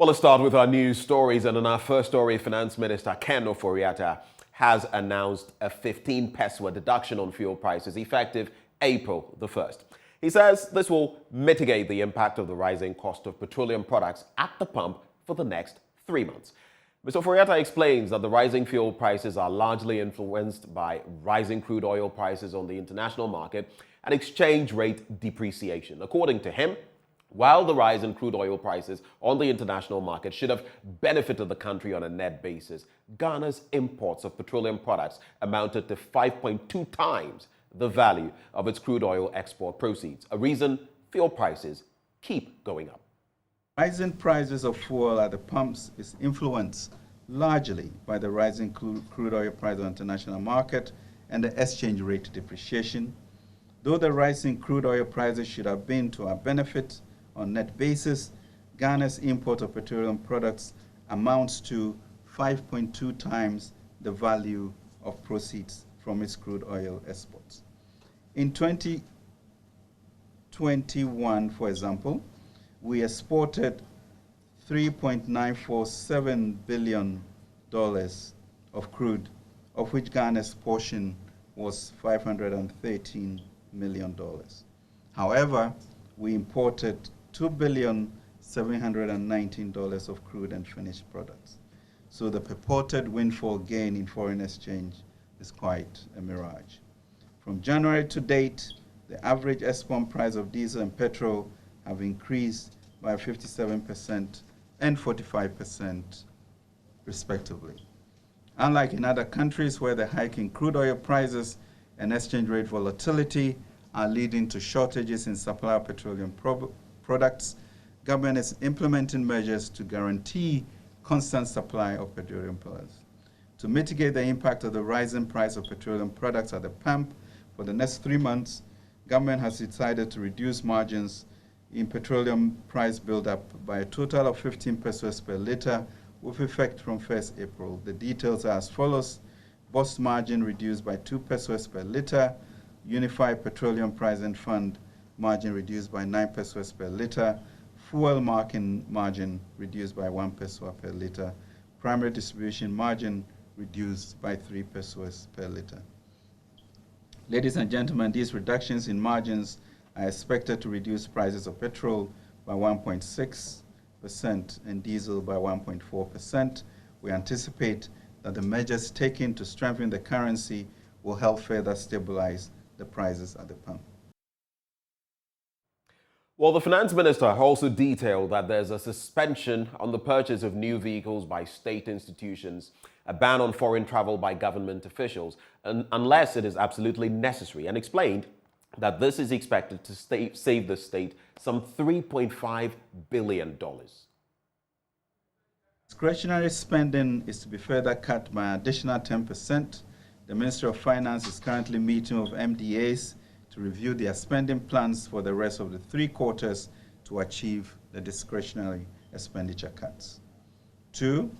Well, let's start with our news stories. And in our first story, Finance Minister Ken Ofori-Atta has announced a 15 pesewa deduction on fuel prices effective April the 1st. He says this will mitigate the impact of the rising cost of petroleum products at the pump for the next 3 months. Mr. Ofori-Atta explains that the rising fuel prices are largely influenced by rising crude oil prices on the international market and exchange rate depreciation. According to him, while the rise in crude oil prices on the international market should have benefited the country on a net basis, Ghana's imports of petroleum products amounted to 5.2 times the value of its crude oil export proceeds, a reason fuel prices keep going up. Rising prices of fuel at the pumps is influenced largely by the rising crude oil price on the international market and the exchange rate depreciation. Though the rise in crude oil prices should have been to our benefit on net basis, Ghana's import of petroleum products amounts to 5.2 times the value of proceeds from its crude oil exports. In 2021, for example, we exported $3.947 billion of crude, of which Ghana's portion was $513 million. However, we imported $2,719 of crude and finished products. So the purported windfall gain in foreign exchange is quite a mirage. From January to date, the average export price of diesel and petrol have increased by 57% and 45% respectively. Unlike in other countries where the hike in crude oil prices and exchange rate volatility are leading to shortages in supply of petroleum products, government is implementing measures to guarantee constant supply of petroleum products. To mitigate the impact of the rising price of petroleum products at the pump for the next 3 months, government has decided to reduce margins in petroleum price build-up by a total of 15 pesos per litre with effect from 1st April. The details are as follows: bus margin reduced by 2 pesos per litre, Unified Petroleum Pricing Fund margin reduced by 9 pesos per litre, fuel marking margin reduced by 1 peso per litre, primary distribution margin reduced by 3 pesos per litre. Ladies and gentlemen, these reductions in margins are expected to reduce prices of petrol by 1.6% and diesel by 1.4%. We anticipate that the measures taken to strengthen the currency will help further stabilize the prices at the pump. Well, the finance minister also detailed that there's a suspension on the purchase of new vehicles by state institutions, a ban on foreign travel by government officials, unless it is absolutely necessary, and explained that this is expected to save the state some $3.5 billion. Discretionary spending is to be further cut by an additional 10%. The Ministry of Finance is currently meeting with MDAs to review their spending plans for the rest of the 3 quarters to achieve the discretionary expenditure cuts. 2,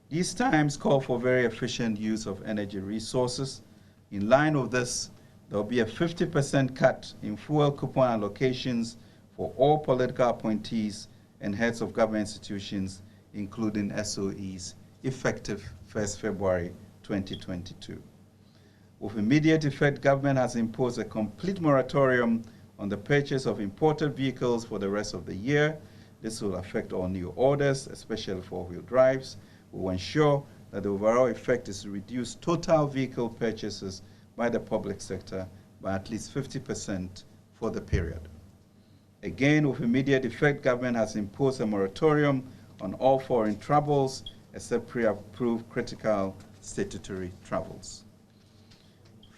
these times call for very efficient use of energy resources. In line with this, there will be a 50% cut in fuel coupon allocations for all political appointees and heads of government institutions, including SOEs, effective 1st February 2022. With immediate effect, government has imposed a complete moratorium on the purchase of imported vehicles for the rest of the year. This will affect all new orders, especially four-wheel drives. We will ensure that the overall effect is to reduce total vehicle purchases by the public sector by at least 50% for the period. Again, with immediate effect, government has imposed a moratorium on all foreign travels except pre-approved critical statutory travels.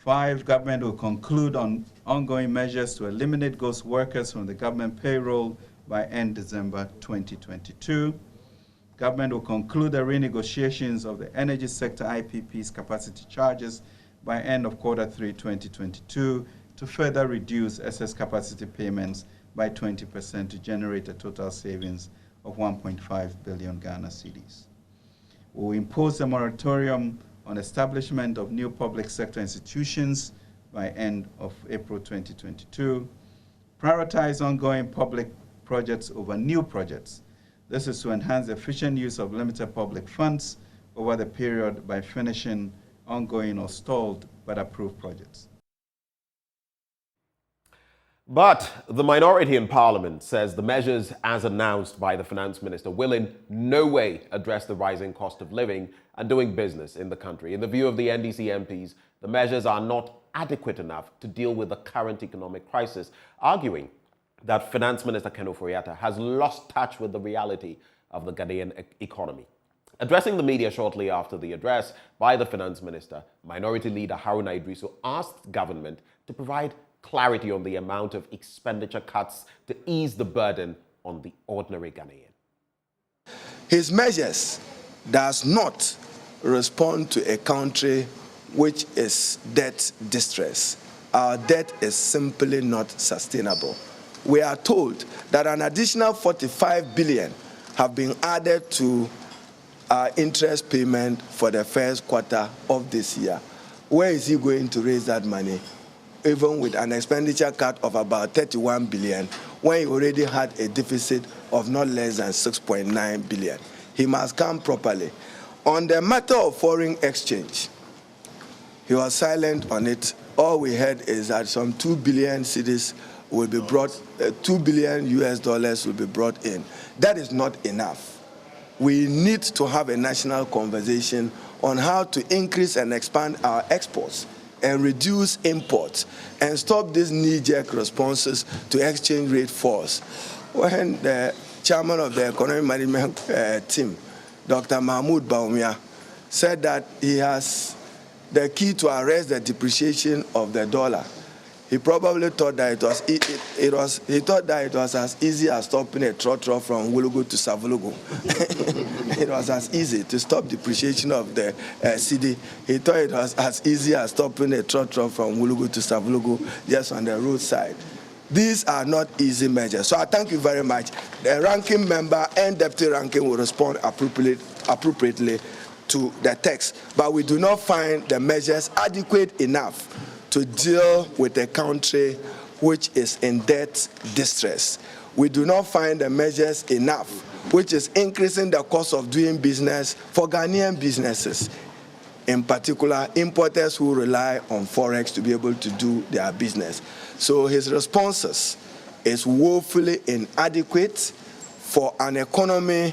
5, government will conclude on ongoing measures to eliminate ghost workers from the government payroll by end December 2022. Government will conclude the renegotiations of the energy sector IPP's capacity charges by end of Q3 2022 to further reduce excess capacity payments by 20% to generate a total savings of 1.5 billion Ghana cedis. We will impose a moratorium on establishment of new public sector institutions by end of April 2022, prioritize ongoing public projects over new projects, This is to enhance the efficient use of limited public funds over the period by finishing ongoing or stalled but approved projects. But the minority in Parliament says the measures as announced by the Finance Minister will in no way address the rising cost of living and doing business in the country. In the view of the NDC MPs, the measures are not adequate enough to deal with the current economic crisis, arguing that Finance Minister Ken Ofori-Atta has lost touch with the reality of the Ghanaian economy. Addressing the media shortly after the address by the Finance Minister, Minority Leader Haruna Idrisu asked government to provide clarity on the amount of expenditure cuts to ease the burden on the ordinary Ghanaian. His measures does not respond to a country which is debt distress. Our debt is simply not sustainable. We are told that an additional 45 billion have been added to our interest payment for the first quarter of this year. Where is he going to raise that money? Even with an expenditure cut of about 31 billion, when he already had a deficit of not less than 6.9 billion. He must come properly. On the matter of foreign exchange, he was silent on it. All we heard is that some 2 billion cedis will be brought, 2 billion US dollars will be brought in. That is not enough. We need to have a national conversation on how to increase and expand our exports and reduce imports and stop these knee-jerk responses to exchange rate falls. When the chairman of the economic management team, Dr. Mahmoud Baumia, said that he has the key to arrest the depreciation of the dollar, he probably thought that it was as easy as stopping a trotro from Wulugu to Savulugu. It was as easy to stop depreciation of the cedi. He thought it was as easy as stopping a trotro from Wulugu to Savulugu just on the roadside. These are not easy measures. So I thank you very much. The ranking member and deputy ranking will respond appropriately to the text. But we do not find the measures adequate enough to deal with a country which is in debt distress. We do not find the measures enough, which is increasing the cost of doing business for Ghanaian businesses, in particular importers who rely on Forex to be able to do their business. So his responses is woefully inadequate for an economy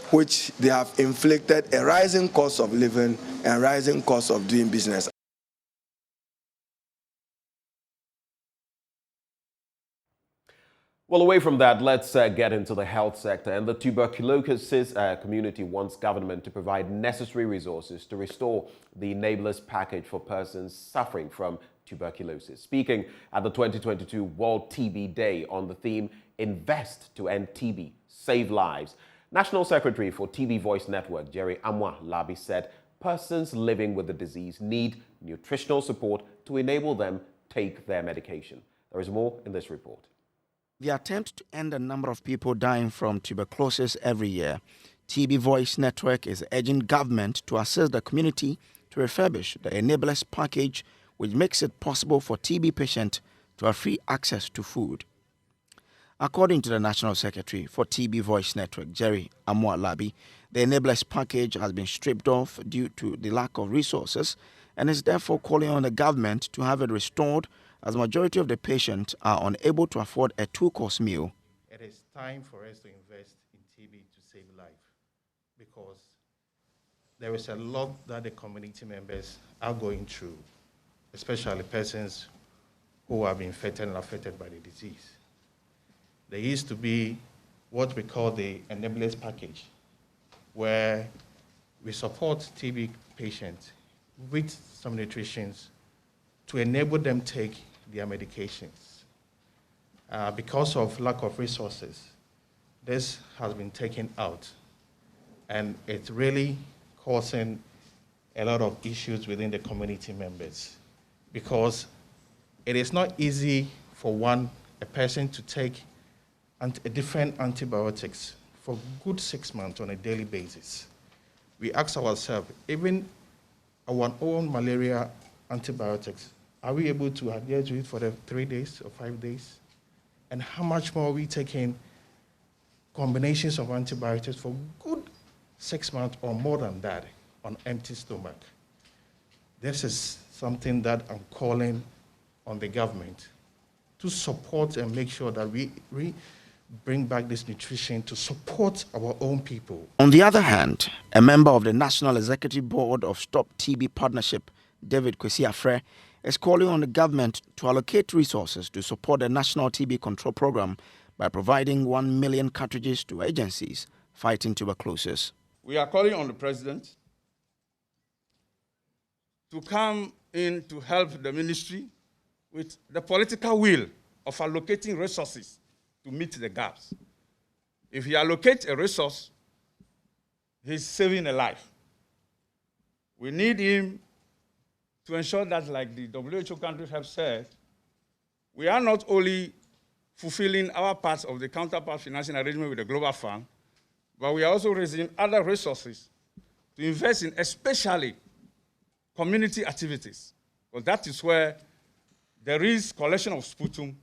which they have inflicted a rising cost of living and rising cost of doing business. Well, away from that, let's get into the health sector. And the tuberculosis community wants government to provide necessary resources to restore the enablers package for persons suffering from tuberculosis. Speaking at the 2022 World TB Day on the theme, Invest to End TB, Save Lives, National Secretary for TB Voice Network, Jerry Labi, said persons living with the disease need nutritional support to enable them take their medication. There is more in this report. The attempt to end the number of people dying from tuberculosis every year, TB Voice Network is urging government to assist the community to refurbish the Enablers package, which makes it possible for TB patients to have free access to food. According to the National Secretary for TB Voice Network, Jerry Labi, the Enablers package has been stripped off due to the lack of resources and is therefore calling on the government to have it restored, as the majority of the patients are unable to afford a two-course meal. It is time for us to invest in TB to save life, because there is a lot that the community members are going through, especially persons who have been infected and affected by the disease. There used to be what we call the Enablers package, where we support TB patients with some nutrition to enable them take their medications. Because of lack of resources, this has been taken out, and it's really causing a lot of issues within the community members, because it is not easy for a person to take different antibiotics for good 6 months on a daily basis. We ask ourselves, even our own malaria antibiotics, are we able to adhere to it for the 3 days or 5 days? And how much more are we taking combinations of antibiotics for good 6 months or more than that on empty stomach. This is something that I'm calling on the government to support and make sure that we bring back this nutrition to support our own people. On the other hand, a member of the National Executive Board of Stop TB Partnership, David Kwesi, is calling on the government to allocate resources to support the National TB Control Program by providing 1 million cartridges to agencies fighting tuberculosis. We are calling on the president to come in to help the ministry with the political will of allocating resources to meet the gaps. If he allocates a resource, he's saving a life. We need him to ensure that, like the WHO countries have said, we are not only fulfilling our part of the counterpart financing arrangement with the Global Fund, but we are also raising other resources to invest in especially community activities, because that is where there is collection of sputum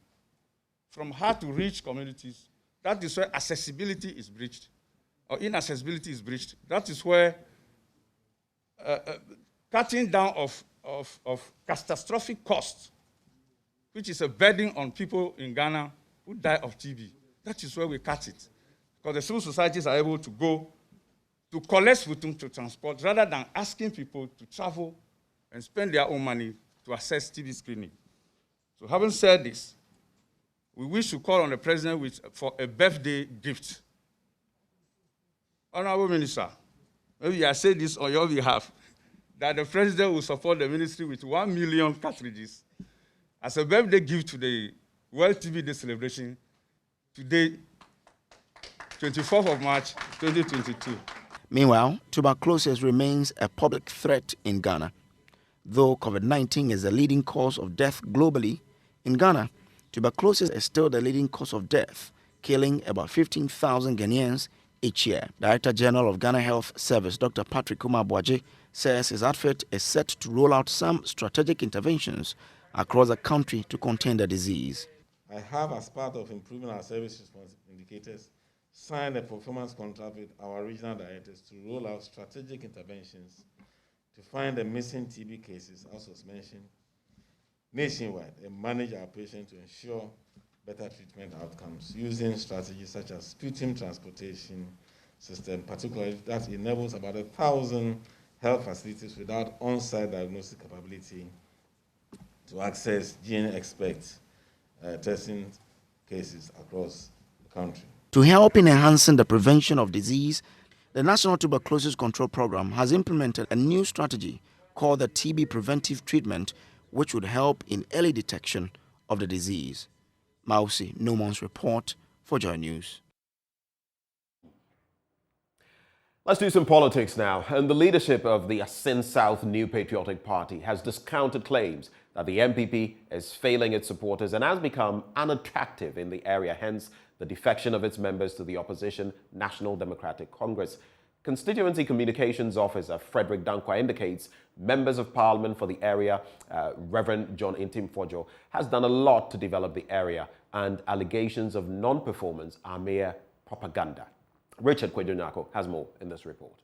from hard to reach communities. That is where accessibility is breached, or inaccessibility is breached. That is where cutting down of catastrophic costs, which is a burden on people in Ghana who die of TB. That is where we cut it. Because the civil societies are able to go to collect sputum to transport rather than asking people to travel and spend their own money to assess TB screening. So having said this, we wish to call on the president for a birthday gift. Honorable Minister, maybe I say this on your behalf, that the president will support the ministry with 1 million cartridges as a birthday gift to the World TB Day celebration today, 24th of March, 2022. Meanwhile, tuberculosis remains a public threat in Ghana. Though COVID-19 is the leading cause of death globally, in Ghana, tuberculosis is still the leading cause of death, killing about 15,000 Ghanaians each year. Director General of Ghana Health Service, Dr. Patrick Kumar-Boaji, says his outfit is set to roll out some strategic interventions across the country to contain the disease. I have, as part of improving our service response indicators, signed a performance contract with our regional directors to roll out strategic interventions to find the missing TB cases, as was mentioned, nationwide, and manage our patients to ensure better treatment outcomes using strategies such as sputum transportation system, particularly that enables about 1,000 health facilities without on-site diagnostic capability to access gene expert testing cases across the country. To help in enhancing the prevention of disease, the National Tuberculosis Control Program has implemented a new strategy called the TB Preventive Treatment, which would help in early detection of the disease. Mausi Nomon's report for JoyNews. Let's do some politics now. And the leadership of the Asin South New Patriotic Party has discounted claims that the MPP is failing its supporters and has become unattractive in the area, hence the defection of its members to the opposition National Democratic Congress. Constituency Communications Officer Frederick Dankwa indicates members of Parliament for the area, Reverend John Intim Fojo, has done a lot to develop the area, and allegations of non-performance are mere propaganda. Richard Kwejonyako has more in this report.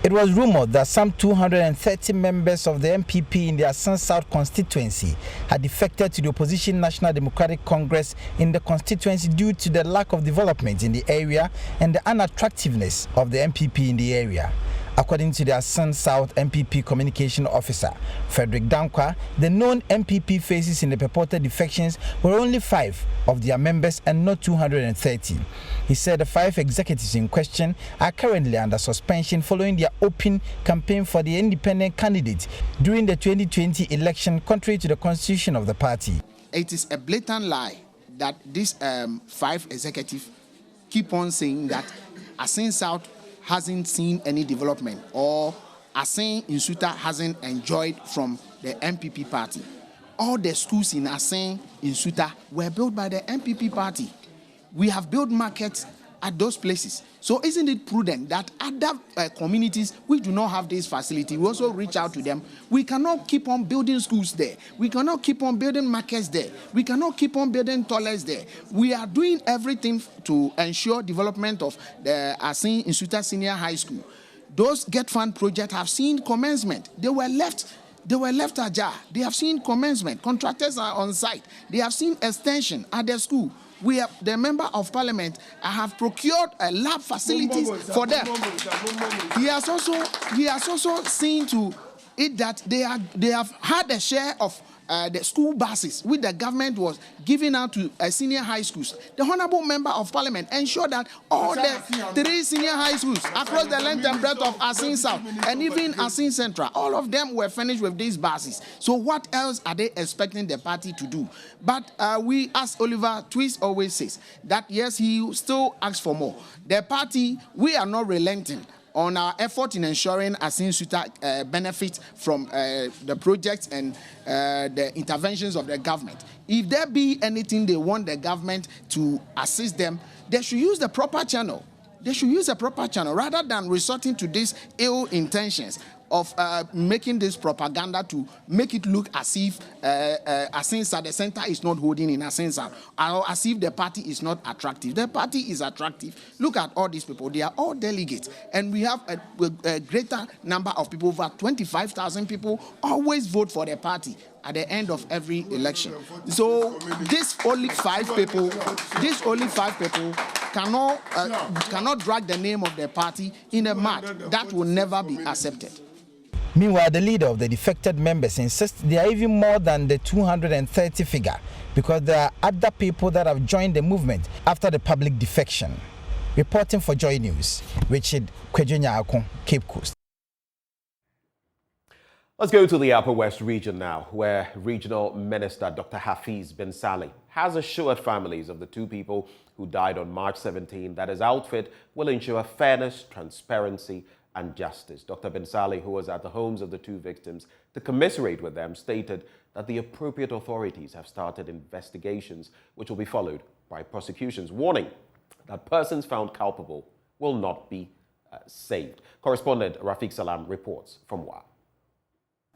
It was rumored that some 230 members of the MPP in the Asin South constituency had defected to the opposition National Democratic Congress in the constituency due to the lack of development in the area and the unattractiveness of the MPP in the area. According to the Asin South MPP communication officer, Frederick Dankwa, the known MPP faces in the purported defections were only 5 of their members and not 230. He said the 5 executives in question are currently under suspension following their open campaign for the independent candidate during the 2020 election, contrary to the constitution of the party. It is a blatant lie that these 5 executives keep on saying that Asin South hasn't seen any development, or Asin Insuta hasn't enjoyed from the MPP party. All the schools in Asin Insuta were built by the MPP party. We have built markets at those places. So isn't it prudent that other communities which do not have this facility, we also reach out to them? We cannot keep on building schools there. We cannot keep on building markets there. We cannot keep on building toilets there. We are doing everything to ensure development of the Asin Insuta Senior High School. Those Get Fund projects have seen commencement. They were left ajar. They have seen commencement. Contractors are on site. They have seen extension at the school. We have the member of parliament. I have procured a lab facilities for them. He has also seen to it that they have had a share of the school buses which the government was giving out to senior high schools. The honorable member of parliament ensured that all the 3 senior high schools across the length and breadth of Asin South and even Asin Central, all of them were furnished with these buses. So what else are they expecting the party to do? But we, as Oliver Twist always says, that yes, he still asks for more. The party, we are not relenting on our effort in ensuring Asin Suta benefit from the projects and the interventions of the government. If there be anything they want the government to assist them, they should use the proper channel. They should use a proper channel rather than resorting to these ill intentions of making this propaganda to make it look as if Asinsa, the center, is not holding in Asinsa, or as if the party is not attractive. The party is attractive. Look at all these people. They are all delegates. And we have a greater number of people, over 25,000 people, always vote for the party at the end of every election. So these only 5 people cannot drag the name of the party in a mud. That will never be accepted. Meanwhile, the leader of the defected members insists there are even more than the 230 figure because there are other people that have joined the movement after the public defection. Reporting for Joy News, Richard Kwejunyako, Cape Coast. Let's go to the Upper West region now, where Regional Minister Dr. Hafiz Bin Saleh has assured families of the 2 people who died on March 17 that his outfit will ensure fairness, transparency, and justice. Dr. Bin Saleh, who was at the homes of the 2 victims to commiserate with them, stated that the appropriate authorities have started investigations which will be followed by prosecutions, warning that persons found culpable will not be saved. Correspondent Rafiq Salam reports from Wa.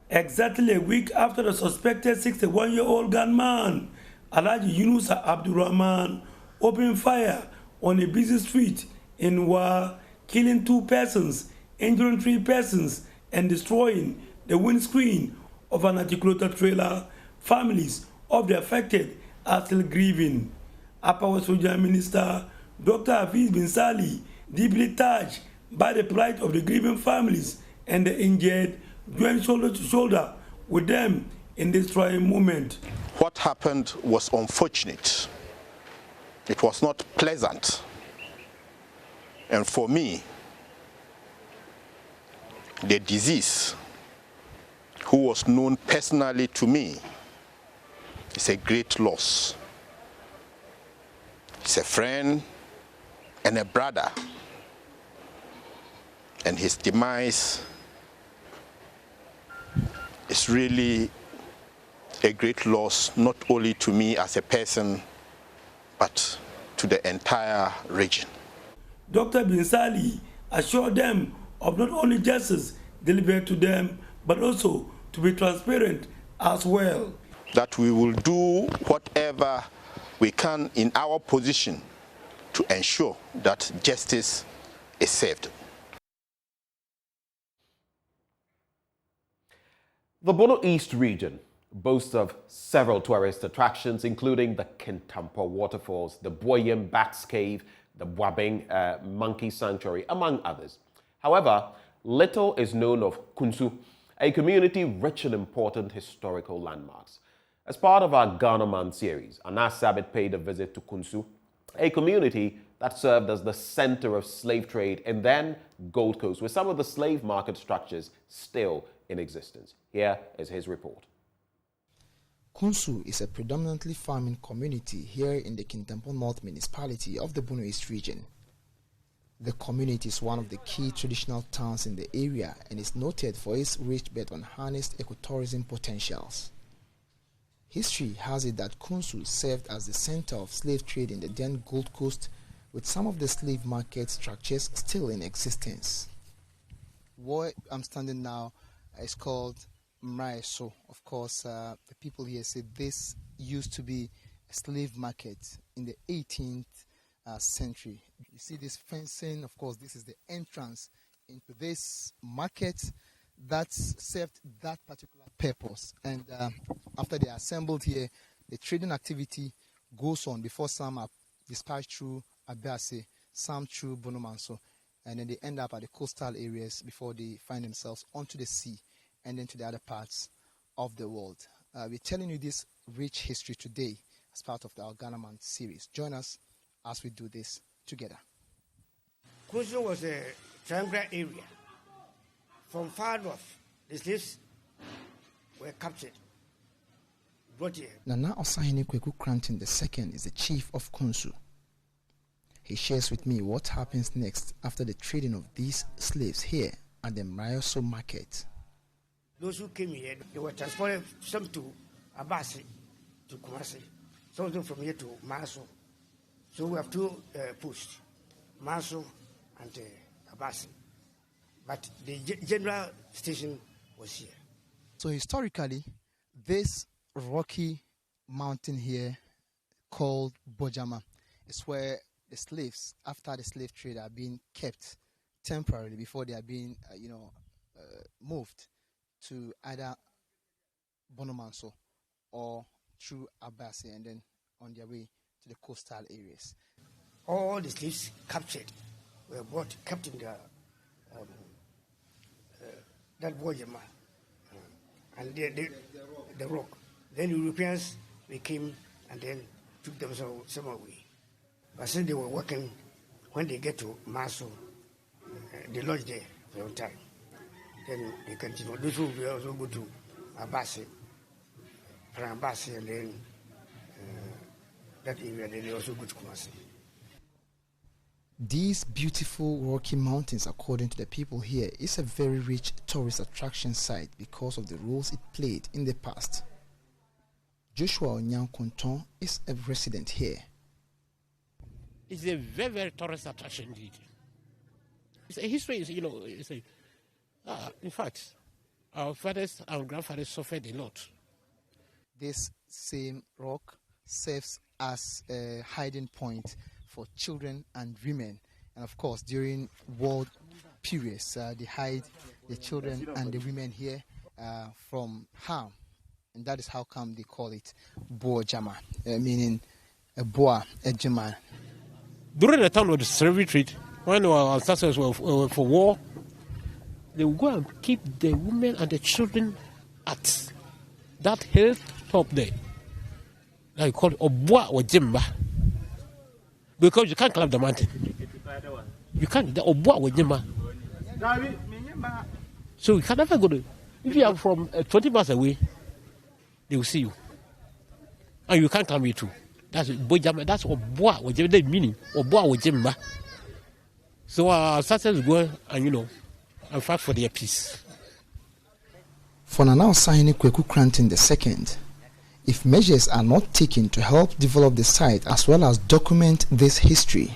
Exactly a week after the suspected 61-year-old gunman, Alhaji Yunus Abdurrahman, opened fire on a busy street in Wa, killing 2 persons, injuring 3 persons, and destroying the windscreen of an articulated trailer, families of the affected are still grieving. Upper West Regional Minister Dr. Hafiz Bin Saleh, deeply touched by the plight of the grieving families and the injured, joined shoulder to shoulder with them in this trying moment. What happened was unfortunate. It was not pleasant. And for me, the deceased, who was known personally to me, is a great loss. He's a friend and a brother. And his demise is really a great loss, not only to me as a person, but to the entire region. Dr. Bin Saleh assured them of not only justice delivered to them, but also to be transparent as well. That we will do whatever we can in our position to ensure that justice is served. The Bono East region boasts of several tourist attractions, including the Kintampo Waterfalls, the Boyem Bats Cave, the Bwabing Monkey Sanctuary, among others. However, little is known of Kunsu, a community rich in important historical landmarks. As part of our Ghana Man series, Anas Sabit paid a visit to Kunsu, a community that served as the center of slave trade in then Gold Coast, with some of the slave market structures still in existence. Here is his report. Kunsu is a predominantly farming community here in the Kintampo North municipality of the Bono East region. The community is one of the key traditional towns in the area and is noted for its rich but unharnessed ecotourism potentials. History has it that Kunsu served as the center of slave trade in the then Gold Coast, with some of the slave market structures still in existence. Where I'm standing now is called Mraiso. Of course, the people here say this used to be a slave market in the 18th century. You see this fencing, of course, this is the entrance into this market that served that particular purpose. And after they are assembled here, the trading activity goes on before some are dispatched through Abase, some through Bonomanso, and then they end up at the coastal areas before they find themselves onto the sea and then to the other parts of the world. We're telling you this rich history today as part of the Ghana Man series. Join us as we do this together. Kunsu was a triangular area. From far north, the slaves were captured, brought here. Nana Osahene Kweku Cranton II is the chief of Kunsu. He shares with me what happens next after the trading of these slaves here at the Mraiso market. Those who came here, they were transported, some to Abasi, to Kumasi, some of them from here to Maso. So we have two posts, Maso and Abasi. But the general station was here. So historically, this rocky mountain here called Bojama is where the slaves, after the slave trade, are being kept temporarily before they are being, moved to either Bonomanso or through Abase and then on their way to the coastal areas. All the slaves captured were kept in the that Bojama and the rock. Then Europeans, they came and then took them some away. But since they were working, when they get to Maso, they lodged there for a time. Then they continue. Those who will also go to Abase, and then that area, then they also go to Kumasi. These beautiful rocky mountains, according to the people here, is a very rich tourist attraction site because of the roles it played in the past. Joshua Onyankonton is a resident here. It's a very, very tourist attraction indeed. It's a history, in fact, our fathers and grandfathers suffered a lot. This same rock serves as a hiding point for children and women. And of course, during war periods, they hide the children and the women here from harm. And that is how come they call it Bojama, meaning a boa, a Jama. During the time of the slavery trade, when our ancestors were for war, they would go and keep the women and the children at that hilltop there. They call it Oboa or Jimba. Because you can't climb the mountain. You can't, the Oboa or Jimba. So you can never go to, if you are from 20 miles away, they will see you. And you can't climb it too. That's Bojama, that's Oboa or Jimba, the meaning, Oboa or Jimba. So our ancestors go and, and fight for their peace. For Nana Osahene Kweku Cranton II, if measures are not taken to help develop the site as well as document this history,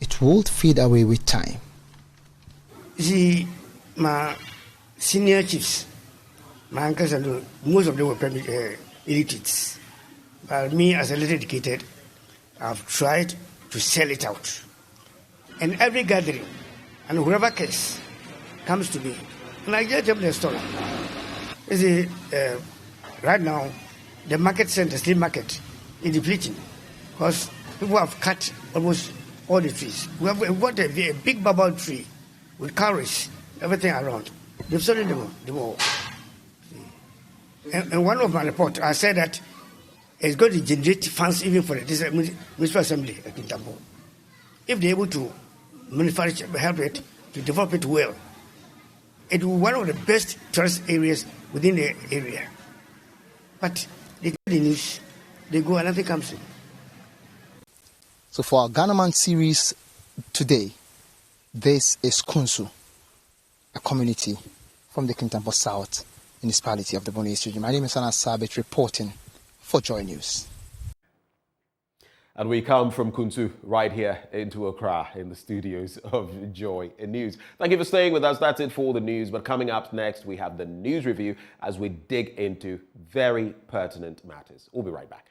it will fade away with time. You see, my senior chiefs, my uncles, and most of them were illiterates. But me, as a little educated, I've tried to sell it out. And every gathering, and whoever case comes to me, and I get them the story. You see, right now, the market center, slave market, is depleting because people have cut almost all the trees. We have got a big bubble tree with carrots, everything around. They've sold them all. And one of my reports, I said that it's going to generate funds even for the municipal assembly at Kintambo. If they're able to manufacture, help it, to develop it well, it will be one of the best tourist areas within the area. But they get the news, they go and nothing comes in. So for our Ghana Man series today, this is Kunsu, a community from the Kintampo South municipality of the Bono East region. My name is Anna Sabit reporting for JoyNews. And we come from Kunsu right here into Accra in the studios of JoyNews. Thank you for staying with us. That's it for the news. But coming up next, we have the news review as we dig into very pertinent matters. We'll be right back.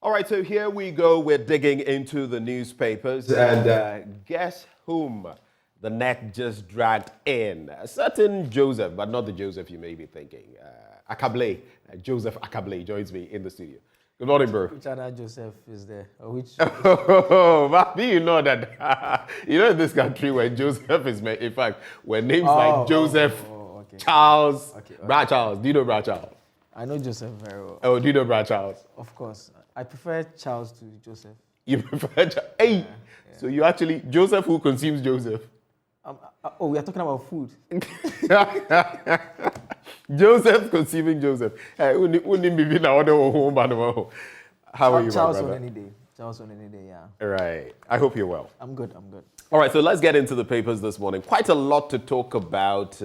All right, so here we go. We're digging into the newspapers, and guess whom the net just dragged in? A certain Joseph, but not the Joseph you may be thinking. Akable, Joseph Akable joins me in the studio. Good morning, bro. Which other Joseph is there? Or which? Oh, maybe you know that. You know, in this country where Joseph is made, in fact, where names like Joseph, okay. Charles, Okay. Brad Charles. Do you know Brad Charles? I know Joseph very well. Oh, do you know Brad Charles? Of course. I prefer Charles to Joseph. You prefer Hey, yeah. So you actually, Joseph who consumes Joseph? We are talking about food. Joseph consuming Joseph. Hey, wouldn't be in order home, how are you, Charles my brother? on any day. Charles on any day, yeah. All right. I hope you're well. I'm good. All right, so let's get into the papers this morning. Quite a lot to talk about.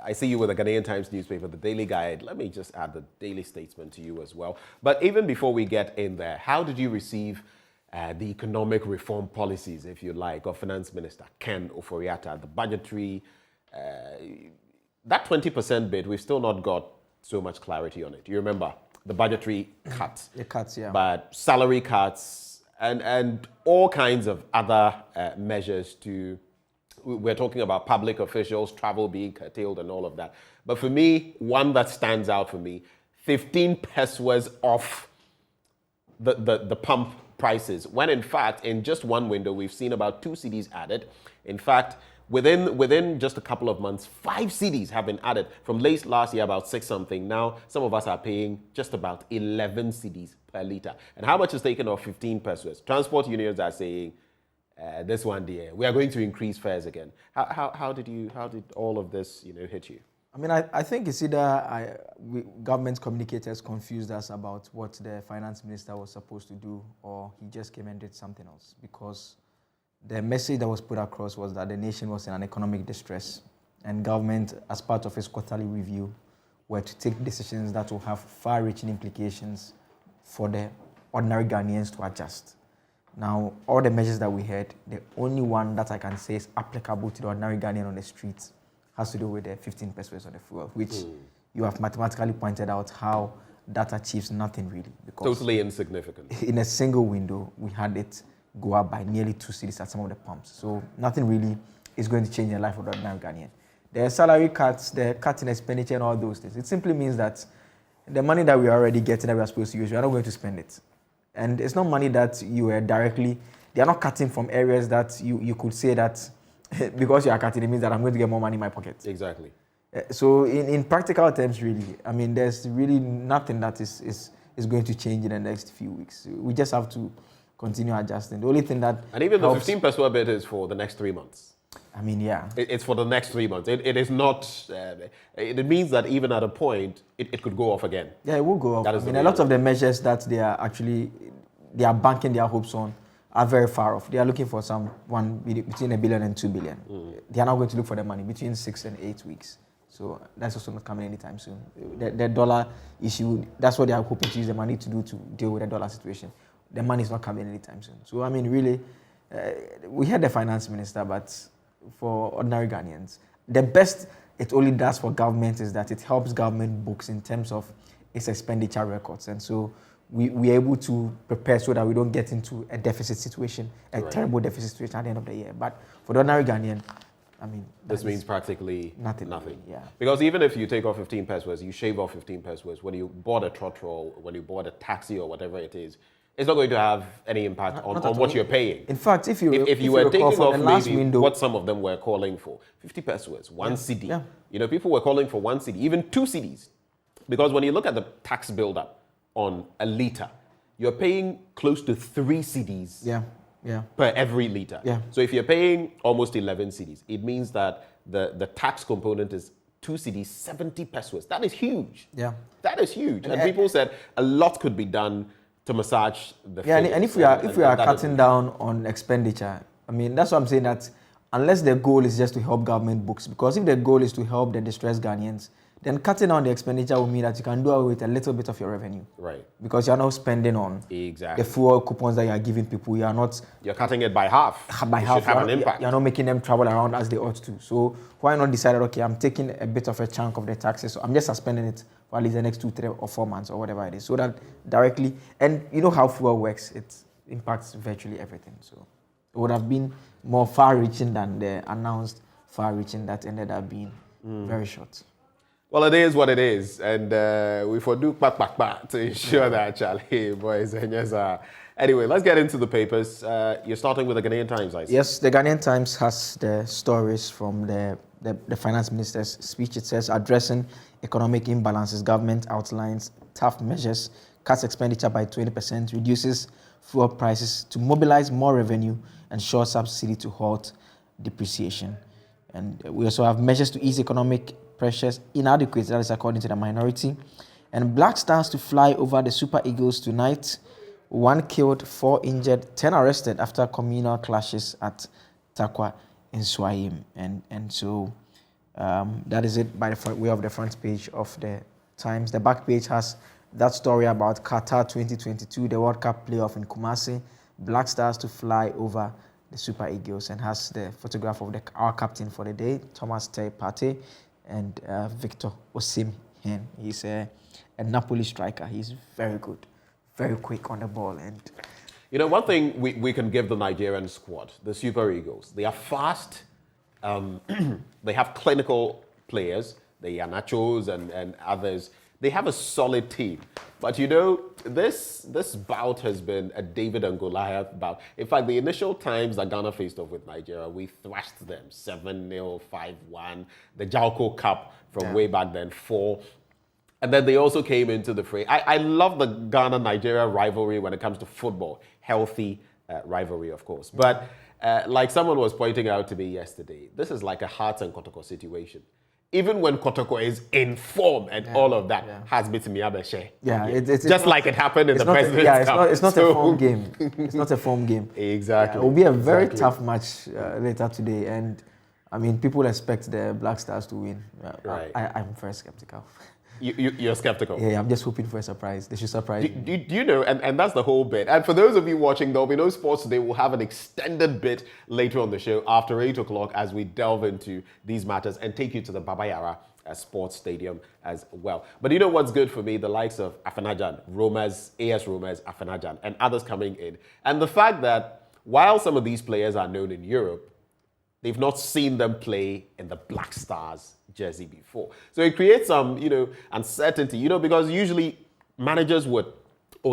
I see you with the Ghanaian Times newspaper, the Daily Guide. Let me just add the Daily Statesman to you as well. But even before we get in there, how did you receive the economic reform policies, if you like, of Finance Minister Ken Ofori-Atta, the budgetary, that 20% bit, we've still not got so much clarity on it. Do you remember the budgetary cuts? The cuts, yeah. But salary cuts and all kinds of other measures to... We're talking about public officials, travel being curtailed and all of that. But for me, one that stands out for me, 15 pesos off the pump prices. When in fact, in just one window, we've seen about 2 cedis added. In fact, within just a couple of months, 5 cedis have been added. From late last year, about 6 something. Now, some of us are paying just about 11 cedis per litre. And how much is taken off 15 pesos? Transport unions are saying, this one day we are going to increase fares again. How did all of this hit you? I mean, I think it's either government communicators confused us about what the finance minister was supposed to do, or he just came and did something else, because the message that was put across was that the nation was in an economic distress, and government, as part of its quarterly review, were to take decisions that will have far-reaching implications for the ordinary Ghanaians to adjust. Now, all the measures that we had, the only one that I can say is applicable to the ordinary Ghanaian on the streets has to do with the 15 pesos on the fuel, which you have mathematically pointed out how that achieves nothing really. Because totally insignificant. In a single window, we had it go up by nearly 2 cedis at some of the pumps. So nothing really is going to change the life of the ordinary Ghanaian. The salary cuts, the cut in expenditure and all those things, it simply means that the money that we are already getting that we are supposed to use, we are not going to spend it. And it's not money that you are directly, they are not cutting from areas that you could say that because you are cutting, it means that I'm going to get more money in my pocket. Exactly. So in practical terms, really, I mean, there's really nothing that is going to change in the next few weeks. We just have to continue adjusting. The only thing that... And even the 15 peso bit is for the next 3 months. I mean, yeah. It's for the next 3 months. It is not... it means that even at a point, it could go off again. Yeah, it will go off. I mean, a lot of the measures that they are banking their hopes on are very far off. They are looking for between 1 billion and 2 billion. They are not going to look for the money between 6 and 8 weeks. So that's also not coming anytime soon. The dollar issue, that's what they are hoping to use the money to do to deal with the dollar situation. The money is not coming anytime soon. So, I mean, really, we had the finance minister, but for ordinary Ghanaians, the best it only does for government is that it helps government books in terms of its expenditure records. And so we are able to prepare so that we don't get into a deficit situation, terrible deficit situation at the end of the year. But for the ordinary Ghanaian, I mean... This means practically nothing. Yeah. Because even if you take off 15 pesos, you shave off 15 pesos, when you board a trot roll, when you board a taxi or whatever it is, it's not going to have any impact on what you're paying. In fact, if you were taking off maybe window, what some of them were calling for, 50 pesos, 1 CD. Yeah. You know, people were calling for 1 CD, even 2 CDs. Because when you look at the tax build-up on a litre, you're paying close to 3 CDs per every litre. Yeah. So if you're paying almost 11 cedis, it means that the tax component is 2 cedis, 70 pesos. That is huge. Yeah. That is huge. And people said a lot could be done to massage the figures. And if we are cutting down on expenditure, I mean, that's what I'm saying, that unless the goal is just to help government books, because if the goal is to help the distressed Ghanaians, then cutting down the expenditure will mean that you can do away with a little bit of your revenue. Right. Because you're not spending on exactly the fuel coupons that you are giving people. You're cutting it by half. By half. Should have an impact. You're not making them travel around as they ought to. So why not decide, okay, I'm taking a bit of a chunk of the taxes, so I'm just suspending it for at least the next 2, 3, or 4 months or whatever it is, so that directly, and you know how fuel works, it impacts virtually everything. So it would have been more far-reaching than the announced far-reaching that ended up being very short. Well, it is what it is, and we for do to ensure that, Charlie, boys and yes. Anyway, let's get into the papers. You're starting with the Ghanaian Times, I see. Yes, the Ghanaian Times has the stories from the finance minister's speech. It says, addressing economic imbalances, government outlines tough measures, cuts expenditure by 20%, reduces fuel prices to mobilize more revenue, and short subsidy to halt depreciation. And we also have measures to ease economic pressures, inadequate, that is according to the minority. And Black Stars to fly over the Super Eagles tonight. 1 killed, 4 injured, 10 arrested after communal clashes at Takwa in Swahim. And so that is it by the way of the front page of the Times. The back page has that story about Qatar 2022, the World Cup playoff in Kumasi. Black Stars to fly over the Super Eagles, and has the photograph of our captain for the day, Thomas Partey, and Victor Osimhen. He's a Napoli striker. He's very good, very quick on the ball. And you know, one thing we can give the Nigerian squad, the Super Eagles, they are fast. They have clinical players, the Iheanachos and others. They have a solid team. But you know, this bout has been a David and Goliath bout. In fact, the initial times that Ghana faced off with Nigeria, we thrashed them 7-0, 5-1. The Jalco Cup from way back then, 4. And then they also came into the fray. I love the Ghana-Nigeria rivalry when it comes to football. Healthy rivalry, of course. But like someone was pointing out to me yesterday, this is like a Hearts and Kotoko situation. Even when Kotoko is in form and all of that, has beaten Miabeshe. Yeah, it's just like it happened in the President's Cup. It's not a form game. It's not a form game. Exactly. It will be a very tough match later today. And I mean, people expect the Black Stars to win. Right. I'm very skeptical. You're skeptical? Yeah, I'm just hoping for a surprise. They should surprise me. Do you know, and that's the whole bit. And for those of you watching, there'll be no sports today. We'll have an extended bit later on the show after 8 o'clock as we delve into these matters and take you to the Baba Yara Sports Stadium as well. But you know what's good for me? The likes of Afenajan, AS Romers, Afenajan, and others coming in. And the fact that while some of these players are known in Europe, they've not seen them play in the Black Stars jersey before. So it creates some, uncertainty, because usually managers would,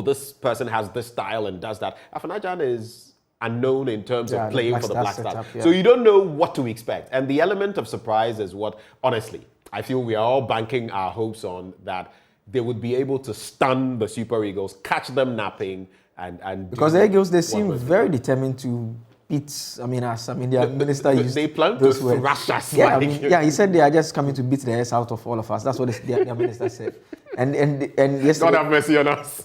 this person has this style and does that. Afenajan is unknown in terms of playing for the Black Stars. So you don't know what to expect. And the element of surprise is what, honestly, I feel we are all banking our hopes on, that they would be able to stun the Super Eagles, catch them napping, and because the Eagles, they seem very determined to beat, their minister used they plan to thrash us. Yeah, he said they are just coming to beat the ass out of all of us. That's what their minister said. And yesterday, God have mercy on us.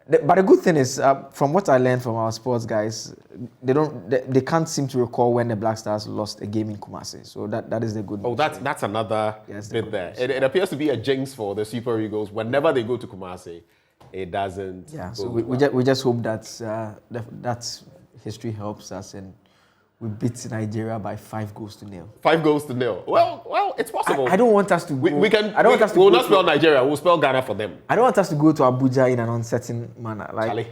But the good thing is, from what I learned from our sports guys, they can't seem to recall when the Black Stars lost a game in Kumasi. So that is the good news. Oh, that's another bit there. It appears to be a jinx for the Super Eagles. Whenever they go to Kumasi, it doesn't. Yeah, so we just hope that that history helps us and we beat Nigeria by 5-0. 5-0. Well, it's possible. I don't want us to go. We'll not spell Nigeria. We'll spell Ghana for them. I don't want us to go to Abuja in an uncertain manner. Charlie,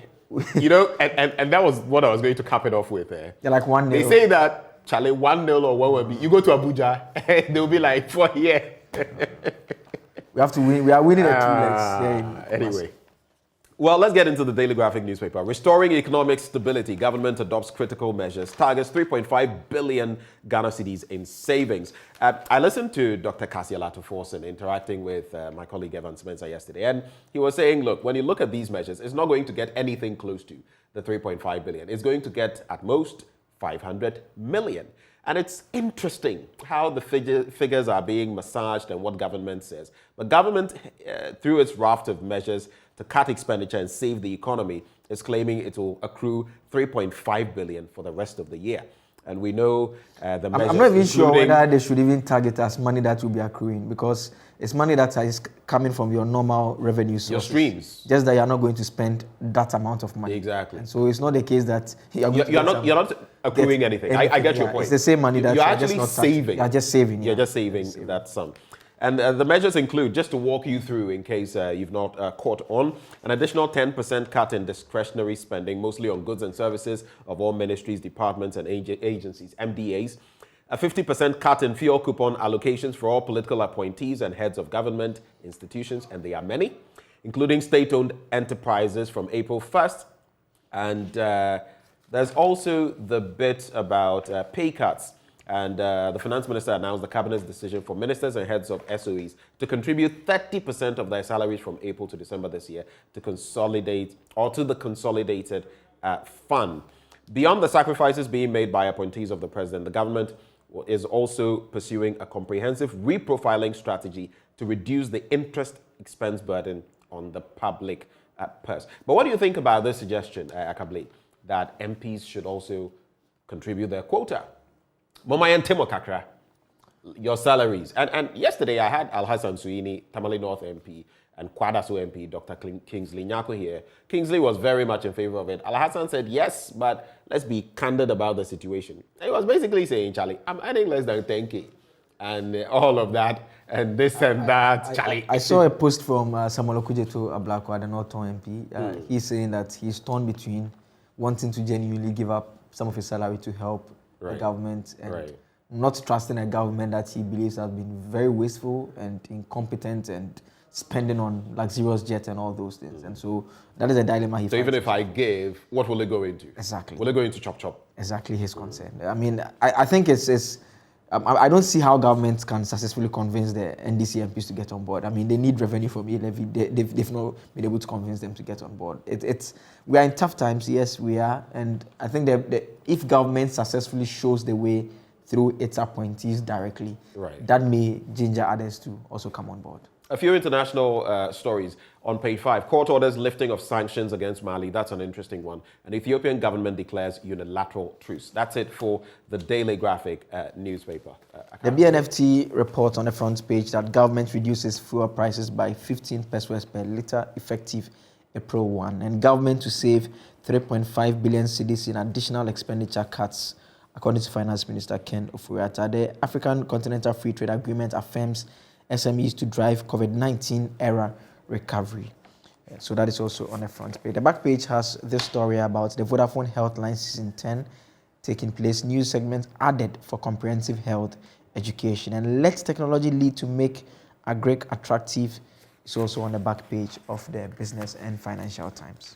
and that was what I was going to cap it off with. Yeah, like 1-0. They say that, Charlie, 1-0 or what will be. You go to Abuja, they'll be like, for here. We have to win. We are winning at 2 legs. Anyway. Well, let's get into the Daily Graphic newspaper. Restoring economic stability. Government adopts critical measures. Targets 3.5 billion Ghana cedis in savings. I listened to Dr. Cassia Latoforsen interacting with my colleague Evan Spencer yesterday. And he was saying, look, when you look at these measures, it's not going to get anything close to the 3.5 billion. It's going to get at most 500 million. And it's interesting how the figures are being massaged and what government says. But government, through its raft of measures to cut expenditure and save the economy, is claiming it will accrue 3.5 billion for the rest of the year. And we know the measures. I'm not even sure whether they should even target as money that will be accruing, because it's money that is coming from your normal revenue sources. Your streams. Just that you're not going to spend that amount of money. Exactly. And so it's not the case that you're not accruing anything. I get your point. It's the same money that you're actually just not saving. You're just saving. You're just saving that sum. And the measures include, just to walk you through in case you've not caught on, an additional 10% cut in discretionary spending, mostly on goods and services of all ministries, departments and agencies, MDAs. A 50% cut in fuel coupon allocations for all political appointees and heads of government institutions, and there are many, including state-owned enterprises from April 1st. And there's also the bit about pay cuts. And the finance minister announced the cabinet's decision for ministers and heads of SOEs to contribute 30% of their salaries from April to December this year to the consolidated fund. Beyond the sacrifices being made by appointees of the president, the government is also pursuing a comprehensive reprofiling strategy to reduce the interest expense burden on the public purse. But what do you think about this suggestion, Akable, that MPs should also contribute their quota? Your salaries. And yesterday I had Al-Hassan Suini, Tamale North MP, and Kwadaso MP, Dr. Kingsley Nyako here. Kingsley was very much in favor of it. Al-Hassan said, yes, but let's be candid about the situation. He was basically saying, Charlie, I'm earning less than 10K. And all of that, and this and that, Charlie. I saw a post from Samuel Okujeto Ablakwa, the Northern MP. He's saying that he's torn between wanting to genuinely give up some of his salary to help the government and not trusting a government that he believes has been very wasteful and incompetent and spending on luxurious jets and all those things. And so that is a dilemma he So even if I give, what will it go into? Exactly. Will it go into chop? Exactly his concern. I mean, I think it's I don't see how governments can successfully convince the NDC MPs to get on board. I mean, they need revenue from e-levy. They've not been able to convince them to get on board. We are in tough times, yes, we are. And I think that if government successfully shows the way through its appointees directly, that may ginger others to also come on board. A few international stories on page 5. Court orders lifting of sanctions against Mali. That's an interesting one. An Ethiopian government declares unilateral truce. That's it for the Daily Graphic newspaper. The BNFT reports on the front page that government reduces fuel prices by 15 pesos per litre effective April 1. And government to save 3.5 billion cedis in additional expenditure cuts, according to Finance Minister Ken Ofori-Atta. The African Continental Free Trade Agreement affirms SMEs to drive COVID-19 era recovery. So that is also on the front page. The back page has this story about the Vodafone Healthline Season 10 taking place. News segment added for comprehensive health education. And let technology lead to make agric attractive. It's also on the back page of the Business and Financial Times.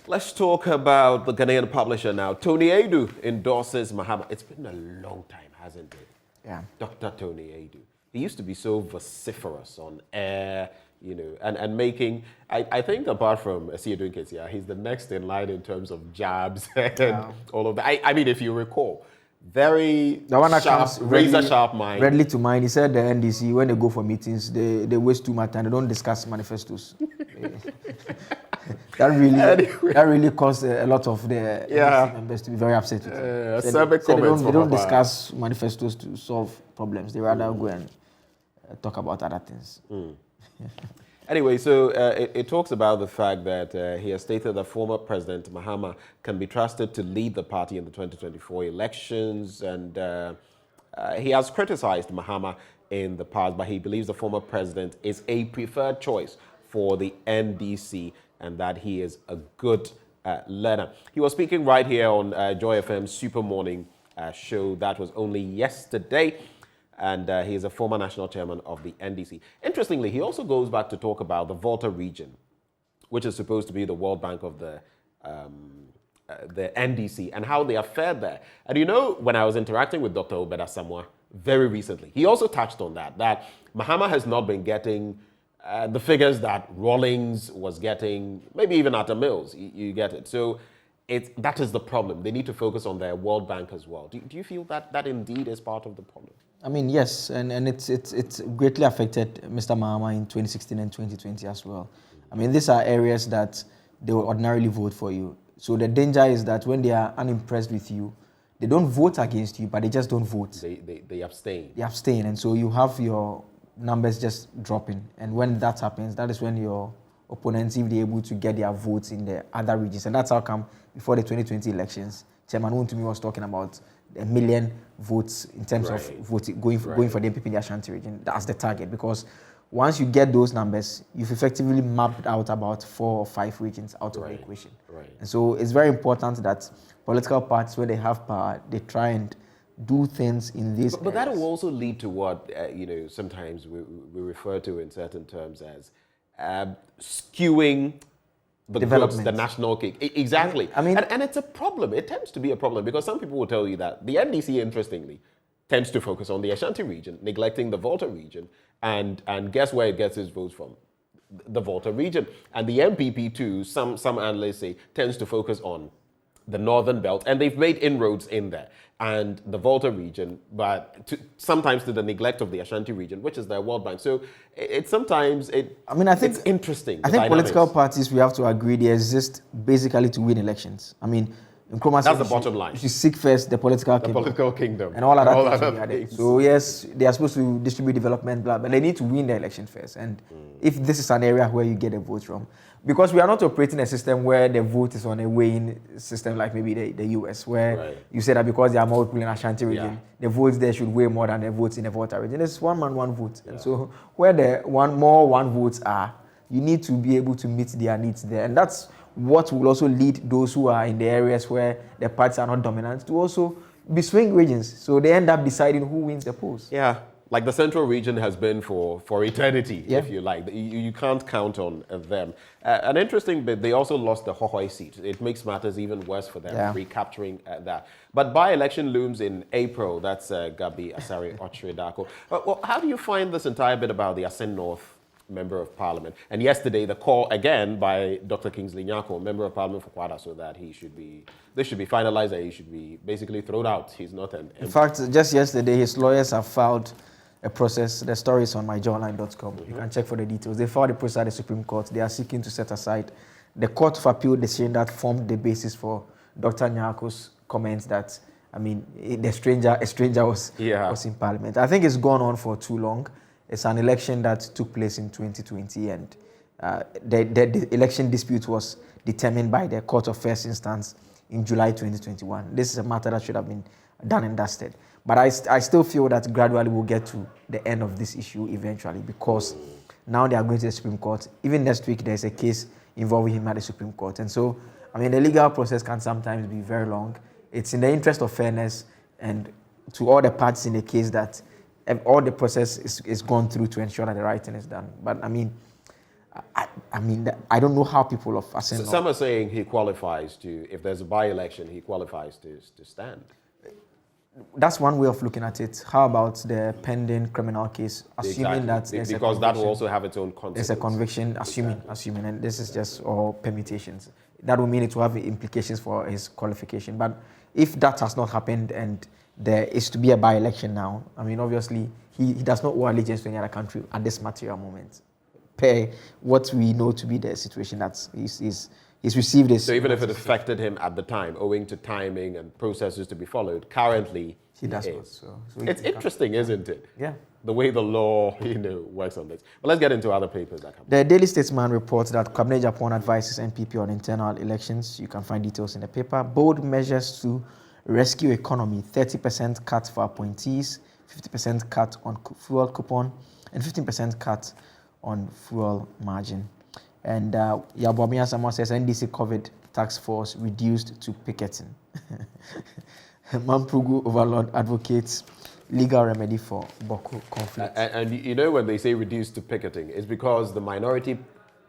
Let's talk about the Ghanaian publisher now. Tony Adu endorses Mahama. It's been a long time, hasn't it? Yeah. Dr. Tony Adu. He used to be so vociferous on air, and making, I think apart from Asiya Ketia, he's the next in line in terms of jabs and all of that. I mean, if you recall, very sharp, razor-sharp mind. Readily to mind, he said the NDC, when they go for meetings, they waste too much time. They don't discuss manifestos. That really caused a lot of the NDC members to be very upset with him. They don't discuss manifestos to solve problems. They rather go and talk about other things. Anyway, so it talks about the fact that he has stated that former President Mahama can be trusted to lead the party in the 2024 elections, and he has criticized Mahama in the past, but he believes the former president is a preferred choice for the NDC and that he is a good leader. He was speaking right here on Joy FM's Super Morning show. That was only yesterday. And he is a former national chairman of the NDC. Interestingly, he also goes back to talk about the Volta region, which is supposed to be the World Bank of the NDC, and how they are fared there. And when I was interacting with Dr. Obeda Samoa very recently, he also touched on that Mahama has not been getting the figures that Rawlings was getting, maybe even Atta Mills, you get it. So that is the problem. They need to focus on their World Bank as well. Do you feel that indeed is part of the problem? I mean, yes, and it's greatly affected Mr. Mahama in 2016 and 2020 as well. I mean, these are areas that they will ordinarily vote for you. So the danger is that when they are unimpressed with you, they don't vote against you, but they just don't vote. They abstain. They abstain, and so you have your numbers just dropping. And when that happens, that is when your opponents, if they're able to get their votes in the other regions. And that's how come before the 2020 elections, Chairman Wontumi was talking about 1 million votes in terms of voting, going for the MPP in the Ashanti region. That's the target, because once you get those numbers, you've effectively mapped out about 4 or 5 regions out of the equation. And so it's very important that political parties, when they have power, they try and do things in these But that will also lead to what, sometimes we refer to in certain terms as skewing the goods, the national cake. Exactly. And it's a problem. It tends to be a problem because some people will tell you that the NDC, interestingly, tends to focus on the Ashanti region, neglecting the Volta region. And guess where it gets its votes from? The Volta region. And the MPP too, some analysts say, tends to focus on the northern belt, and they've made inroads in there. And the Volta region, but sometimes to the neglect of the Ashanti region, which is their World Bank. So I think it's interesting. I think political parties, we have to agree, they exist basically to win elections. I mean, that's the bottom line. You should seek first the political kingdom. And all other things. So yes, they are supposed to distribute development, but they need to win the election first. And if this is an area where you get a vote from, because we are not operating a system where the vote is on a weighing system like maybe the US, where you say that because there are more people in Ashanti region, the votes there should weigh more than the votes in the Volta region. It's one man, one vote. And so where the one votes are, you need to be able to meet their needs there. And that's what will also lead those who are in the areas where the parties are not dominant to also be swing regions. So they end up deciding who wins the polls. Yeah, like the central region has been for eternity, if you like. You can't count on them. An interesting bit, they also lost the Hohoi seat. It makes matters even worse for them, recapturing that. But by-election looms in April. That's Gabi Asari Ochredako. Well, how do you find this entire bit about the Asin North Member of Parliament? And yesterday, the call again by Dr. Kingsley Nyako, Member of Parliament for Kwada, so that this should be finalized and he should be basically thrown out. He's not an MP. In fact, just yesterday, his lawyers have filed a process. The story is on myjournline.com. You can check for the details. They filed a process at the Supreme Court. They are seeking to set aside the Court of Appeal decision that formed the basis for Dr. Nyako's comments that, I mean, a stranger was in Parliament. I think it's gone on for too long. It's an election that took place in 2020, and the election dispute was determined by the Court of First Instance in July 2021. This is a matter that should have been done and dusted. But I still feel that gradually we'll get to the end of this issue eventually, because now they are going to the Supreme Court. Even next week, there's a case involving him at the Supreme Court. And so, I mean, the legal process can sometimes be very long. It's in the interest of fairness and to all the parties in the case that all the process is gone through to ensure that the right thing is done. But I mean, I don't know how people of Asin. Some are saying he qualifies to, if there's a by-election, he qualifies to stand. That's one way of looking at it. How about the pending criminal case? Assuming that there's because that will also have its own consequences. There's a conviction, assuming, and this is just all permutations. That will mean it will have implications for his qualification. But if that has not happened and there is to be a by-election now, I mean, obviously, he does not owe allegiance to any other country at this material moment. Per what we know to be the situation that he's received this. So even if it affected him at the time, owing to timing and processes to be followed, currently he does not. So it's interesting, isn't it? Yeah. The way the law, works on this. But let's get into other papers that come. The Daily Statesman reports that Cabinet Japan advises NPP on internal elections. You can find details in the paper. Bold measures to rescue economy: 30% cut for appointees, 50% cut on fuel coupon, and 15% cut on fuel margin. And Yaboamia Samoa says NDC COVID task force reduced to picketing. Mampugu Overlord advocates legal remedy for Boko conflict. And you know when they say reduced to picketing, it's because the minority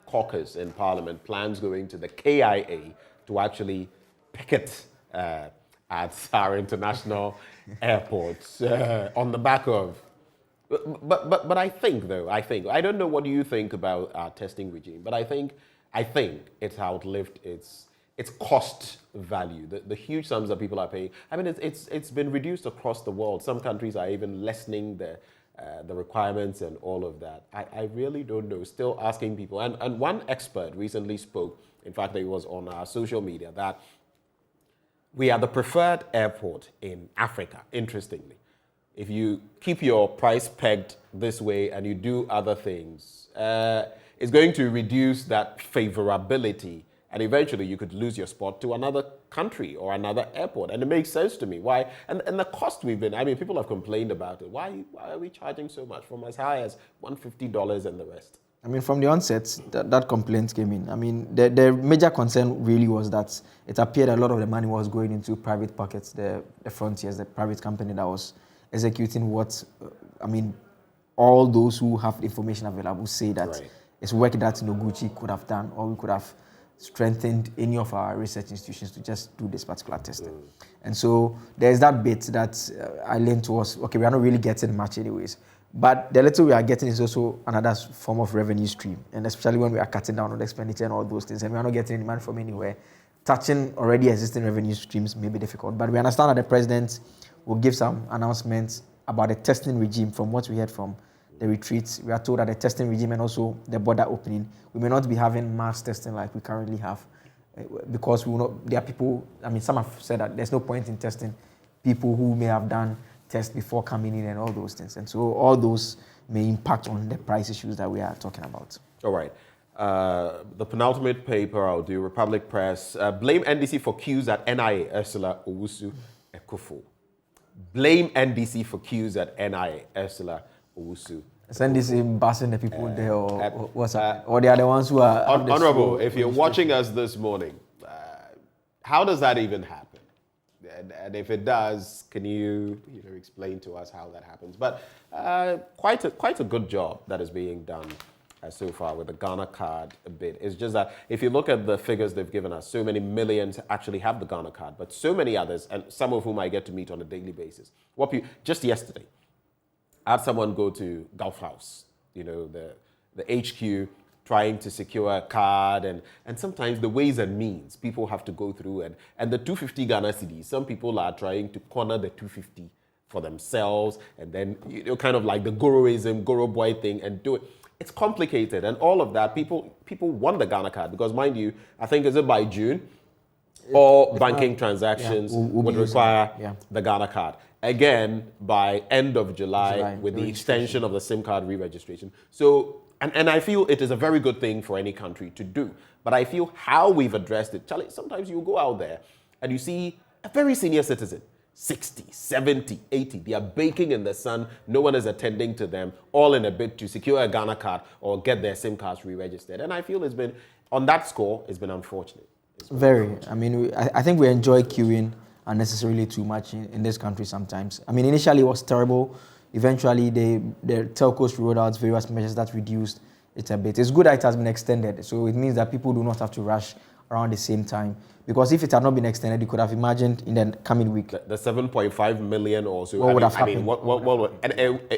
caucus in Parliament plans going to the KIA to actually picket at our international airports on the back of But I think, though, I don't know what you think about our testing regime, but I think it's outlived its cost value. The huge sums that people are paying. I mean, it's been reduced across the world. Some countries are even lessening the requirements and all of that. I really don't know. Still asking people. And one expert recently spoke, in fact, it was on our social media, that we are the preferred airport in Africa, interestingly. If you keep your price pegged this way and you do other things, it's going to reduce that favorability, and eventually you could lose your spot to another country or another airport. And it makes sense to me. Why? And the cost people have complained about it. Why are we charging so much, from as high as $150 and the rest? I mean, from the onset, that complaint came in. I mean, the major concern really was that it appeared a lot of the money was going into private pockets, the Frontiers, the private company that was executing what, all those who have information available say that it's work that Noguchi could have done, or we could have strengthened any of our research institutions to just do this particular testing. And so there's that bit that I leaned towards, okay, we are not really getting much anyways. But the little we are getting is also another form of revenue stream, and especially when we are cutting down on the expenditure and all those things, and we are not getting any money from anywhere. Touching already existing revenue streams may be difficult, but we understand that the president will give some announcements about the testing regime. From what we heard from the retreats, we are told that the testing regime and also the border opening, we may not be having mass testing like we currently have, because we will not, there are people, some have said that there's no point in testing people who may have done tests before coming in and all those things. And so all those may impact on the price issues that we are talking about. All right. The penultimate paper I'll do, Republic Press, blame NDC for queues at NIA, Ursula Owusu Ekufo. Blame NDC for queues at NIA, Ursula Owusu. Is NDC embarrassing the people there, or what's up? Or they are the ones who are... Honorable, if you're watching us this morning, how does that even happen? And if it does, can you explain to us how that happens? But quite a good job that is being done so far with the Ghana card a bit. It's just that if you look at the figures they've given us, so many millions actually have the Ghana card, but so many others, and some of whom I get to meet on a daily basis. Just yesterday, I had someone go to Gulf House, the HQ, trying to secure a card, and sometimes the ways and means people have to go through, and the 250 Ghana cedis, some people are trying to corner the 250 for themselves, and then kind of like the Goroism, Goro boy thing, and do it. It's complicated, and all of that. People want the Ghana card because, mind you, I think is it by June, all banking transactions would require the Ghana card. Again, by end of July with the extension of the SIM card re-registration. So, and I feel it is a very good thing for any country to do. But I feel how we've addressed it, Charlie, sometimes you go out there and you see a very senior citizen, 60, 70, 80. They are baking in the sun. No one is attending to them, all in a bid to secure a Ghana card or get their SIM cards re-registered. And I feel on that score, it's been unfortunate. Very. I think we enjoy queuing unnecessarily too much in this country sometimes. Initially it was terrible. Eventually, the telcos rolled out various measures that reduced it a bit. It's good that it has been extended. So it means that people do not have to rush around the same time. Because if it had not been extended, you could have imagined in the coming week. The 7.5 million or so. What would have happened?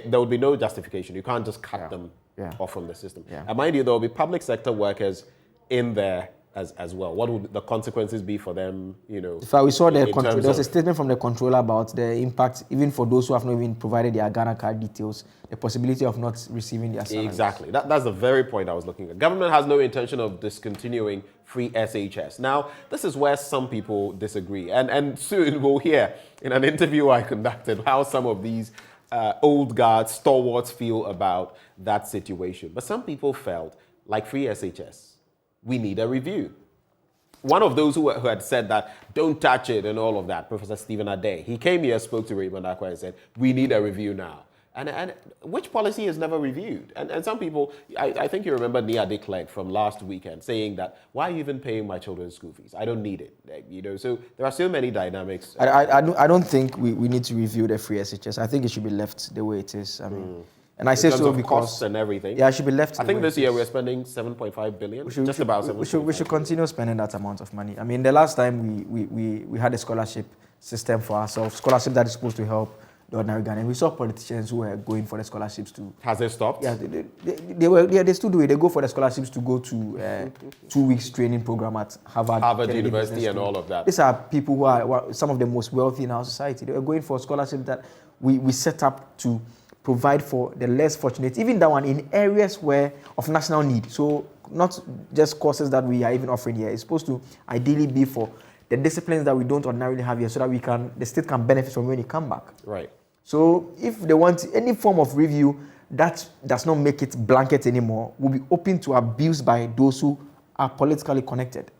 There would be no justification. You can't just cut them off from the system. And mind you, there will be public sector workers in there as well. What would the consequences be for them, In fact, we saw there was a statement from the controller about the impact, even for those who have not even provided their Ghana card details, the possibility of not receiving their salaries. Exactly. That's the very point I was looking at. Government has no intention of discontinuing free SHS. Now, this is where some people disagree. And soon we'll hear in an interview I conducted how some of these old guard stalwarts feel about that situation. But some people felt like free SHS, we need a review. One of those who had said that, don't touch it and all of that, Professor Stephen Ade, he came here, spoke to Raymond Akwa and said, we need a review now. And which policy is never reviewed? And some people, I think you remember Nia de Klerk from last weekend saying that, why are you even paying my children's school fees? I don't need it. So there are so many dynamics. I don't think we need to review the free SHS. I think it should be left the way it is. And I say so because costs and everything. Yeah, it should be left. I think this year we're spending 7.5 billion. Just about 7.5. We should continue spending that amount of money. The last time we had a scholarship system for ourselves, scholarship that is supposed to help the ordinary Ghanaian. We saw politicians who were going for the scholarships to. Has it stopped? Yeah, they still do it. They go for the scholarships to go to 2 weeks training program at Harvard University and all of that. These are people who are some of the most wealthy in our society. They were going for scholarships that we set up to provide for the less fortunate, even that one in areas of national need. So not just courses that we are even offering here. It's supposed to ideally be for the disciplines that we don't ordinarily have here, so that the state can benefit from when you come back. Right. So if they want any form of review that does not make it blanket anymore, will be open to abuse by those who are politically connected.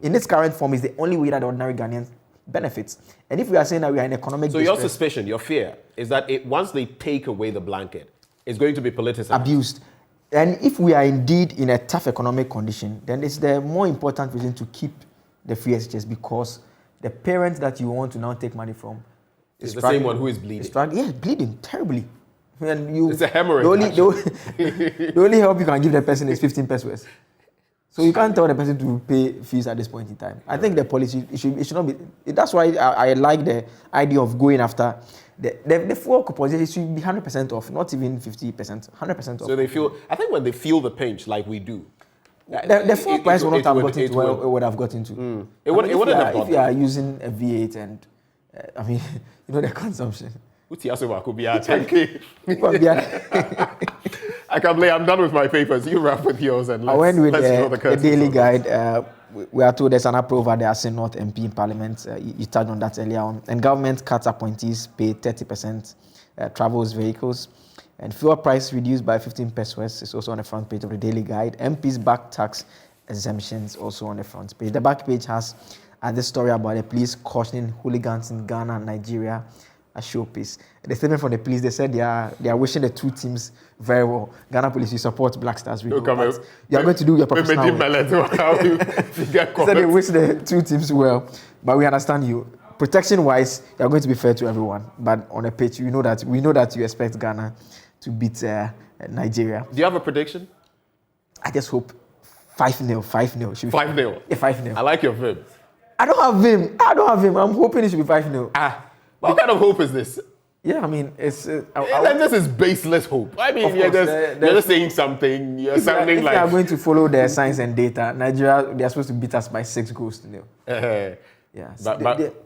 In its current form, is the only way that the ordinary Ghanaians benefits. And if we are saying that we are in economic distress, your suspicion, your fear, is that once they take away the blanket, it's going to be politicized. Abused. And if we are indeed in a tough economic condition, then it's the more important reason to keep the free SHS, because the parent that you want to now take money from is the same one who is bleeding. Bleeding terribly. And it's a hemorrhage. The only help you can give the person is 15 pesos. So you can't tell the person to pay fees at this point in time. I think the policy, it should not be. That's why I like the idea of going after the full coupons. It should be 100% off, not even 50%, 100% off. So they feel, I think when they feel the pinch like we do, the full price will not have gotten to where it would have gotten to. It wouldn't have gotten. If you are using a V8 and, you know, the consumption. I can't believe I'm done with my papers. You wrap with yours and let's draw the Daily Guide. We are told there's an uproar over the Asin North MP in Parliament. You touched on that earlier on. And government cuts appointees pay 30%, travels vehicles. And fuel price reduced by 15 pesos is also on the front page of the Daily Guide. MPs back tax exemptions also on the front page. The back page has this story about the police cautioning hooligans in Ghana and Nigeria. A showpiece. The statement from the police, they said they are wishing the two teams very well. Ghana police, you support Black Stars. You are going to do your professional work. So they wish the two teams well, but we understand you. Protection-wise, you are going to be fair to everyone. But on the pitch, we know that you expect Ghana to beat Nigeria. Do you have a prediction? I just hope 5-0. 5-0. 5-0? Yeah, 5-0. I like your vim. I don't have him. I'm hoping it should be 5-0. What kind of hope is this? Yeah, I mean, it's... this is baseless hope. I mean, you're just saying something. You're sounding if like... If you are going to follow the science and data, Nigeria, they are supposed to beat us by 6 goals to nil. Yeah, so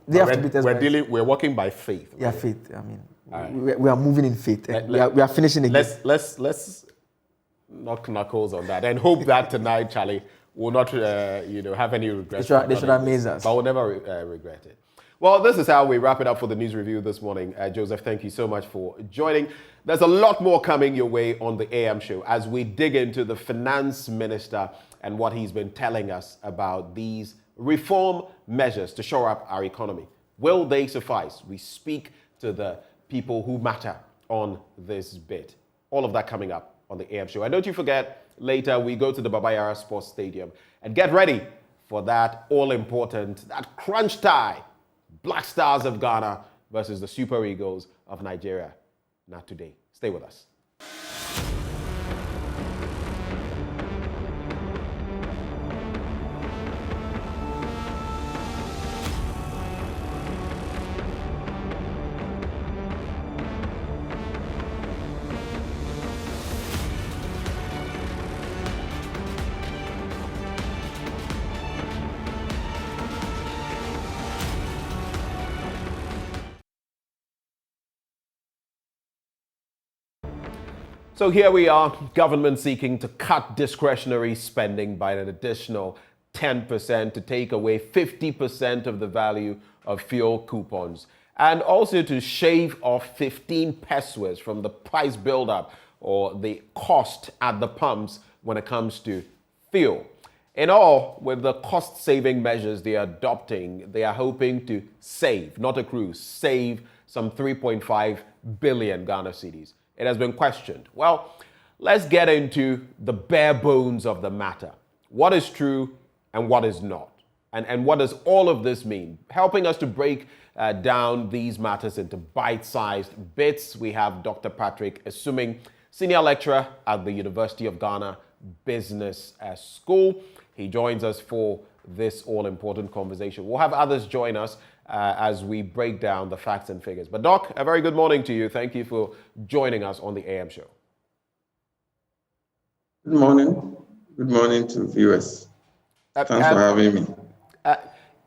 they have to beat us we're working by faith. Right? Yeah, faith. I mean, we are moving in faith. We are finishing again. Let's knock knuckles on that and hope that tonight, Charlie, will not have any regrets. They should amaze us. But we'll never regret it. Well, this is how we wrap it up for the news review this morning. Joseph, thank you so much for joining. There's a lot more coming your way on the AM show as we dig into the finance minister and what he's been telling us about these reform measures to shore up our economy. Will they suffice? We speak to the people who matter on this bit. All of that coming up on the AM show. And don't you forget, later we go to the Baba Yara Sports Stadium and get ready for that all-important, that crunch tie. Black Stars of Ghana versus the Super Eagles of Nigeria. Not today. Stay with us. So here we are, government seeking to cut discretionary spending by an additional 10% to take away 50% of the value of fuel coupons and also to shave off 15 pesos from the price buildup or the cost at the pumps when it comes to fuel. In all, with the cost-saving measures they are adopting, they are hoping to save, not accrue, save some 3.5 billion Ghana cedis. It has been questioned. Well, let's get into the bare bones of the matter. What is true and what is not? And what does all of this mean? Helping us to break down these matters into bite-sized bits, we have Dr. Patrick Assuming, Senior Lecturer at the University of Ghana Business School. He joins us for this all-important conversation. We'll have others join us as we break down the facts and figures. But Doc, a very good morning to you. Thank you for joining us on the AM show. Good morning. Good morning to viewers. Thanks for having me.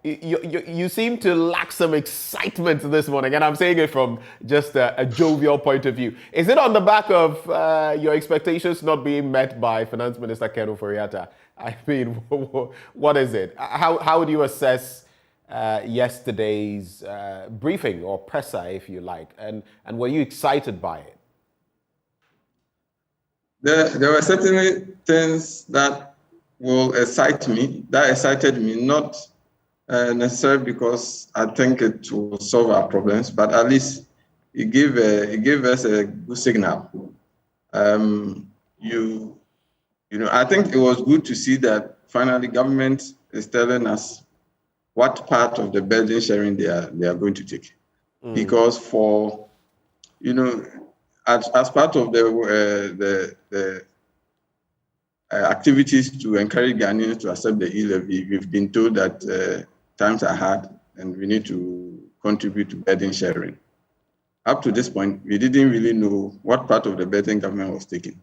You seem to lack some excitement this morning, and I'm saying it from just a jovial point of view. Is it on the back of your expectations not being met by Finance Minister Ken Ofori-Atta? I mean, what is it? How would you assess yesterday's briefing, or presser, if you like, and were you excited by it? There were certainly things that will excite me, that excited me, not necessarily because I think it will solve our problems, but at least it gave us a good signal. I think it was good to see that finally government is telling us what part of the burden sharing they are going to take, because for as part of the activities to encourage Ghanaians to accept the e-levy, we've been told that times are hard and we need to contribute to burden sharing. Up to this point, we didn't really know what part of the burden government was taking.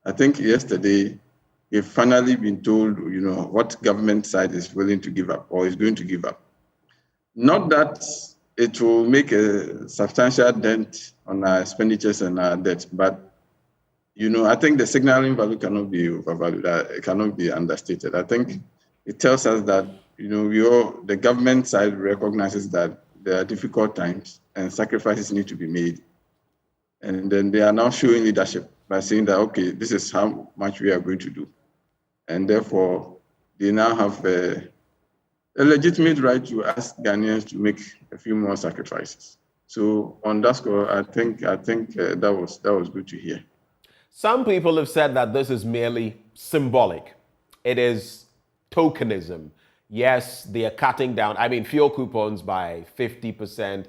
I think yesterday, we've finally been told, what government side is willing to give up or is going to give up. Not that it will make a substantial dent on our expenditures and our debt, but I think the signaling value cannot be overvalued. It cannot be understated. I think it tells us that the government side recognizes that there are difficult times and sacrifices need to be made, and then they are now showing leadership by saying that, okay, this is how much we are going to do, and therefore they now have a legitimate right to ask Ghanaians to make a few more sacrifices. So on that score, I think that was good to hear. Some people have said that this is merely symbolic. It is tokenism. Yes, they are cutting down, fuel coupons by 50%.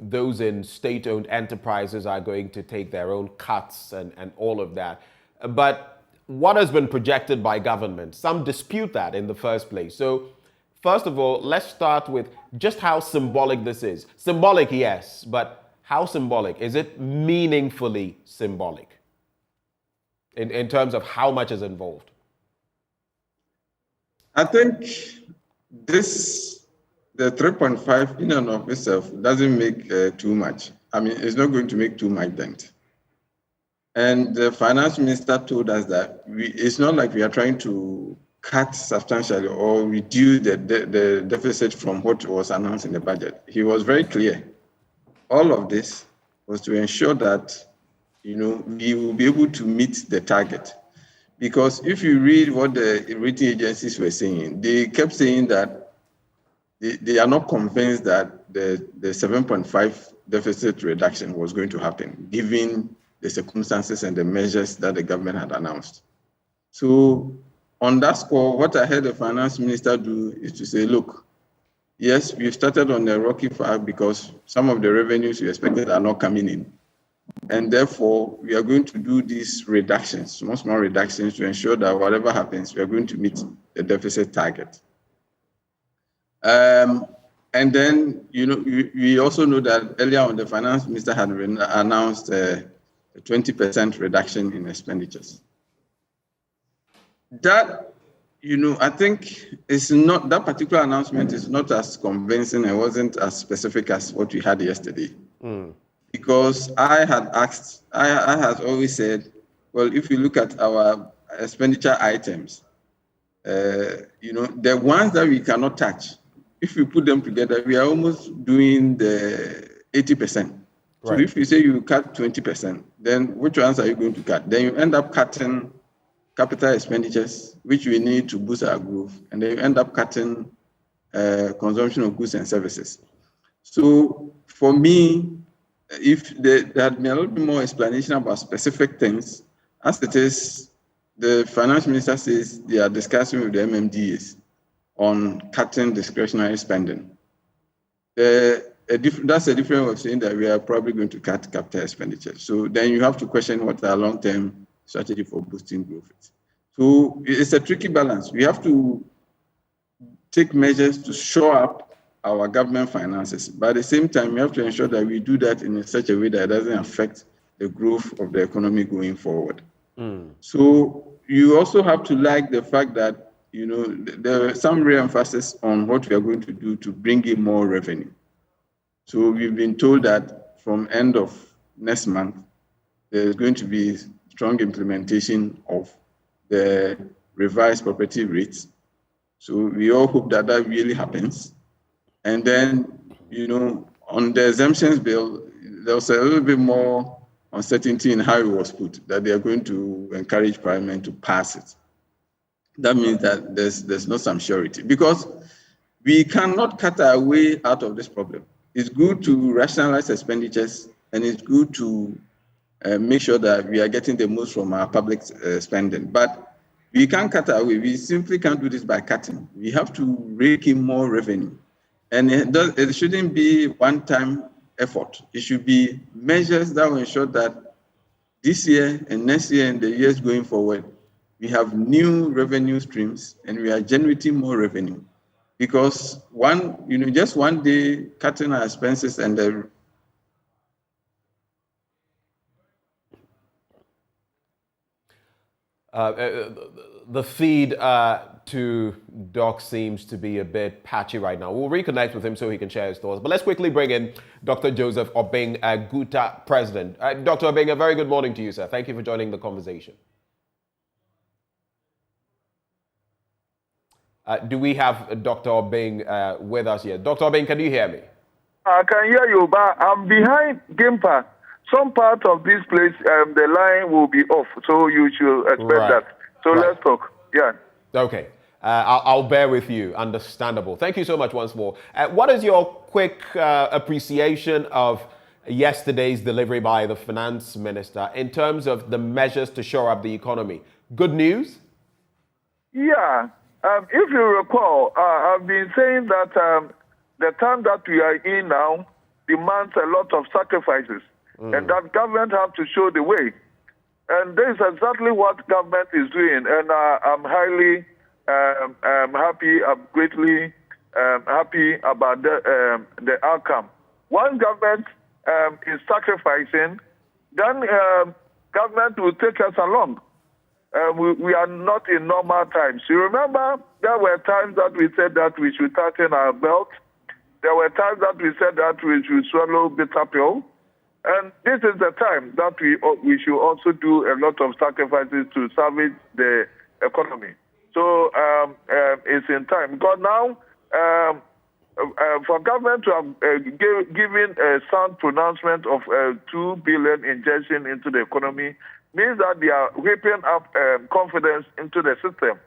Those in state-owned enterprises are going to take their own cuts and all of that. But what has been projected by government? Some dispute that in the first place. So first of all, let's start with just how symbolic this is. Symbolic, yes, but how symbolic? Is it meaningfully symbolic in terms of how much is involved? I think the 3.5 in and of itself doesn't make too much. It's not going to make too much dent. And the finance minister told us that it's not like we are trying to cut substantially or reduce the deficit from what was announced in the budget. He was very clear. All of this was to ensure that we will be able to meet the target. Because if you read what the rating agencies were saying, they kept saying that they are not convinced that the 7.5 deficit reduction was going to happen, given the circumstances and the measures that the government had announced. So on that score, what I heard the finance minister do is to say, look, yes, we started on a rocky path because some of the revenues we expected are not coming in. And therefore, we are going to do these reductions, small reductions, to ensure that whatever happens, we are going to meet the deficit target. And then, we also know that earlier on, the finance minister had announced a 20% reduction in expenditures. That, I think it's not, that particular announcement is not as convincing and wasn't as specific as what we had yesterday. Because I had always said, well, if you look at our expenditure items, the ones that we cannot touch, if we put them together, we are almost doing the 80%. So if you say you cut 20%, then which ones are you going to cut? Then you end up cutting capital expenditures, which we need to boost our growth, and then you end up cutting consumption of goods and services. So for me, if there had been a little bit more explanation about specific things, as it is, the finance minister says they are discussing with the MMDAs on cutting discretionary spending. That's a different way of saying that we are probably going to cut capital expenditure. So then you have to question what our long-term strategy for boosting growth is. So it's a tricky balance. We have to take measures to shore up our government finances. But at the same time, we have to ensure that we do that in such a way that it doesn't affect the growth of the economy going forward. So you also have to like the fact that, you know, there is some re-emphasis on what we are going to do to bring in more revenue. So we've been told that from end of next month, there's going to be strong implementation of the revised property rates. So we all hope that that really happens. And then, you know, on the exemptions bill, there was a little bit more uncertainty in how it was put, that they are going to encourage Parliament to pass it. That means that there's no some surety, because we cannot cut our way out of this problem. It's good to rationalize expenditures, and it's good to make sure that we are getting the most from our public spending. But we can't cut our way. We simply can't do this by cutting. We have to rake in more revenue. And it shouldn't be one-time effort. It should be measures that will ensure that this year and next year and the years going forward, we have new revenue streams and we are generating more revenue. Because just one day cutting our expenses and the feed to Doc seems to be a bit patchy right now. We'll reconnect with him so he can share his thoughts. But let's quickly bring in Dr. Joseph Obeng, GUTA president. Dr. Obeng, a very good morning to you, sir. Thank you for joining the conversation. Do we have Dr. Obeng with us here? Dr. Obeng, can you hear me? I can hear you, but I'm behind Gimpa. Some part of this place, the line will be off, so you should expect that. So let's talk. Yeah. Okay. I'll bear with you. Understandable. Thank you so much once more. What is your quick appreciation of yesterday's delivery by the finance minister in terms of the measures to shore up the economy? Good news? Yeah. If you recall, I've been saying that the time that we are in now demands a lot of sacrifices, and that government have to show the way. And this is exactly what government is doing, and I'm highly happy. I'm greatly happy about the outcome. Once government is sacrificing, then government will take us along. We are not in normal times. You remember there were times that we said that we should tighten our belt. There were times that we said that we should swallow bitter pill. And this is the time that we should also do a lot of sacrifices to salvage the economy. So it's in time. Because now, for government to have given a sound pronouncement of 2 billion injection into the economy means that they are whipping up confidence into the system,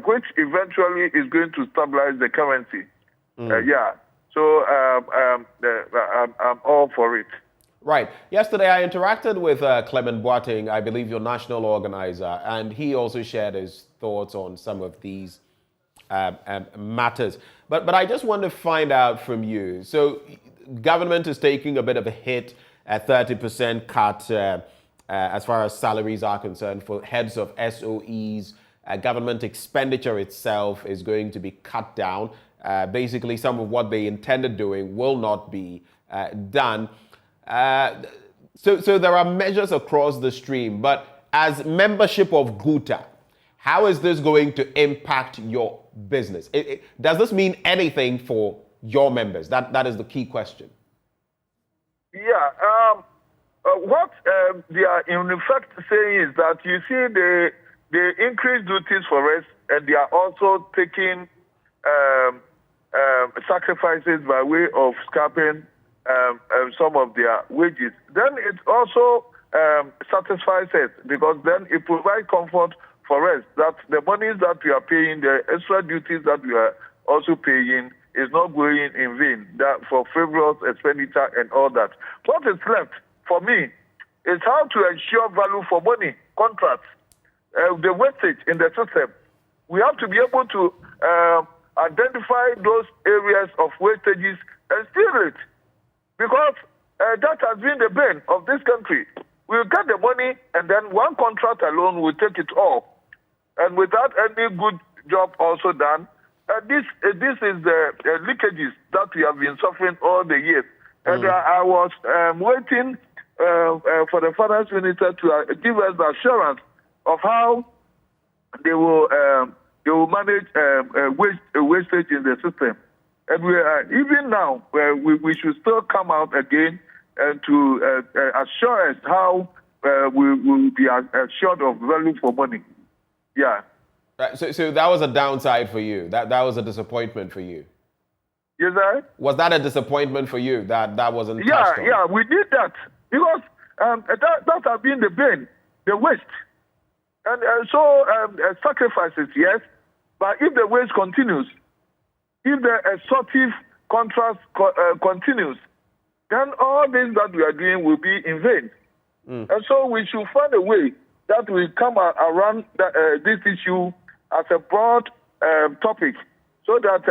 which eventually is going to stabilize the currency. So I'm all for it. Right. Yesterday, I interacted with Clement Boateng, I believe your national organizer, and he also shared his thoughts on some of these matters. But I just want to find out from you. So government is taking a bit of a hit, a 30% cut as far as salaries are concerned for heads of SOEs. Government expenditure itself is going to be cut down. Basically, some of what they intended doing will not be done. So there are measures across the stream, but as membership of GUTA, how is this going to impact your business? Does this mean anything for your members? That is the key question. Yeah. What they are in effect saying is that you see they increase duties for us, and they are also taking sacrifices by way of scrapping some of their wages. Then it also satisfies us, because then it provides comfort for us that the monies that we are paying, the extra duties that we are also paying, is not going in vain, that for frivolous expenditure and all that. What is left for me is how to ensure value for money contracts, the wastage in the system. We have to be able to identify those areas of wastages and steal it. Because that has been the bane of this country. We'll get the money, and then one contract alone will take it all. And without any good job also done, this is the leakages that we have been suffering all the years. And I was waiting for the finance minister to give us the assurance of how they will manage wastage in the system. And we are, even now, we should still come out again and to assure us how we will be assured of value for money. Yeah. Right, so that was a downside for you. That was a disappointment for you. Yes, sir. Was that a disappointment for you that wasn't touched on? Yeah, we did that because that has been the pain, the waste, and sacrifices, yes. But if the waste continues, if the extortive contrast continues, then all this that we are doing will be in vain. And so we should find a way that we come around this issue as a broad topic, so that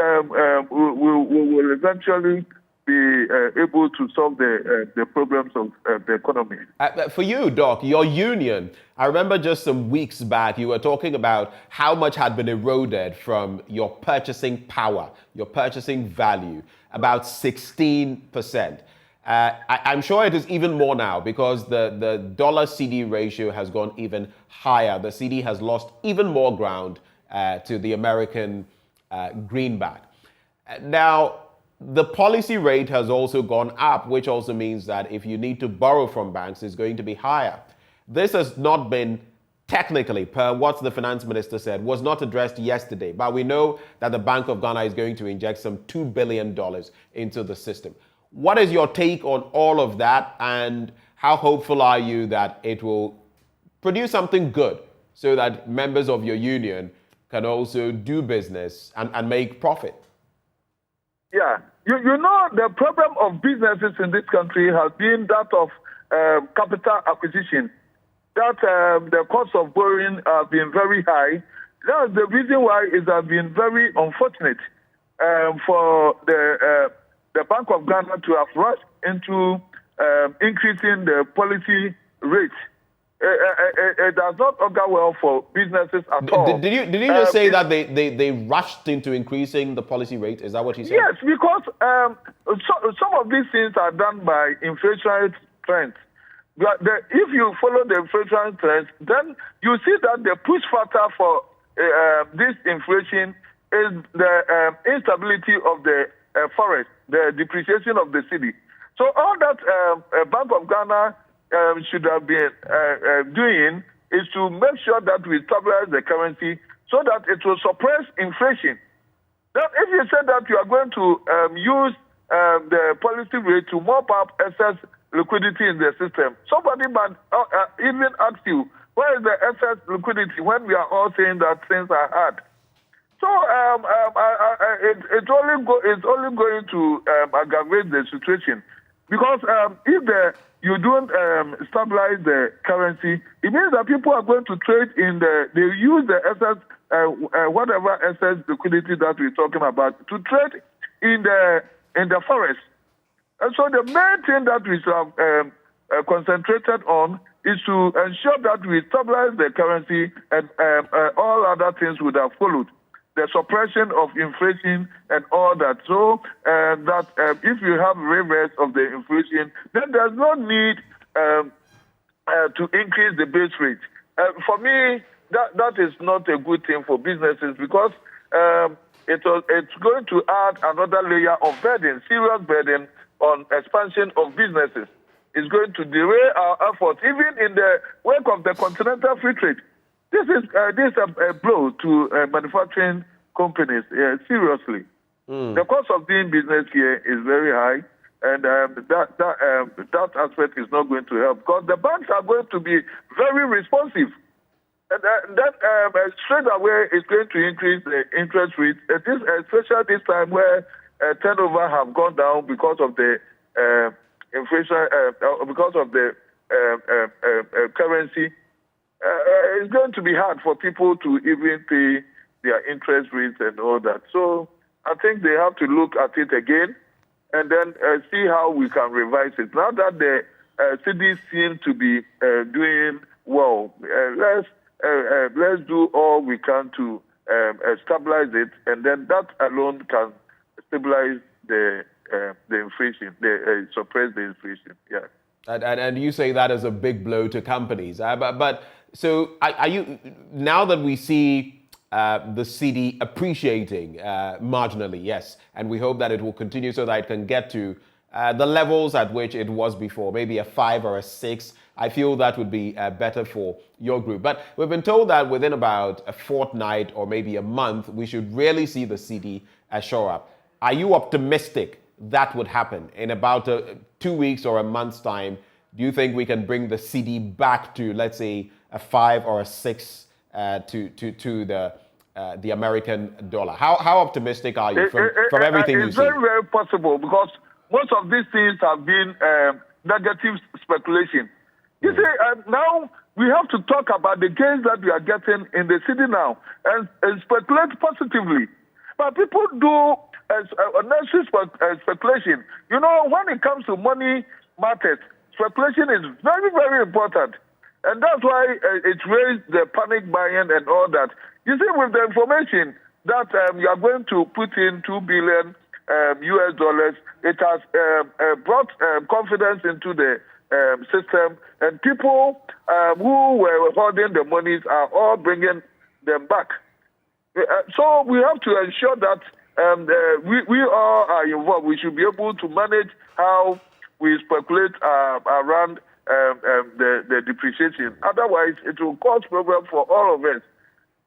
we will eventually be able to solve the problems of the economy. For you, Doc, your union, I remember just some weeks back, you were talking about how much had been eroded from your purchasing power, your purchasing value, about 16%. I'm sure it is even more now because the dollar-CD ratio has gone even higher. The CD has lost even more ground to the American greenback. Now, the policy rate has also gone up, which also means that if you need to borrow from banks, it's going to be higher. This has not been technically, per what the finance minister said, was not addressed yesterday. But we know that the Bank of Ghana is going to inject some $2 billion into the system. What is your take on all of that, and how hopeful are you that it will produce something good so that members of your union can also do business and make profit? Yeah. You know, the problem of businesses in this country has been that of capital acquisition, that the cost of borrowing has been very high. That's the reason why it has been very unfortunate for the Bank of Ghana to have rushed into increasing the policy rate. It does not augur well for businesses at all. Did you just say that they rushed into increasing the policy rate? Is that what you said? Yes, because some of these things are done by inflationary trends. But if you follow the inflationary trends, then you see that the push factor for this inflation is the instability of the forest, the depreciation of the city. So all that Bank of Ghana should have been doing is to make sure that we stabilize the currency so that it will suppress inflation. Now, if you say that you are going to use the policy rate to mop up excess liquidity in the system, somebody might even ask you, where is the excess liquidity when we are all saying that things are hard? So it's only going to aggravate the situation, because if you don't stabilize the currency, it means that people are going to trade in they use the excess, whatever excess liquidity that we're talking about, to trade in the forest. And so the main thing that we should have concentrated on is to ensure that we stabilize the currency, and all other things would have followed. The suppression of inflation and all that. So that if you have reverse of the inflation, then there's no need to increase the base rate. For me, that is not a good thing for businesses, because it's going to add another layer of burden, serious burden on expansion of businesses. It's going to derail our efforts, even in the wake of the continental free trade. This is a blow to manufacturing companies, seriously. The cost of doing business here is very high, and that aspect is not going to help, because the banks are going to be very responsive. And that straight away is going to increase the interest rates, especially this time where turnover have gone down because of the inflation, because of the currency. It's going to be hard for people to even pay their interest rates and all that. So I think they have to look at it again and then see how we can revise it. Now that the cities seem to be doing well, let's do all we can to stabilize it, and then that alone can stabilize the inflation, suppress the inflation. Yeah. And you say that is a big blow to companies. So are you, now that we see the CD appreciating marginally, yes, and we hope that it will continue so that it can get to the levels at which it was before, maybe a 5 or a 6. I feel that would be better for your group. But we've been told that within about a fortnight or maybe a month, we should really see the CD shore up. Are you optimistic that would happen in about 2 weeks or a month's time? Do you think we can bring the CD back to, let's say, a 5 or a 6 to the American dollar? How optimistic are you from everything you see? It's very, very possible, because most of these things have been negative speculation. You see, now we have to talk about the gains that we are getting in the city now and speculate positively. But people do unnecessary speculation. You know, when it comes to money matters, speculation is very, very important. And that's why it raised the panic buying and all that. You see, with the information that you are going to put in $2 billion US dollars, it has brought confidence into the system, and people who were holding the monies are all bringing them back. So we have to ensure that we all are involved. We should be able to manage how we speculate around the depreciation. Otherwise, it will cause problems for all of us.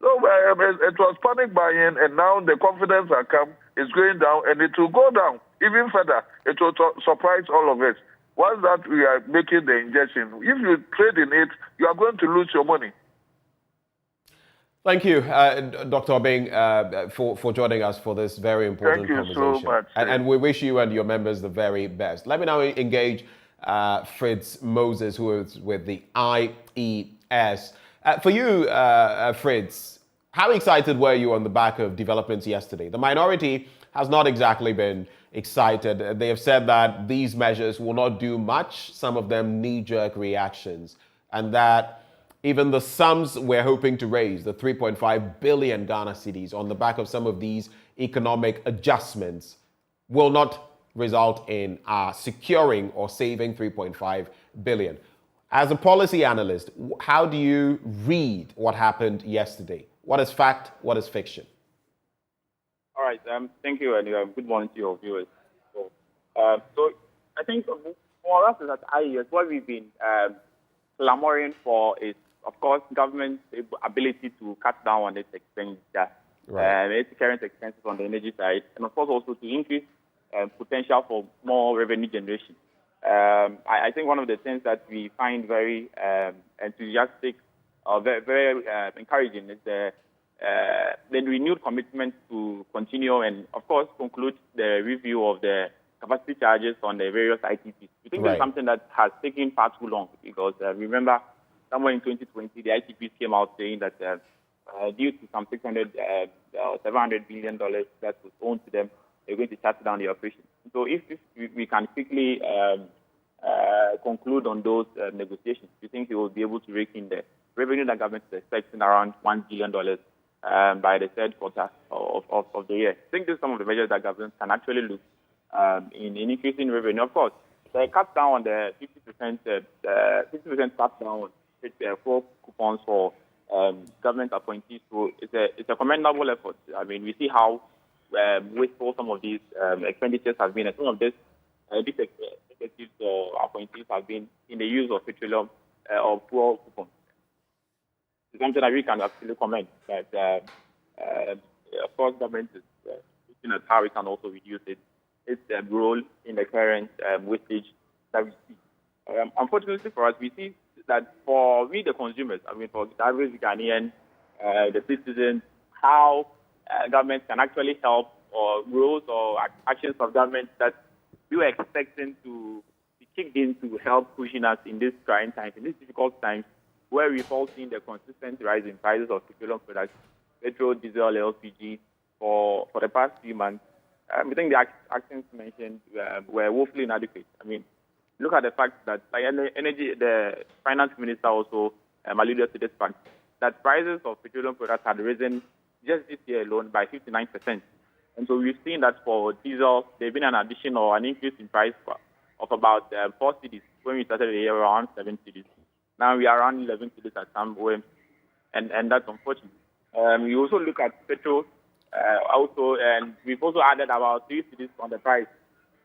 So it was panic buying, and now the confidence has come. It's going down, and it will go down even further. It will surprise all of us. Once that we are making the injection, if you trade in it, you are going to lose your money. Thank you, Dr. Obeng, for joining us for this very important conversation. Thank you so much. And we wish you and your members the very best. Let me now engage Fritz Moses, who is with the IES. For you, Fritz, how excited were you on the back of developments yesterday? The minority has not exactly been excited. They have said that these measures will not do much, some of them knee-jerk reactions, and that even the sums we're hoping to raise, the 3.5 billion Ghana cedis, on the back of some of these economic adjustments, will not result in securing or saving 3.5 billion. As a policy analyst, how do you read what happened yesterday? What is fact? What is fiction? All right. Thank you, and good morning to your viewers. So I think for us at IES, what we've been clamoring for is, of course, government's ability to cut down on its expenditure, its current expenses on the energy side, and of course also to increase potential for more revenue generation. I think one of the things that we find very enthusiastic or very, very encouraging is the renewed commitment to continue and, of course, conclude the review of the capacity charges on the various ITPs. We think it's something that has taken far too long, because remember, somewhere in 2020, the ITPs came out saying that due to some $600 or $700 billion that was owed to them, they're going to shut down the operation. So if we can quickly conclude on those negotiations, we think we will be able to rake in the revenue that government is expecting around $1 billion by the third quarter of the year. I think these are some of the measures that government can actually look in increasing revenue. Of course, they cut down on the 50% cut down on 4 coupons for government appointees. So it's a commendable effort. I mean, we see how wasteful some of these expenditures have been, and some of these executives or appointees have been in the use of petroleum or poor coupons. It's something that we can actually commend. But of course, government is looking at how we can also reduce its role in the current wastage that we see. Unfortunately for us, we see that for we, the consumers, I mean, for the average Ghanaian, the citizens, how government can actually help, or rules or actions of government that we were expecting to be kicked in to help pushing us in these trying times, in these difficult times, where we've all seen the consistent rise in prices of petroleum products, petrol, diesel, LPG, for the past few months. I think the actions mentioned were woefully inadequate. I mean, look at the fact that the finance minister also alluded to this fact, that prices of petroleum products had risen just this year alone by 59%. And so we've seen that for diesel, there's been an addition or an increase in price of about 4 cedis. When we started the year, around 7 cedis. Now we are around 11 cedis at some OM, and that's unfortunate. We also look at petrol, and we've also added about 3 cedis on the price,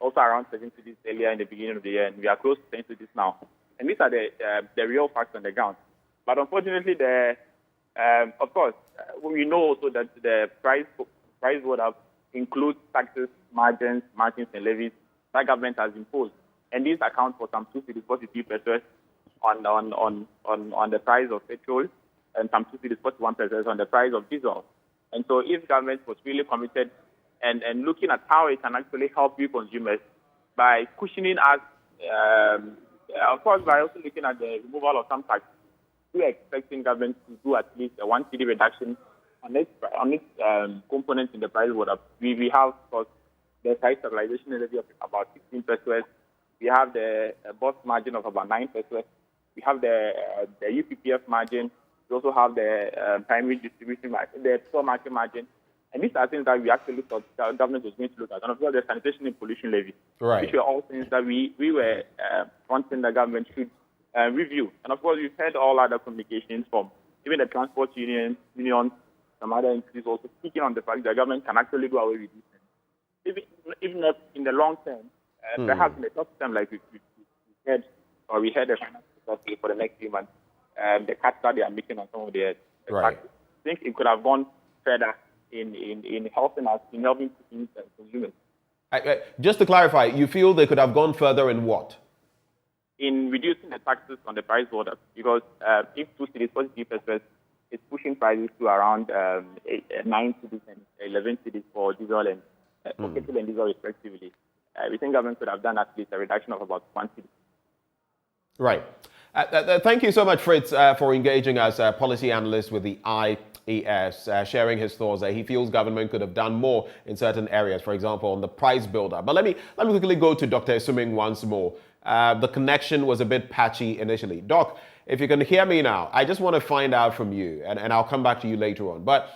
also around 7 cedis earlier in the beginning of the year, and we are close to 10 cedis now. And these are the real facts on the ground. But unfortunately, of course, we know also that the price would have includes taxes, margins, and levies that government has imposed, and these account for some 2 cedis 43 pesos on the price of petrol, and some 2 cedis 41 pesos on the price of diesel. And so, if government was really committed and looking at how it can actually help you consumers by cushioning us, of course, by also looking at the removal of some taxes, we are expecting government to do at least a 1 cedi reduction on its components in the price. We have, of course, the price stabilization levy of about 16 pesos. We have the boss margin of about 9 pesos. We have the UPPF margin. We also have the primary distribution margin, the store market margin. And these are things that we actually thought the government was going to look at. And of course, the sanitation and pollution levy, which were all things that we were wanting the government should review. And of course, we've heard all other communications from even the transport unions, some other entities also speaking on the fact that the government can actually do away with these things. If not in the long term, perhaps in the short term, like we heard the finance secretary for the next 3 months, the cuts that they are making on some of the taxes. I think it could have gone further in helping us, in helping consumers. Just to clarify, you feel they could have gone further in what? In reducing the taxes on the price order, because if 2 cedis 43 pesos, it's pushing prices to around 9 cedis and 11 cedis for diesel and petrol and diesel respectively. We think government could have done at least a reduction of about 1 cedi. Right. Thank you so much, Fritz, for engaging as a policy analyst with the IES, sharing his thoughts that he feels government could have done more in certain areas, for example, on the price builder. But let me quickly go to Dr. Esuming once more. The connection was a bit patchy initially. Doc, if you can hear me now, I just want to find out from you, and I'll come back to you later on. But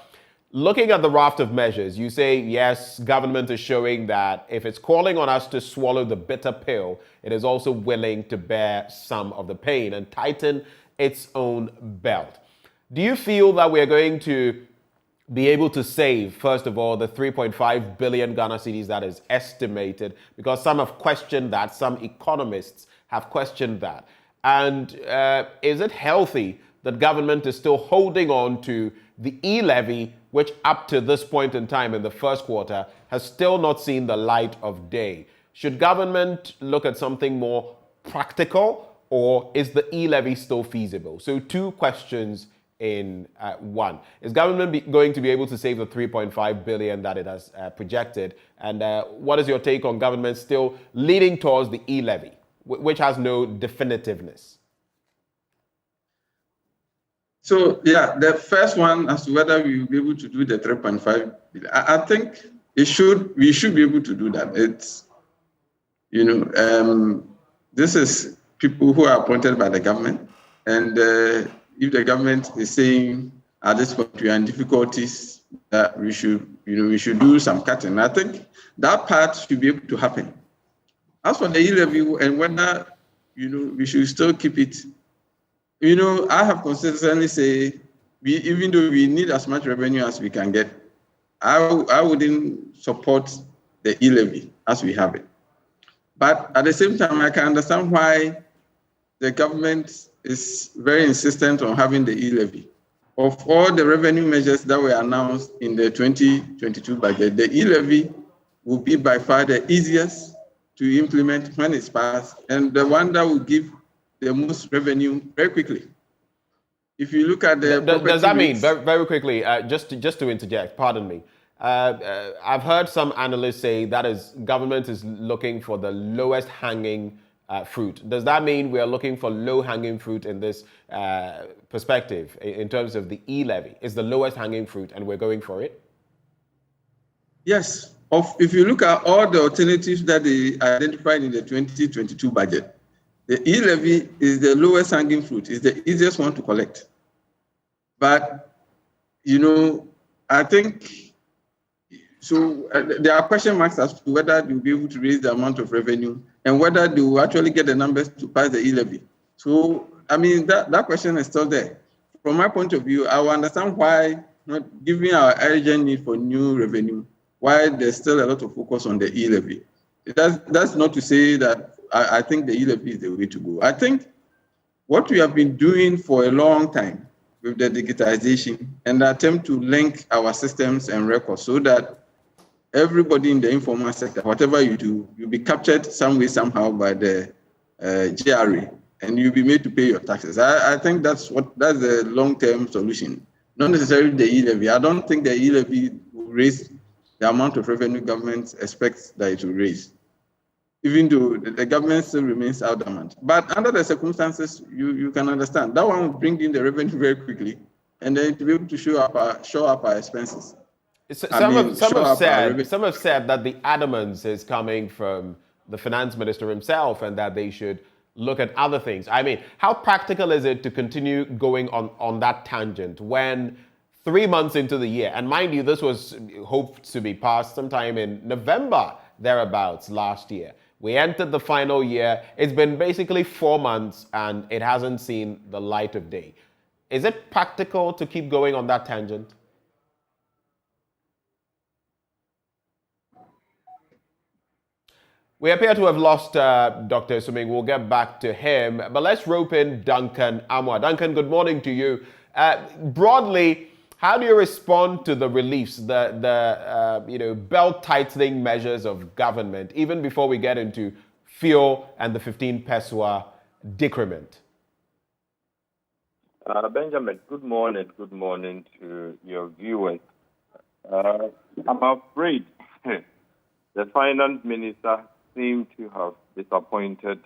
looking at the raft of measures, you say, yes, government is showing that if it's calling on us to swallow the bitter pill, it is also willing to bear some of the pain and tighten its own belt. Do you feel that we're going to be able to save, first of all, the 3.5 billion Ghana cedis that is estimated? Because some have questioned that, some economists have questioned that. And is it healthy that government is still holding on to the e-levy, which up to this point in time in the first quarter has still not seen the light of day? Should government look at something more practical, or is the e-levy still feasible? So 2 questions in one. Is government going to be able to save the 3.5 billion that it has projected? And what is your take on government still leading towards the e-levy, which has no definitiveness? So, yeah, the first one as to whether we will be able to do the 3.5 billion, I think we should be able to do that. It's, this is people who are appointed by the government, and if the government is saying at this point we are in difficulties, that we should do some cutting. I think that part should be able to happen. As for the e-levy and whether we should still keep it, I have consistently said, even though we need as much revenue as we can get, I wouldn't support the e-levy as we have it. But at the same time, I can understand why the government is very insistent on having the e-levy. Of all the revenue measures that were announced in the 2022 budget, the e-levy will be by far the easiest to implement when it's passed, and the one that will give the most revenue very quickly. If you look at the does that mean, very quickly, just to interject, pardon me, I've heard some analysts say that government is looking for the lowest hanging fruit. Does that mean we are looking for low-hanging fruit in this perspective, in terms of the e-levy? Is the lowest hanging fruit and we're going for it? Yes. If you look at all the alternatives that they identified in the 2022 budget, the e-levy is the lowest hanging fruit, is the easiest one to collect. But, I think so. There are question marks as to whether they will be able to raise the amount of revenue and whether they will actually get the numbers to pass the e-levy. So, I mean, that question is still there. From my point of view, I will understand why, not given our urgent need for new revenue, why there's still a lot of focus on the e-levy. That's not to say that I think the e-levy is the way to go. I think what we have been doing for a long time with the digitization and the attempt to link our systems and records so that everybody in the informal sector, whatever you do, you'll be captured some way, somehow by the GRA, and you'll be made to pay your taxes. I think that's the long-term solution, not necessarily the e-levy. I don't think the e-levy will raise the amount of revenue government expects that it will raise, even though the government still remains adamant. But under the circumstances, you can understand that one will bring in the revenue very quickly, and then to be able to show up our expenses. Some have said that the adamance is coming from the finance minister himself and that they should look at other things. I mean, how practical is it to continue going on that tangent when 3 months into the year, and mind you, this was hoped to be passed sometime in November, thereabouts, last year. We entered the final year. It's been basically 4 months and it hasn't seen the light of day. Is it practical to keep going on that tangent? We appear to have lost Dr. Suming. We'll get back to him. But let's rope in Duncan Amwa. Duncan, good morning to you. Broadly, how do you respond to the reliefs, the belt-tightening measures of government, even before we get into fuel and the 15 peswa decrement? Benjamin, good morning. Good morning to your viewers. I'm afraid the finance minister seemed to have disappointed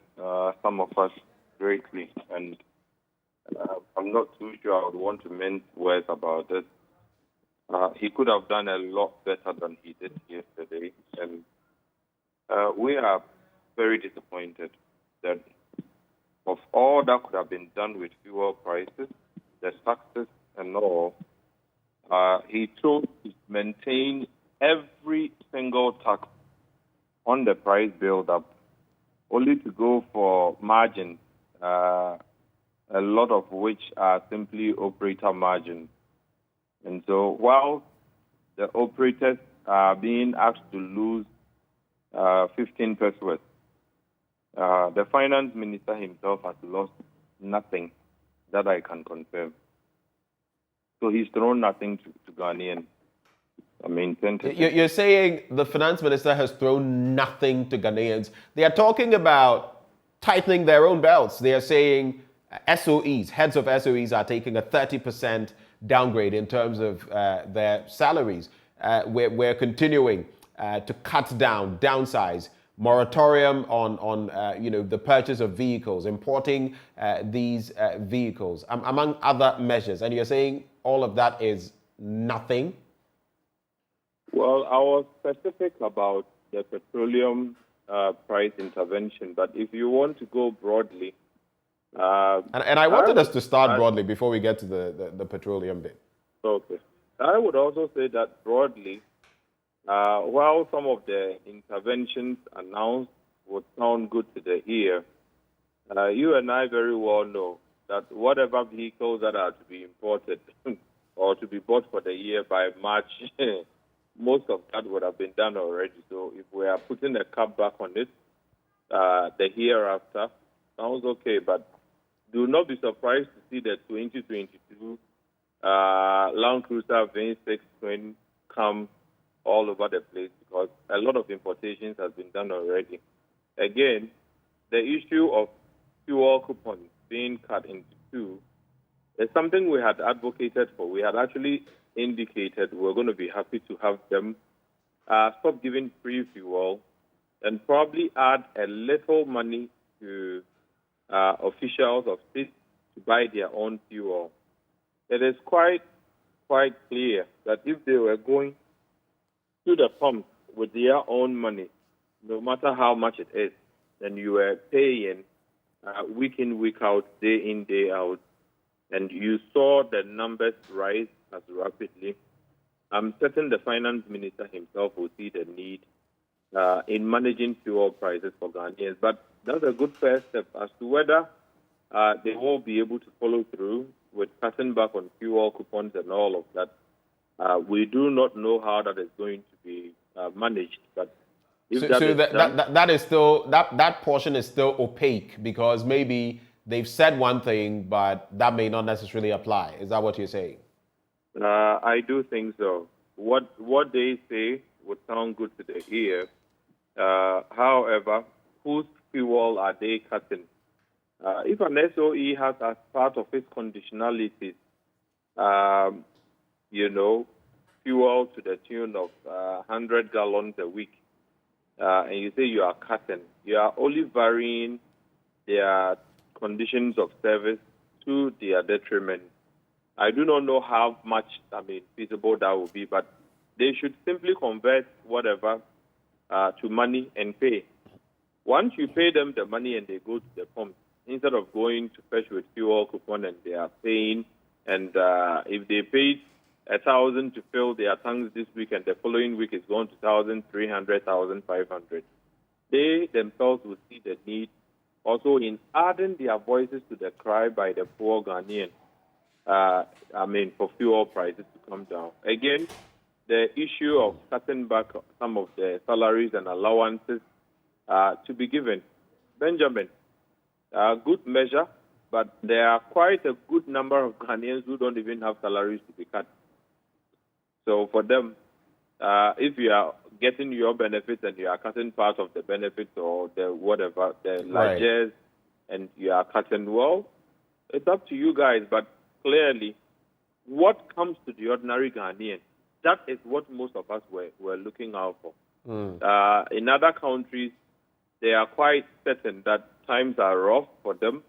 some of us greatly, and I'm not too sure I would want to mince words about it. He could have done a lot better than he did yesterday, and we are very disappointed that of all that could have been done with fuel prices, the taxes and all, he chose to maintain every single tax on the price build-up, only to go for margins, a lot of which are simply operator margins. And so while the operators are being asked to lose 15 pesos, the finance minister himself has lost nothing that I can confirm. So he's thrown nothing to Ghanaians. I mean, you're saying the finance minister has thrown nothing to Ghanaians. They are talking about tightening their own belts. They are saying SOEs, heads of SOEs, are taking a 30% downgrade in terms of their salaries. We're continuing to cut down, downsize, moratorium on the purchase of vehicles, importing these vehicles, among other measures. And you're saying all of that is nothing? Well, I was specific about the petroleum price intervention, but if you want to go broadly... And I wanted us to start broadly before we get to the petroleum bit. Okay. I would also say that broadly, while some of the interventions announced would sound good to the ear, you and I very well know that whatever vehicles that are to be imported or to be bought for the year by March... most of that would have been done already. So if we are putting a cap back on it, the hereafter sounds okay. But do not be surprised to see the 2022 Land Cruiser V6 twin come all over the place because a lot of importations has been done already. Again, the issue of fuel coupons being cut into two is something we had advocated for. We had actually indicated we're going to be happy to have them stop giving free fuel and probably add a little money to officials of states to buy their own fuel. It is quite clear that if they were going to the pump with their own money, no matter how much it is, then you were paying week in, week out, day in, day out, and you saw the numbers rise as rapidly I'm certain the finance minister himself will see the need in managing fuel prices for Ghanaians. But that's a good first step as to whether they will be able to follow through with cutting back on fuel coupons and all of that. We do not know how that is going to be managed. But if that portion is still opaque because maybe they've said one thing, but that may not necessarily apply. Is that what you're saying? I do think so. What they say would sound good to the ear. However, whose fuel are they cutting? If an SOE has as part of its conditionalities, fuel to the tune of 100 gallons a week, and you say you are cutting, you are only varying their conditions of service to their detriment. I do not know how much, feasible that will be, but they should simply convert whatever to money and pay. Once you pay them the money and they go to the pump, instead of going to fetch with fuel coupon and they are paying, and if they paid 1,000 to fill their tanks this week and the following week is going to 1,300, 1,500, they themselves will see the need also in adding their voices to the cry by the poor Ghanaian. For fuel prices to come down. Again, the issue of cutting back some of the salaries and allowances to be given. Benjamin, good measure, but there are quite a good number of Ghanaians who don't even have salaries to be cut. So for them, if you are getting your benefits and you are cutting part of the benefits or the whatever, the largesse, and you are cutting, well, it's up to you guys, but clearly, what comes to the ordinary Ghanaian, that is what most of us were looking out for. In other countries, they are quite certain that times are rough for them.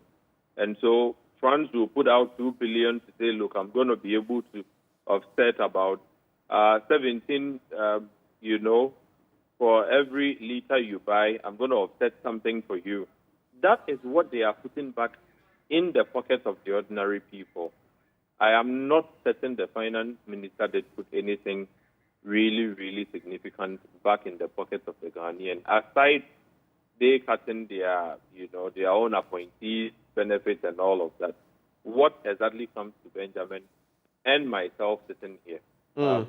And so France will put out 2 billion to say, look, I'm going to be able to offset about 17, for every liter you buy, I'm going to offset something for you. That is what they are putting back in the pockets of the ordinary people. I am not certain the finance minister did put anything really, really significant back in the pockets of the Ghanaian. Aside, they cutting their own appointees' benefits and all of that. What exactly comes to Benjamin and myself sitting here?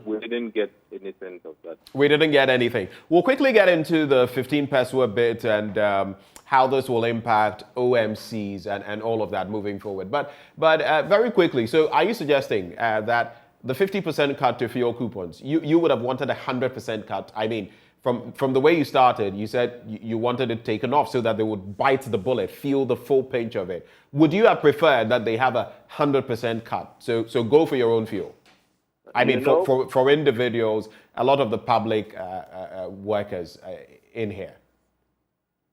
We didn't get any sense of that. We didn't get anything. We'll quickly get into the 15 peso bit and how this will impact OMCs and all of that moving forward. But very quickly, so are you suggesting that the 50% cut to fuel coupons, you would have wanted a 100% cut? I mean, from the way you started, you said you wanted it taken off so that they would bite the bullet, feel the full pinch of it. Would you have preferred that they have a 100% cut? So go for your own fuel. I mean, for individuals, a lot of the public workers in here.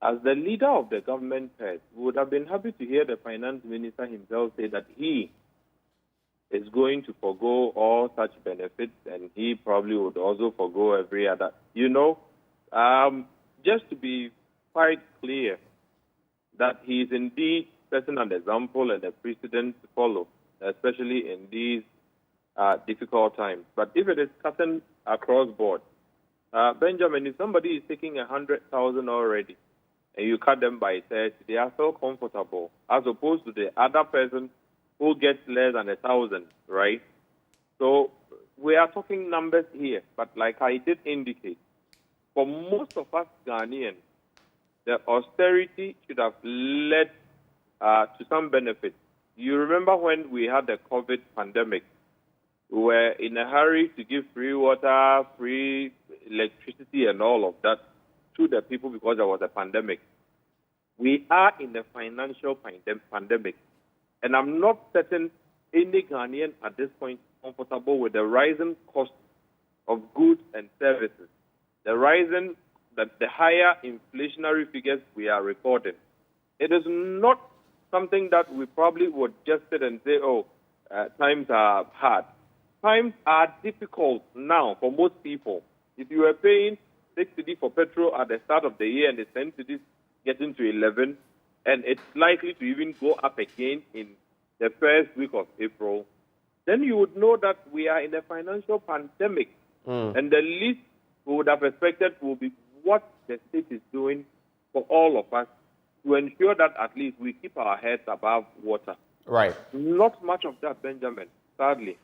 As the leader of the government purse, we would have been happy to hear the finance minister himself say that he is going to forgo all such benefits and he probably would also forgo every other. Just to be quite clear that he is indeed setting an example and a precedent to follow, especially in these difficult times. But if it is cutting across board, Benjamin, if somebody is taking 100,000 already and you cut them by 30, they are so comfortable as opposed to the other person who gets less than 1,000, right? So we are talking numbers here, but like I did indicate, for most of us Ghanaians, the austerity should have led to some benefit. You remember when we had the COVID pandemic, we were in a hurry to give free water, free electricity and all of that to the people because there was a pandemic. We are in a financial pandemic, and I'm not certain any Ghanaian at this point is comfortable with the rising cost of goods and services, the higher inflationary figures we are recording. It is not something that we probably would just sit and say, times are hard. Times are difficult now for most people. If you were paying 6 cedi for petrol at the start of the year and it's 10 cedis getting to 11, and it's likely to even go up again in the first week of April, then you would know that we are in a financial pandemic. And the least we would have expected will be what the state is doing for all of us to ensure that at least we keep our heads above water. Right. Not much of that, Benjamin, sadly.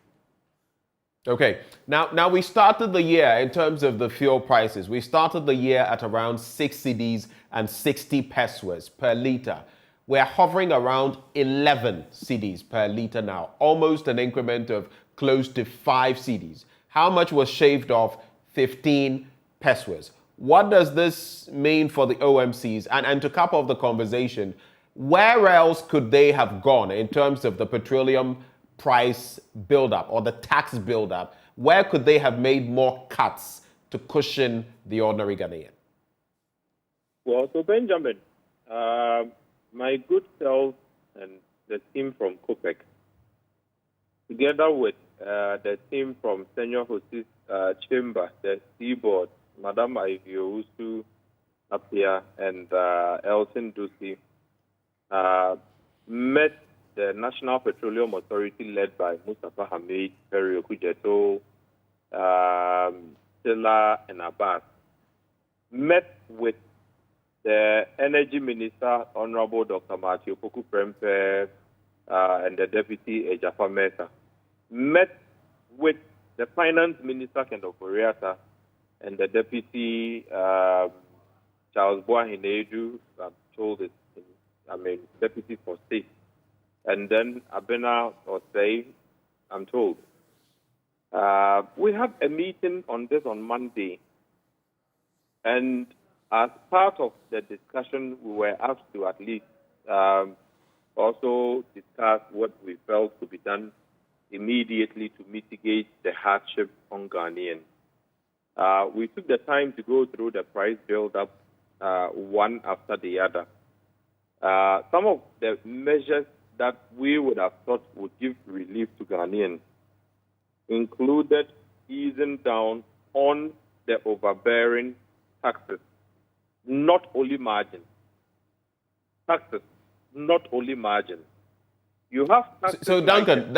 Okay. Now we started the year in terms of the fuel prices. We started the year at around 6 cedis and 60 pesos per litre. We're hovering around 11 cedis per litre now, almost an increment of close to 5 cedis. How much was shaved off? 15 pesos. What does this mean for the OMCs? And to cap off the conversation, where else could they have gone in terms of the petroleum price buildup or the tax buildup? Where could they have made more cuts to cushion the ordinary Ghanaian? Well, so Benjamin, my good self and the team from COPEC, together with the team from Senior Hostess Chamber, the Seaboard, Madam Ivy Apia and Elton Ducey, met the National Petroleum Authority led by Mustafa Hamid, Perry Okujeto, Silla and Abbas, met with the Energy Minister, Honorable Dr. Matthew Poku Prempe, and the Deputy Ejafa Mesa, met with the Finance Minister, Kendo Kuriata, and the Deputy Charles Boahinedu, I'm told it, Deputy for State, and then Abena Osei, I'm told. We had a meeting on this on Monday, and as part of the discussion, we were asked to at least also discuss what we felt could be done immediately to mitigate the hardship on Ghanaians. We took the time to go through the price build-up one after the other. Some of the measures that we would have thought would give relief to Ghanaians included easing down on the overbearing taxes, not only margin. Taxes, not only margin. You have taxes. So Duncan,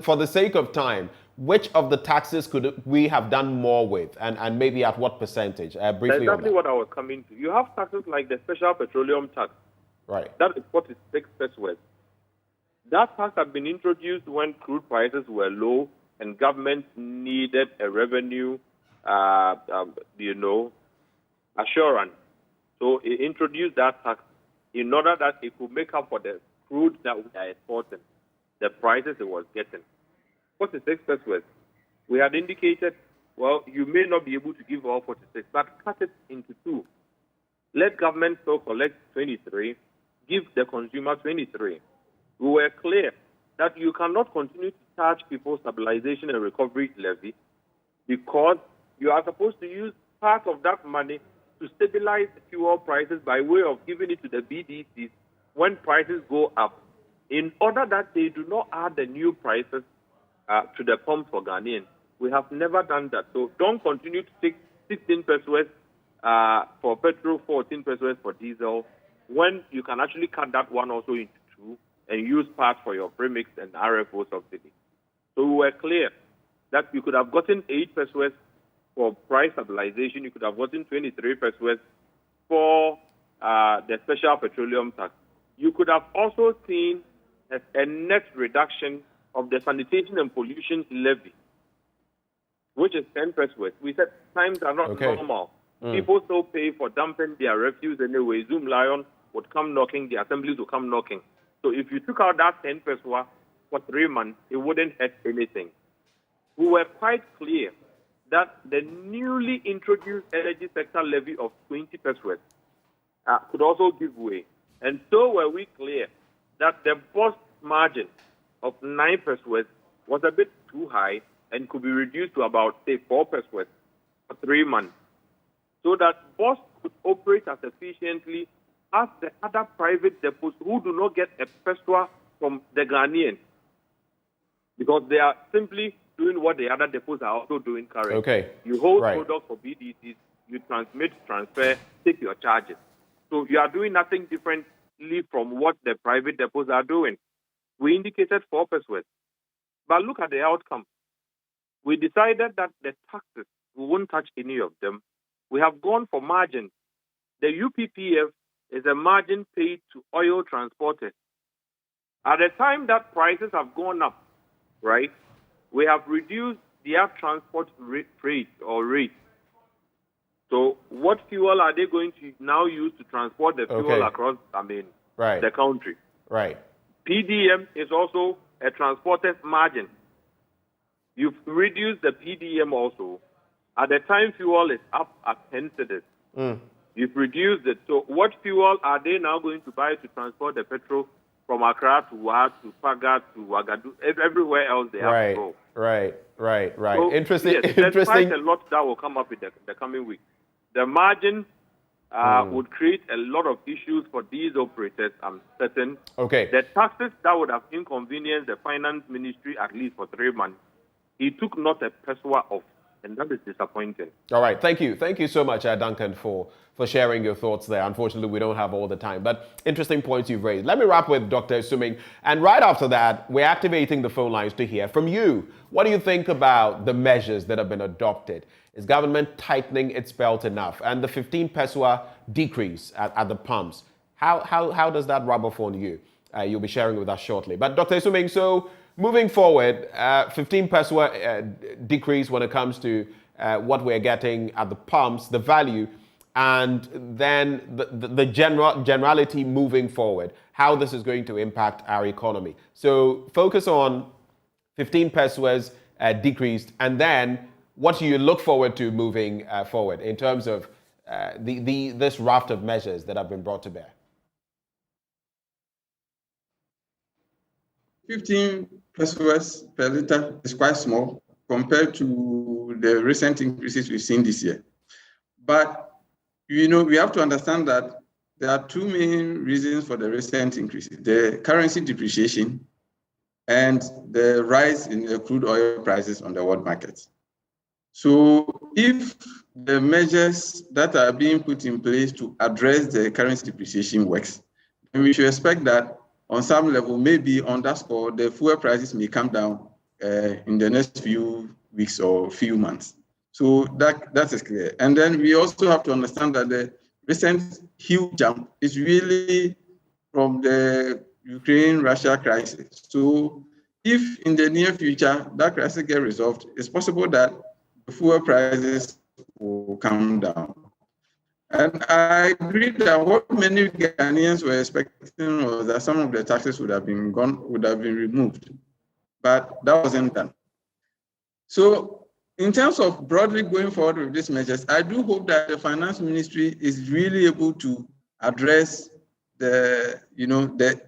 for the sake of time, which of the taxes could we have done more with, and maybe at what percentage? Briefly. That's exactly what I was coming to. You have taxes like the special petroleum tax. Right. That is 46 pesos. That tax had been introduced when crude prices were low and government needed a revenue, assurance. So it introduced that tax in order that it could make up for the crude that we are exporting, the prices it was getting. 46 pesos. We had indicated, well, you may not be able to give all 46, but cut it into two. Let government still collect 23, give the consumer 23. We were clear that you cannot continue to charge people stabilization and recovery levy because you are supposed to use part of that money to stabilize fuel prices by way of giving it to the BDCs when prices go up, in order that they do not add the new prices to the pump for Ghanaians. We have never done that. So don't continue to take 16 pesos for petrol, 14 pesos for diesel, when you can actually cut that one also into two and use part for your premix and RFO subsidy. So we were clear that you could have gotten 8 pesos for price stabilization, you could have gotten 23 pesos for the special petroleum tax. You could have also seen a net reduction of the sanitation and pollution levy, which is 10 pesos. We said times are not normal. People still pay for dumping their refuse anyway. Zoom Lion would come knocking, the assemblies would come knocking. So if you took out that 10 pesos for 3 months, it wouldn't hurt anything. We were quite clear that the newly introduced energy sector levy of 20 pesos could also give way. And so were we clear that the bust margin of 9 pesos was a bit too high and could be reduced to about, say, 4 pesos for 3 months, so that bus could operate as efficiently as the other private depots who do not get a peso from the Ghanaian, because they are simply doing what the other depots are also doing currently. Okay. You hold products for BDCs, you transmit, transfer, take your charges. So you are doing nothing differently from what the private depots are doing. We indicated 4 pesos. But look at the outcome. We decided that the taxes, we won't touch any of them. We have gone for margin. The UPPF is a margin paid to oil transporters. At the time that prices have gone up, right, we have reduced their transport rate. So what fuel are they going to now use to transport the fuel across, the country? Right. PDM is also a transporter's margin. You've reduced the PDM also. At the time fuel is up at 10 cedis. You've reduced it. So what fuel are they now going to buy to transport the petrol from Accra to Wa to Paga to Ouagadougou, everywhere else they have to go? Right. So, interesting. Yes, there's quite a lot that will come up in the coming week. The margin would create a lot of issues for these operators, I'm certain. Okay. The taxes that would have inconvenienced the finance ministry at least for 3 months, he took not a peswa off, and that is disappointing. All right. Thank you. Thank you so much, Duncan, for sharing your thoughts there. Unfortunately, we don't have all the time, but interesting points you've raised. Let me wrap with Dr. Suming. And right after that, we're activating the phone lines to hear from you. What do you think about the measures that have been adopted? Is government tightening its belt enough? And the 15 peswa decrease at the pumps, how does that rub off on you? You'll be sharing with us shortly. But Dr. Suming, so moving forward, 15 peswa decrease when it comes to what we're getting at the pumps, the value, and then the generality moving forward, how this is going to impact our economy. So focus on 15 peswas decreased, and then what do you look forward to moving forward in terms of this raft of measures that have been brought to bear? 15 pesos per liter is quite small compared to the recent increases we've seen this year. But, we have to understand that there are two main reasons for the recent increases: the currency depreciation and the rise in the crude oil prices on the world market. So if the measures that are being put in place to address the currency depreciation works, then we should expect that on some level, maybe on that score, the fuel prices may come down in the next few weeks or few months. So that is clear. And then we also have to understand that the recent huge jump is really from the Ukraine-Russia crisis. So if in the near future that crisis gets resolved, it's possible that the fuel prices will come down. And I agree that what many Ghanaians were expecting was that some of the taxes would have been removed, but that wasn't done. So in terms of broadly going forward with these measures, I do hope that the finance ministry is really able to address the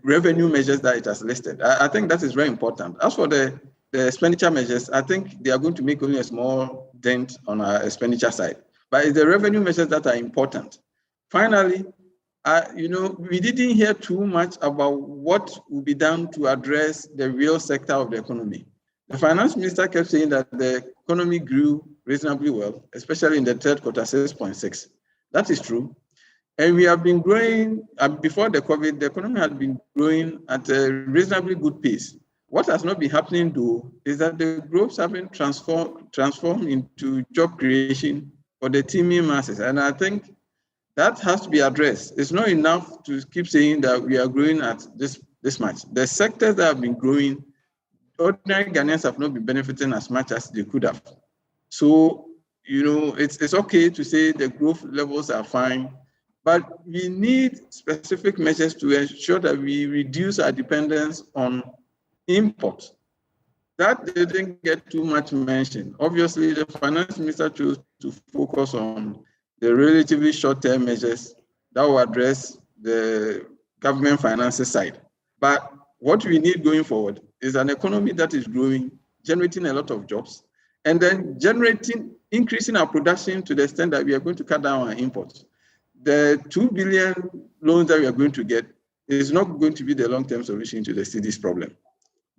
revenue measures that it has listed. I think that is very important. As for the expenditure measures, I think they are going to make only a small dent on our expenditure side. But it's the revenue measures that are important. Finally, we didn't hear too much about what will be done to address the real sector of the economy. The finance minister kept saying that the economy grew reasonably well, especially in the third quarter, 6.6. That is true. And we have been growing, before the COVID, the economy had been growing at a reasonably good pace. What has not been happening, though, is that the growth has been transformed into job creation for the teeming masses. And I think that has to be addressed. It's not enough to keep saying that we are growing at this much. The sectors that have been growing, ordinary Ghanaians have not been benefiting as much as they could have. So, it's okay to say the growth levels are fine, but we need specific measures to ensure that we reduce our dependence on imports. That didn't get too much mention. Obviously, the finance minister chose to focus on the relatively short-term measures that will address the government finances side. But what we need going forward is an economy that is growing, generating a lot of jobs, and then increasing our production to the extent that we are going to cut down our imports. The 2 billion loans that we are going to get is not going to be the long-term solution to the cedi's problem.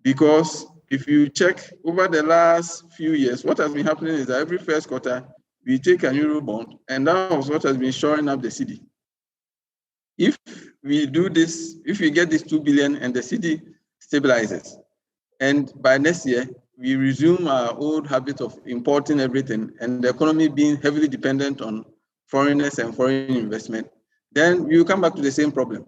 Because if you check over the last few years, what has been happening is that every first quarter, we take an euro bond, and that was what has been shoring up the cedi. If we do this, if we get this 2 billion and the cedi stabilizes, and by next year, we resume our old habit of importing everything and the economy being heavily dependent on foreigners and foreign investment, then we will come back to the same problem.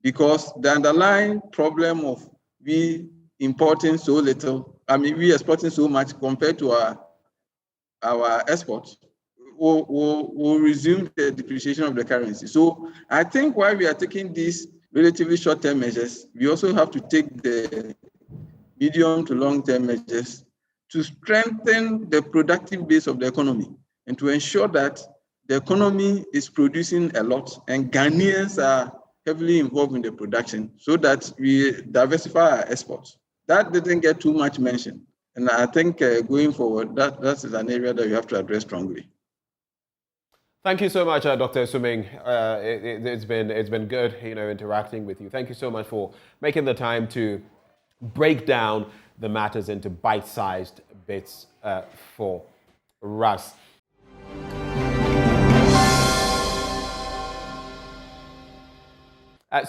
Because the underlying problem of we importing so little, we exporting so much compared to our exports, will resume the depreciation of the currency. So I think while we are taking these relatively short-term measures, we also have to take the medium to long-term measures to strengthen the productive base of the economy and to ensure that the economy is producing a lot and Ghanaians are heavily involved in the production so that we diversify our exports. That didn't get too much mention. And I think going forward, that is an area that we have to address strongly. Thank you so much, Dr. Suming. It's been good, interacting with you. Thank you so much for making the time to break down the matters into bite-sized bits for us.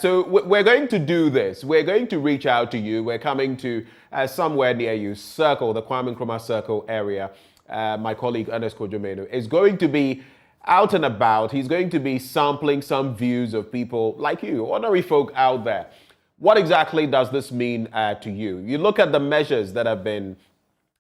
So we're going to do this. We're going to reach out to you. We're coming to somewhere near you, Circle, the Kwame Nkrumah Circle area. My colleague Ernest Kojomenu is going to be out and about. He's going to be sampling some views of people like you, ordinary folk out there. What exactly does this mean to you? You look at the measures that have been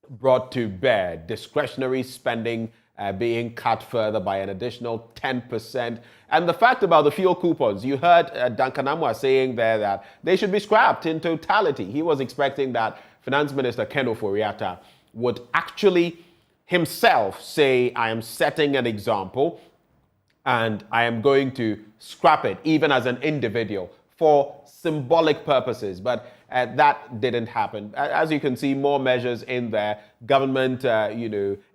brought to bear, discretionary spending being cut further by an additional 10%. And the fact about the fuel coupons, you heard Duncan Amwa saying there that they should be scrapped in totality. He was expecting that Finance Minister Ken Ofori-Atta would actually himself say, I am setting an example and I am going to scrap it, even as an individual, for symbolic purposes. But that didn't happen. As you can see, more measures in there. Government,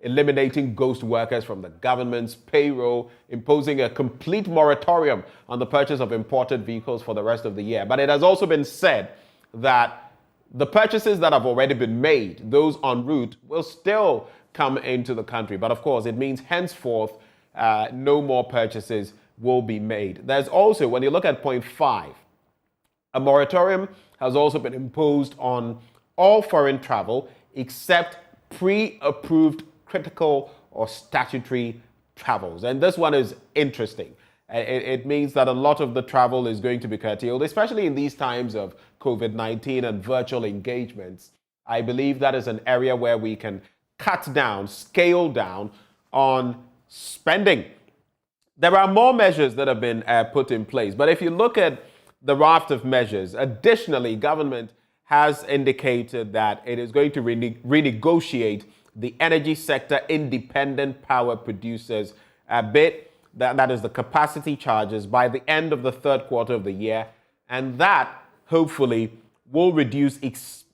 eliminating ghost workers from the government's payroll, imposing a complete moratorium on the purchase of imported vehicles for the rest of the year. But it has also been said that the purchases that have already been made, those en route, will still come into the country. But of course, it means henceforth, no more purchases will be made. There's also, when you look at point 5, a moratorium has also been imposed on all foreign travel except pre-approved critical or statutory travels. And this one is interesting. It means that a lot of the travel is going to be curtailed, especially in these times of COVID-19 and virtual engagements. I believe that is an area where we can cut down, scale down on spending. There are more measures that have been put in place. But if you look at the raft of measures, additionally, government has indicated that it is going to renegotiate the energy sector independent power producers bit. That is the capacity charges by the end of the third quarter of the year. And that, hopefully, will reduce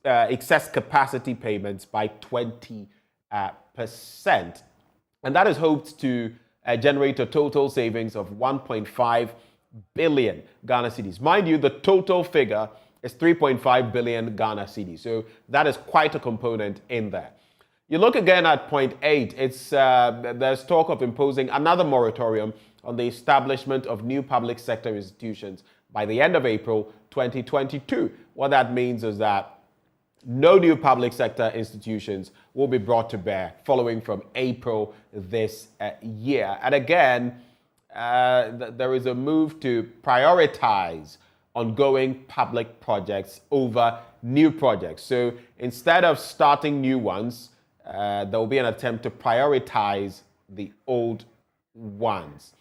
excess capacity payments by 20%. And that is hoped to generate a total savings of 1.5 billion Ghana cedis. Mind you, the total figure is 3.5 billion Ghana cedis. So that is quite a component in there. You look again at point 8, there's talk of imposing another moratorium on the establishment of new public sector institutions by the end of April 2022. What that means is that no new public sector institutions will be brought to bear following from April this year. And again, there is a move to prioritize ongoing public projects over new projects. So instead of starting new ones, there will be an attempt to prioritize the old ones.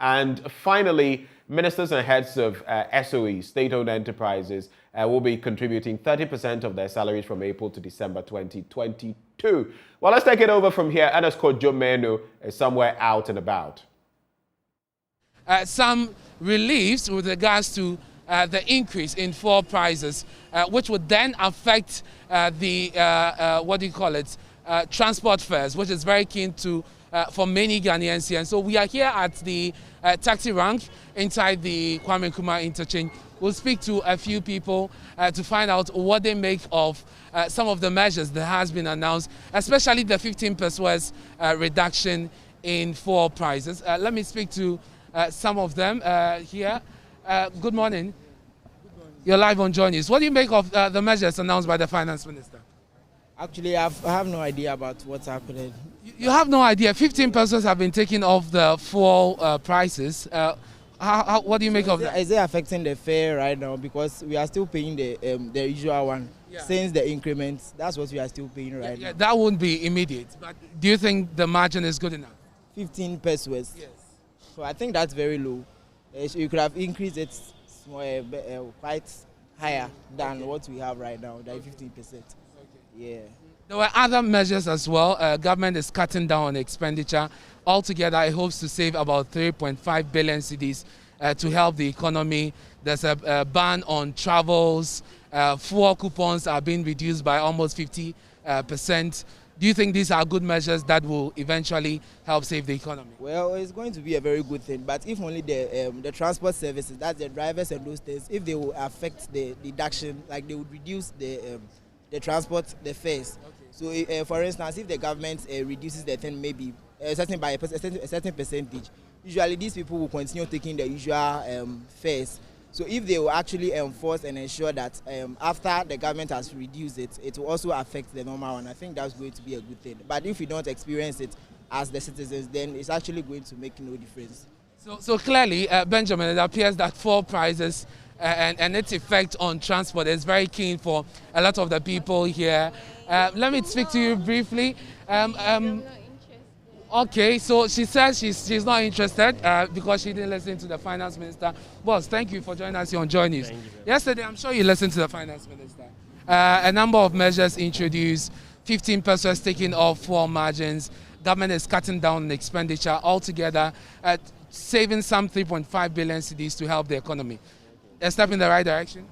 And finally, ministers and heads of SOEs, state-owned enterprises, will be contributing 30% of their salaries from April to December 2022. Well, let's take it over from here. Ernest Kojomenu is somewhere out and about. Some reliefs with regards to the increase in fuel prices, which would then affect transport fares, which is very keen to for many Ghanaians here. And so we are here at the taxi rank inside the Kwame Nkrumah interchange. We'll speak to a few people to find out what they make of some of the measures that has been announced, especially the 15% reduction in fuel prices. Let me speak to some of them here. Good morning. You're live on JoyNews. What do you make of the measures announced by the finance minister? Actually, I have no idea about what's happening. You have no idea. 15 pesos have been taken off the fuel prices. What do you make of that? Is it affecting the fare right now? Because we are still paying the usual one. Since the increments, that's what we are still paying right now. That won't be immediate. But do you think the margin is good enough? 15 pesos. Yes. So I think that's very low. You could have increased it quite higher than what we have right now, the 15%. Yeah. There were other measures as well. Government is cutting down on expenditure. Altogether, it hopes to save about 3.5 billion cedis to help the economy. There's a ban on travels. Fuel coupons are being reduced by almost 50%. Do you think these are good measures that will eventually help save the economy? Well, it's going to be a very good thing, but if only the transport services, that's the drivers and those things, if they will affect the deduction, like they would reduce the transport, the fares. Okay. So, for instance, if the government reduces the thing maybe a certain percentage, usually these people will continue taking the usual fares. So if they will actually enforce and ensure that after the government has reduced it, it will also affect the normal one. I think that's going to be a good thing. But if we don't experience it as the citizens, then it's actually going to make no difference. So clearly, Benjamin, it appears that fuel prices and its effect on transport is very keen for a lot of the people here. Let me speak to you briefly. Okay, so she says she's not interested because she didn't listen to the finance minister. Boss, thank you for joining us here on JoyNews. Yesterday, I'm sure you listened to the finance minister. A number of measures introduced, 15 pesos taking off fuel margins. Government is cutting down on expenditure altogether, saving some 3.5 billion cedis to help the economy. A step in the right direction?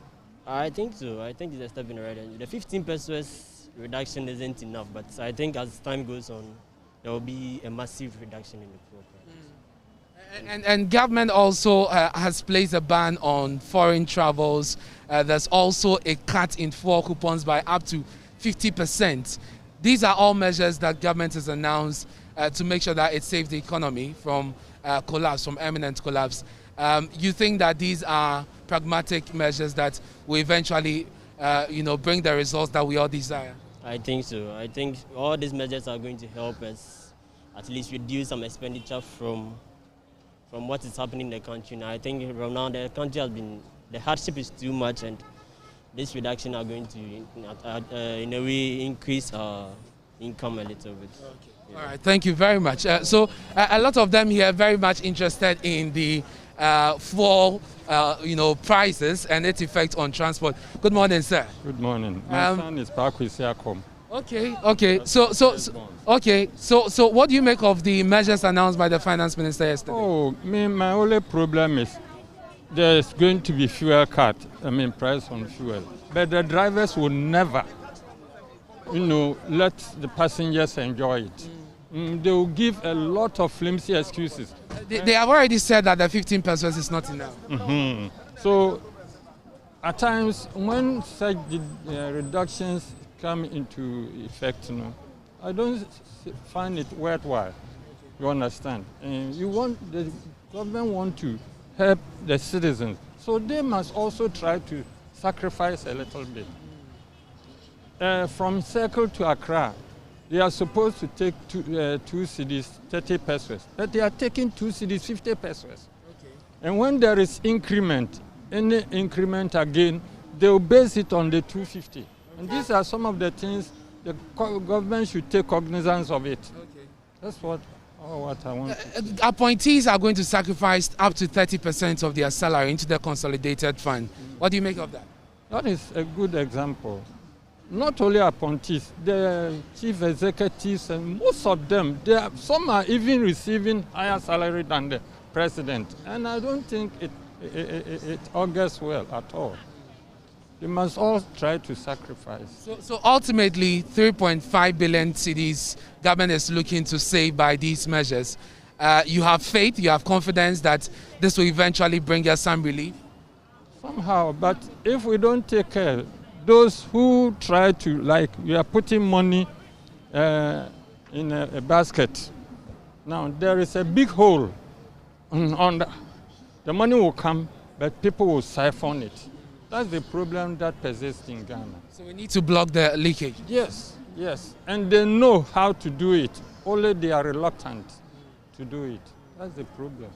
I think so. I think it's a step in the right direction. The 15 pesos reduction isn't enough, but I think as time goes on, there will be a massive reduction in the fuel prices. And government also has placed a ban on foreign travels. There's also a cut in fuel coupons by up to 50%. These are all measures that government has announced to make sure that it saves the economy from collapse, from imminent collapse. You think that these are pragmatic measures that will eventually, bring the results that we all desire? I think so. I think all these measures are going to help us at least reduce some expenditure from what is happening in the country now. I think right now the country has been, the hardship is too much, and this reduction are going to, in a way, increase our income a little bit. Okay. Yeah. All right, thank you very much. So a lot of them here are very much interested in the fuel, prices and its effect on transport. Good morning, sir. Good morning. My son is Pakwisiakom. Okay. So what do you make of the measures announced by the finance minister yesterday? Oh, my only problem is there's going to be fuel cut. Price on fuel. But the drivers will never, let the passengers enjoy it. They will give a lot of flimsy excuses. They have already said that the 15 pesos is not enough. Mm-hmm. So, at times, when such reductions come into effect, I don't find it worthwhile. You understand? And the government want to help the citizens, so they must also try to sacrifice a little bit. From Circle to Accra, they are supposed to take two cedis, 30 pesos, but they are taking 2 cedis, 50 pesos. Okay. And when there is any increment again, they will base it on the 250. Okay. And these are some of the things the government should take cognizance of it. Okay. That's what I want. Appointees are going to sacrifice up to 30% of their salary into the consolidated fund. What do you make of that? That is a good example. Not only appointees, the chief executives, and most of them, some are even receiving higher salary than the president. And I don't think it augurs well at all. They must all try to sacrifice. So ultimately, 3.5 billion cedis government is looking to save by these measures. You have faith, you have confidence that this will eventually bring us some relief? Somehow, but if we don't take care, those who try to, we are putting money in a basket. Now, there is a big hole. The money will come, but people will siphon it. That's the problem that persists in Ghana. So we need to block the leakage. Yes, yes. And they know how to do it. Only they are reluctant to do it. That's the problem.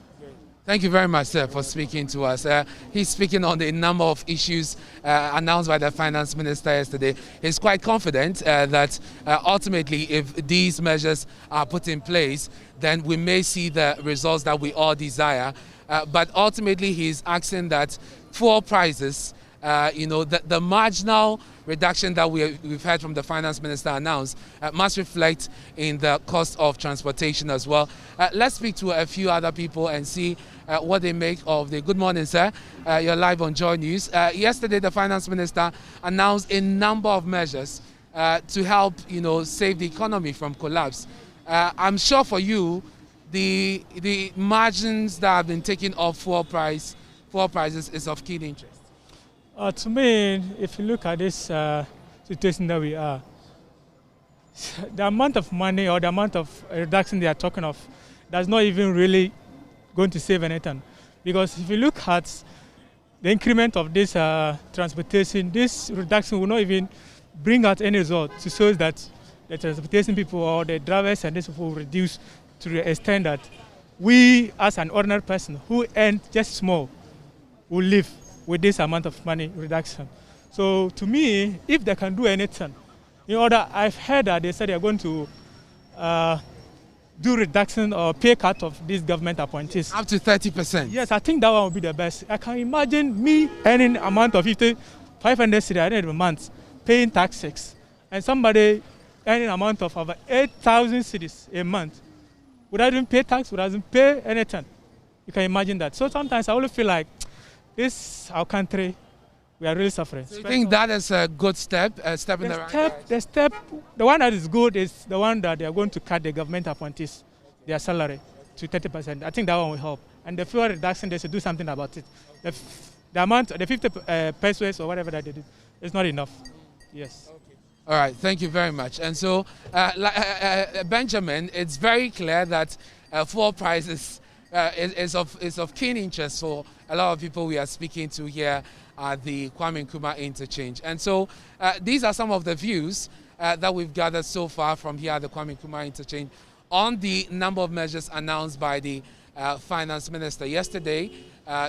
Thank you very much, sir, for speaking to us. He's speaking on the number of issues announced by the finance minister yesterday. He's quite confident that ultimately, if these measures are put in place, then we may see the results that we all desire. But ultimately, he's asking that fuel prices, the marginal reduction that we've heard from the finance minister announced must reflect in the cost of transportation as well. Let's speak to a few other people and see what they make of the. Good morning, sir. You're live on JoyNews. Yesterday, the finance minister announced a number of measures to help, save the economy from collapse. I'm sure for you, the margins that have been taken off fuel prices is of keen interest. To me, if you look at this situation that we are, the amount of money or the amount of reduction they are talking of, that's not even really going to save anything. Because if you look at the increment of this transportation, this reduction will not even bring out any result to show that the transportation people or the drivers and this will reduce to the extent that we, as an ordinary person who earn just small, will live with this amount of money reduction. So to me, if they can do anything, I've heard that they said they're going to do reduction or pay cut of these government appointees. Up to 30%? Yes, I think that one would be the best. I can imagine me earning amount of 500 cedis at the end of the month, paying taxes, and somebody earning amount of over 8,000 cedis a month. Would I even pay tax? Would I even pay anything? You can imagine that. So sometimes I only feel like this, our country, we are really suffering. So you think that is a good step, a step in the right direction? The one that is good is the one that they are going to cut the government appointees, their salary to 30%. I think that one will help. And the fuel reduction, they should do something about it. The amount, the 50 pesos or whatever that they did, is not enough. Yes. Okay. All right, thank you very much. And so, Benjamin, it's very clear that fuel prices is of keen interest for a lot of people we are speaking to here at the Kwame Nkrumah interchange. And so these are some of the views that we've gathered so far from here at the Kwame Nkrumah interchange on the number of measures announced by the finance minister yesterday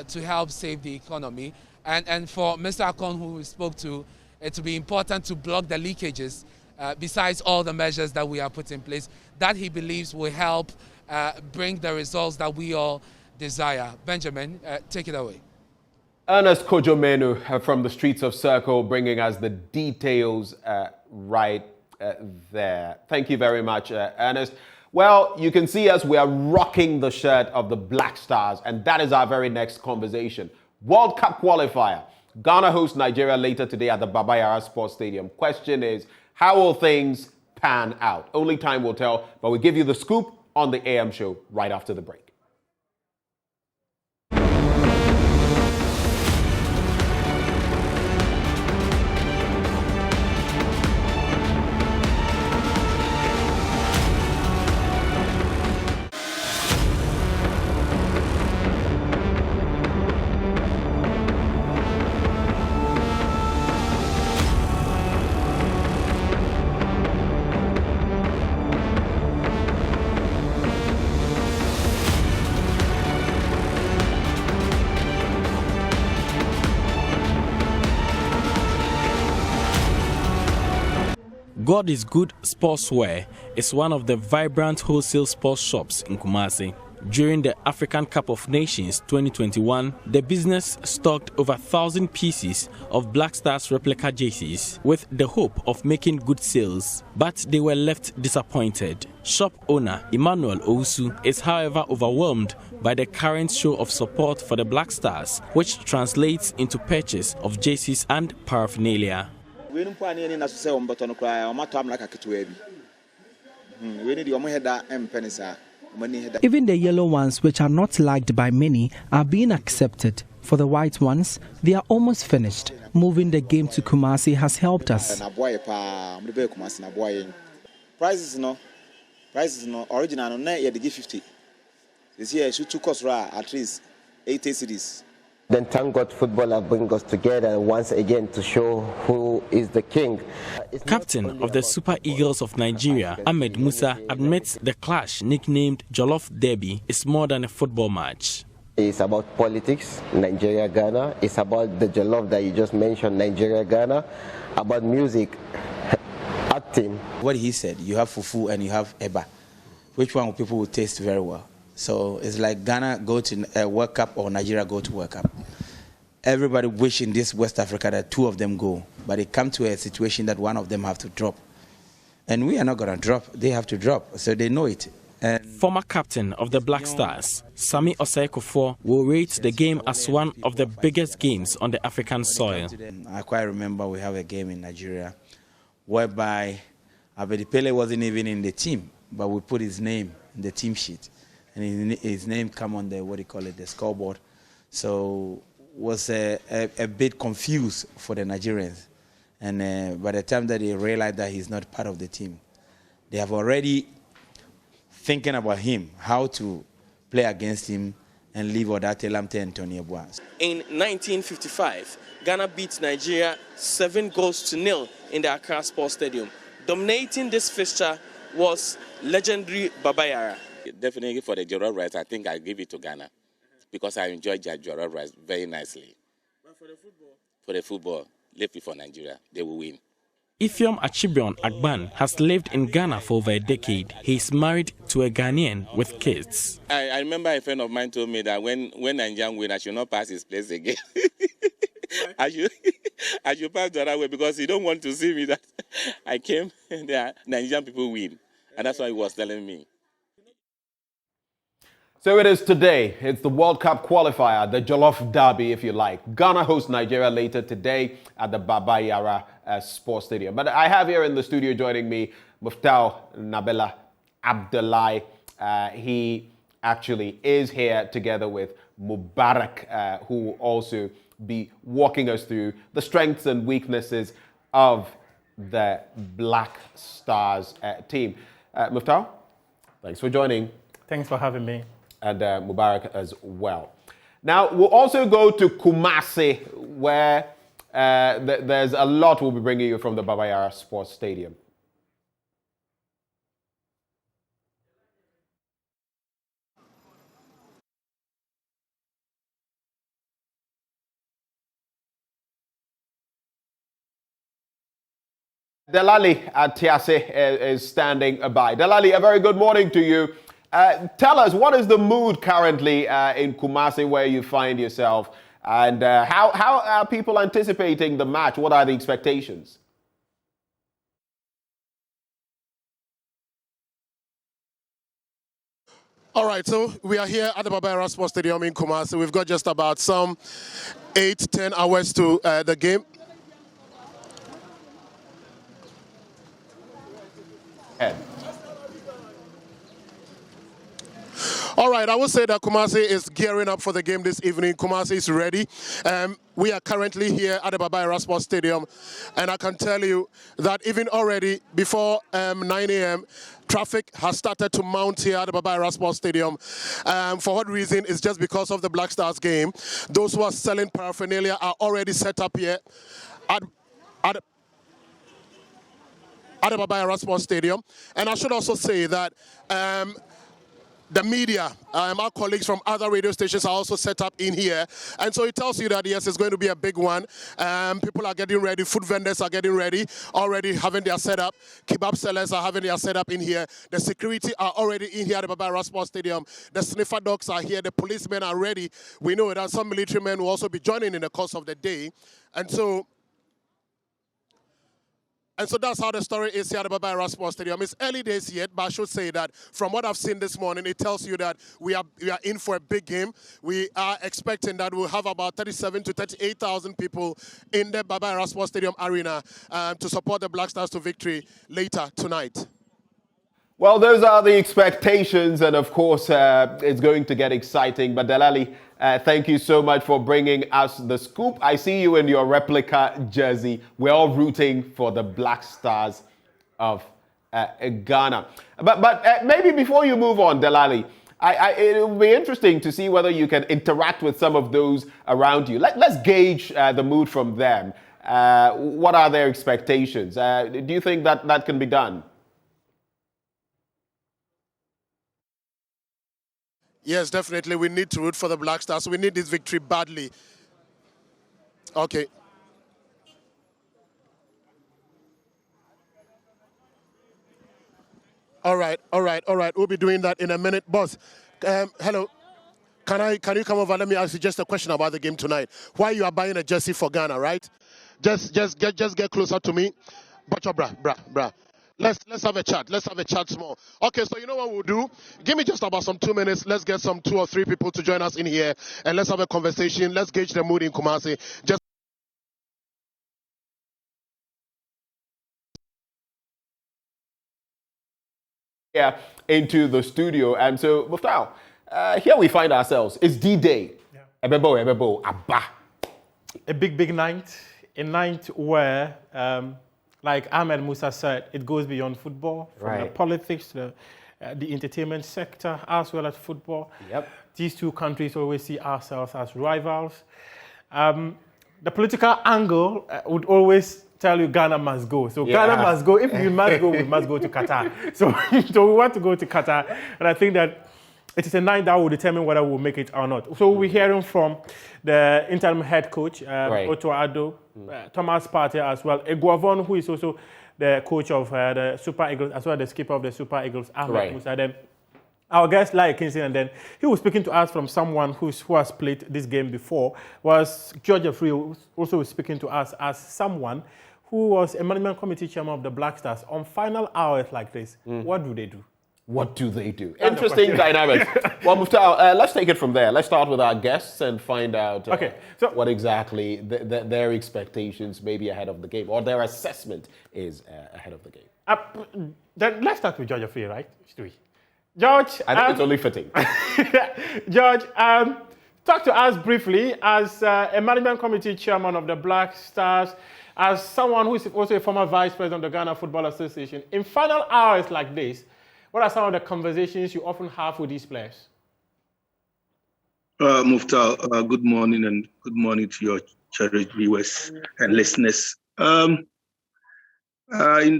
to help save the economy. And for Mr. Akon, who we spoke to, it will be important to block the leakages besides all the measures that we have put in place that he believes will help bring the results that we all desire. Benjamin, take it away. Ernest Kojomenu from the streets of Circle bringing us the details right there. Thank you very much, Ernest. Well, you can see us, we are rocking the shirt of the Black Stars, and that is our very next conversation. World Cup Qualifier. Ghana hosts Nigeria later today at the Baba Yara Sports Stadium. Question is, how will things pan out? Only time will tell, but we'll give you the scoop on the AM show right after the break. God is Good Sportswear is one of the vibrant wholesale sports shops in Kumasi. During the African Cup of Nations 2021, the business stocked over 1,000 pieces of Black Stars replica jerseys with the hope of making good sales, but they were left disappointed. Shop owner Emmanuel Ousu is, however, overwhelmed by the current show of support for the Black Stars, which translates into purchase of jerseys and paraphernalia. Even the yellow ones, which are not liked by many, are being accepted. For the white ones, they are almost finished. Moving the game to Kumasi has helped us. Prices no original no, yeah, they give 50. This year should cost at least 80 cedis. Then thank God football have bring us together once again to show who is the king. Captain of the Super Eagles of Nigeria, Ahmed Musa, admits the clash, nicknamed Jollof Derby, is more than a football match. It's about politics, Nigeria-Ghana. It's about the jollof that you just mentioned, Nigeria-Ghana. About music, acting. What he said, you have fufu and you have eba. Which one people will taste very well? So it's like Ghana go to World Cup or Nigeria go to World Cup. Everybody wish in this West Africa that two of them go, but it come to a situation that one of them have to drop. And we are not going to drop. They have to drop, so they know it. And former captain of the Black Stars, Sami Osei-Kuffour, will rate the game as one of the biggest games on the African soil. I quite remember we have a game in Nigeria whereby Abedi Pele wasn't even in the team, but we put his name in the team sheet. And his name come on the, the scoreboard. So was a bit confused for the Nigerians. And by the time that they realized that he's not part of the team, they have already thinking about him, how to play against him and leave Odate Lamte and Tony Abuas. In 1955, Ghana beat Nigeria 7-0 in the Accra Sports Stadium. Dominating this fixture was legendary Baba Yara. Definitely for the jollof rice, I think I give it to Ghana because I enjoy their jollof rice very nicely. But for the football? For the football, leave it for Nigeria. They will win. Ifeom Achibion Agban has lived in Ghana for over a decade. He is married to a Ghanaian with kids. I remember a friend of mine told me that when Nigeria win, I should not pass his place again. I should pass the other way because he don't want to see me that I came and the Nigerian people win. And that's what he was telling me. So it is today. It's the World Cup qualifier, the Jollof Derby, if you like. Ghana hosts Nigeria later today at the Baba Yara Sports Stadium. But I have here in the studio joining me Muftau Nabila Abdullahi. He actually is here together with Mubarak, who will also be walking us through the strengths and weaknesses of the Black Stars team. Muftau, thanks for joining. Thanks for having me. And Mubarak as well. Now, we'll also go to Kumasi, where there's a lot we'll be bringing you from the Baba Yara Sports Stadium. Delali Atiase is standing by. Delali, a very good morning to you. Tell us, what is the mood currently in Kumasi where you find yourself? And how are people anticipating the match? What are the expectations? All right, so we are here at the Baba Yara Sports Stadium in Kumasi. We've got just about some 8-10 hours to the game. All right, I will say that Kumasi is gearing up for the game this evening. Kumasi is ready. We are currently here at the Baba Yara Sports Stadium, and I can tell you that even already before 9 a.m., traffic has started to mount here at the Baba Yara Sports Stadium. For what reason? It's just because of the Black Stars game. Those who are selling paraphernalia are already set up here at the Baba Yara Sports Stadium. And I should also say that the media, our colleagues from other radio stations are also set up in here. And so it tells you that, yes, it's going to be a big one. People are getting ready. Food vendors are getting ready, already having their setup. Kebab sellers are having their setup in here. The security are already in here at the Baba Yara Sports Stadium. The sniffer dogs are here. The policemen are ready. We know that some military men will also be joining in the course of the day. And so that's how the story is here at the Baba Yara Sports Stadium. It's early days yet, but I should say that from what I've seen this morning, it tells you that we are in for a big game. We are expecting that we'll have about 37 to 38,000 people in the Baba Yara Sports Stadium arena to support the Black Stars to victory later tonight. Well, those are the expectations, and of course, it's going to get exciting. But Delali, thank you so much for bringing us the scoop. I see you in your replica jersey. We're all rooting for the Black Stars of Ghana. But maybe before you move on, Delali, It will be interesting to see whether you can interact with some of those around you. Let's gauge the mood from them. What are their expectations? Do you think that can be done? Yes, definitely. We need to root for the Black Stars. We need this victory badly. Okay. All right. We'll be doing that in a minute. Boss, hello. Can you come over? Let me ask you just a question about the game tonight. Why you are buying a jersey for Ghana, right? Just get closer to me. But bruh. Let's have a chat. Let's have a chat small. Okay, so you know what we'll do? Give me just about some 2 minutes. Let's get some 2 or 3 people to join us in here and let's have a conversation. Let's gauge the mood in Kumasi. Just into the studio. And so, Muftau, here we find ourselves. It's D-Day. Ebebo, Abba. A big night. A night where, like Ahmed Musa said, it goes beyond football, from the politics to the entertainment sector, as well as football. Yep. These two countries always see ourselves as rivals. The political angle would always tell you Ghana must go. So Ghana must go. If we must go, we must go to Qatar. So we want to go to Qatar. And I think that it is a night that will determine whether we'll make it or not. So we're hearing from the interim head coach, Otto Addo, Thomas Partey as well, Eguavon, who is also the coach of the Super Eagles, as well as the skipper of the Super Eagles, Ahmed Musa. Then our guest, Larry Kingston, and then he was speaking to us from someone who has played this game before, was George Jeffrey, who also was speaking to us as someone who was a management committee chairman of the Black Stars. On final hours like this, what do they do? What do they do? Interesting dynamics. Well, Muftau, let's take it from there. Let's start with our guests and find out what exactly their expectations may be ahead of the game, or their assessment is ahead of the game. Then let's start with George Jeffrey, right? Should we? George, I think it's only fitting. George, talk to us briefly as a management committee chairman of the Black Stars, as someone who is also a former vice president of the Ghana Football Association. In final hours like this, what are some of the conversations you often have with these players? Muftau, good morning and good morning to your cherished viewers and listeners. In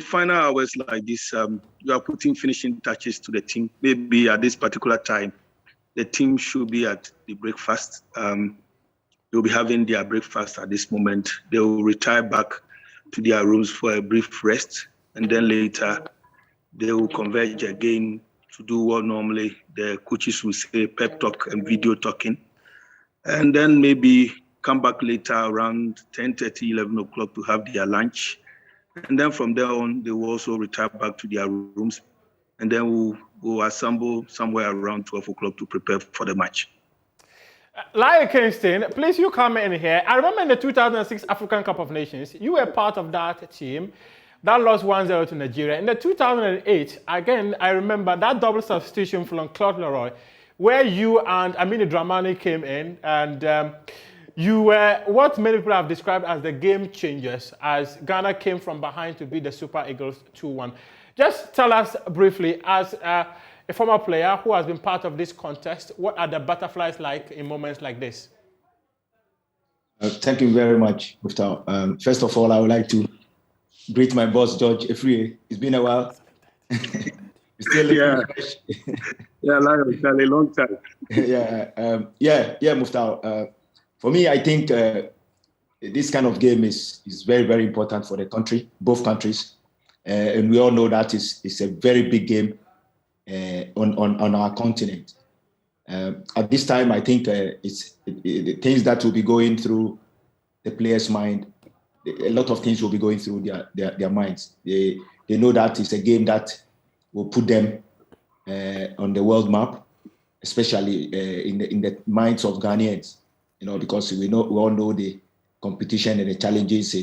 final hours like this, you are putting finishing touches to the team. Maybe at this particular time, the team should be at the breakfast. They'll be having their breakfast at this moment. They will retire back to their rooms for a brief rest, and then later they will converge again to do what normally the coaches will say, pep talk and video talking. And then maybe come back later around 10:30, 11 o'clock to have their lunch. And then from there on, they will also retire back to their rooms. And then we'll assemble somewhere around 12 o'clock to prepare for the match. Larry Kingston, please, you come in here. I remember in the 2006 African Cup of Nations, you were part of that team that lost 1-0 to Nigeria. In the 2008, again, I remember that double substitution from Claude Leroy, where you and Amini Dramani came in, and you were what many people have described as the game changers, as Ghana came from behind to beat the Super Eagles 2-1. Just tell us briefly, as a former player who has been part of this contest, what are the butterflies like in moments like this? Thank you very much, Muftau. First of all, I would like to greet my boss, George Jeffrey. It's been a while. Still fresh. Like a long time. Muftau. For me, I think this kind of game is very, very important for the country, both countries. And we all know that it's a very big game on our continent. At this time, I think it's the things that will be going through the players' mind. A lot of things will be going through their minds. They know that it's a game that will put them on the world map, especially in the minds of Ghanaians. You know, because we all know the competition and the challenges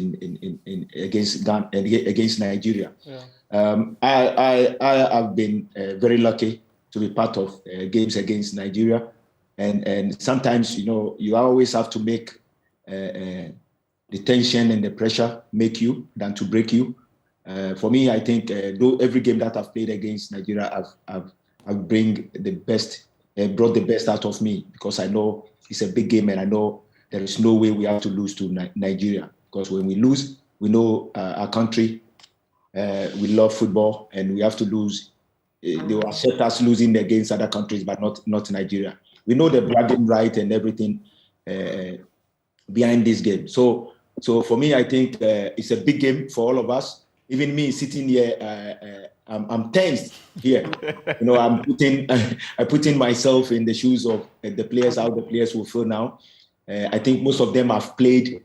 against Nigeria. Yeah. I have been very lucky to be part of games against Nigeria, and sometimes you always have to make the tension and the pressure make you than to break you. For me, I think though every game that I've played against Nigeria, I've bring the best brought the best out of me, because I know it's a big game and I know there is no way we have to lose to Nigeria, because when we lose, we know our country, we love football, and we have to lose. They will accept us losing against other countries, but not Nigeria. We know the bragging right and everything behind this game. So for me, I think it's a big game for all of us. Even me sitting here, I'm tensed here. I'm putting myself in the shoes of the players, how the players will feel now. I think most of them have played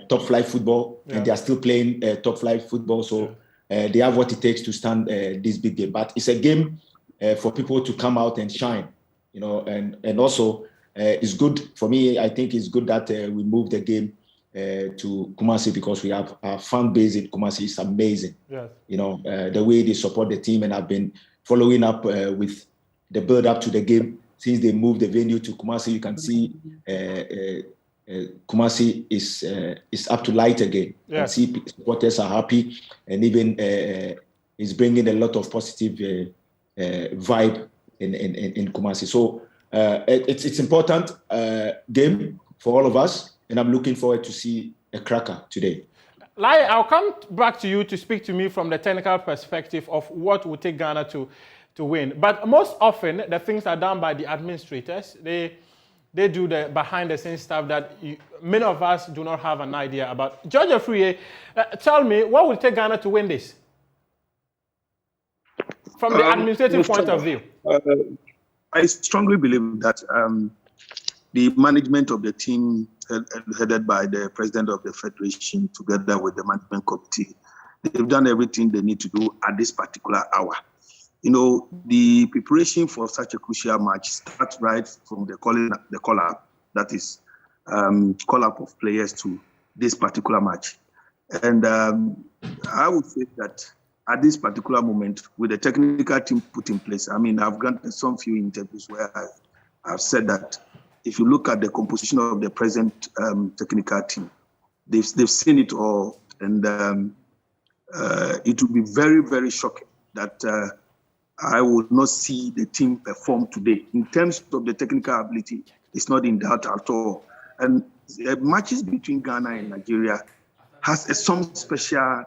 top flight football, and they are still playing top flight football. So they have what it takes to stand this big game. But it's a game for people to come out and shine, and also it's good for me. I think it's good that we move the game to Kumasi, because we have our fan base in Kumasi is amazing. Yes. The way they support the team, and I've been following up with the build up to the game since they moved the venue to Kumasi. You can see Kumasi is up to light again. Yes. You can see supporters are happy, and even it's bringing a lot of positive vibe in Kumasi. So it's important game for all of us. And I'm looking forward to see a cracker today. Lai, I'll come back to you to speak to me from the technical perspective of what will take Ghana to win. But most often, the things are done by the administrators. They do the behind-the-scenes stuff that many of us do not have an idea about. George Afriyie, tell me, what will take Ghana to win this? From the administrative point of view. I strongly believe that the management of the team headed by the president of the federation together with the management committee, they've done everything they need to do at this particular hour. The preparation for such a crucial match starts right from the call-up, that is call-up of players to this particular match. And I would say that at this particular moment, with the technical team put in place, I've granted some few interviews where I've said that if you look at the composition of the present technical team, they've seen it all, and it would be very, very shocking that I would not see the team perform today. In terms of the technical ability, it's not in doubt at all. And matches between Ghana and Nigeria has some special.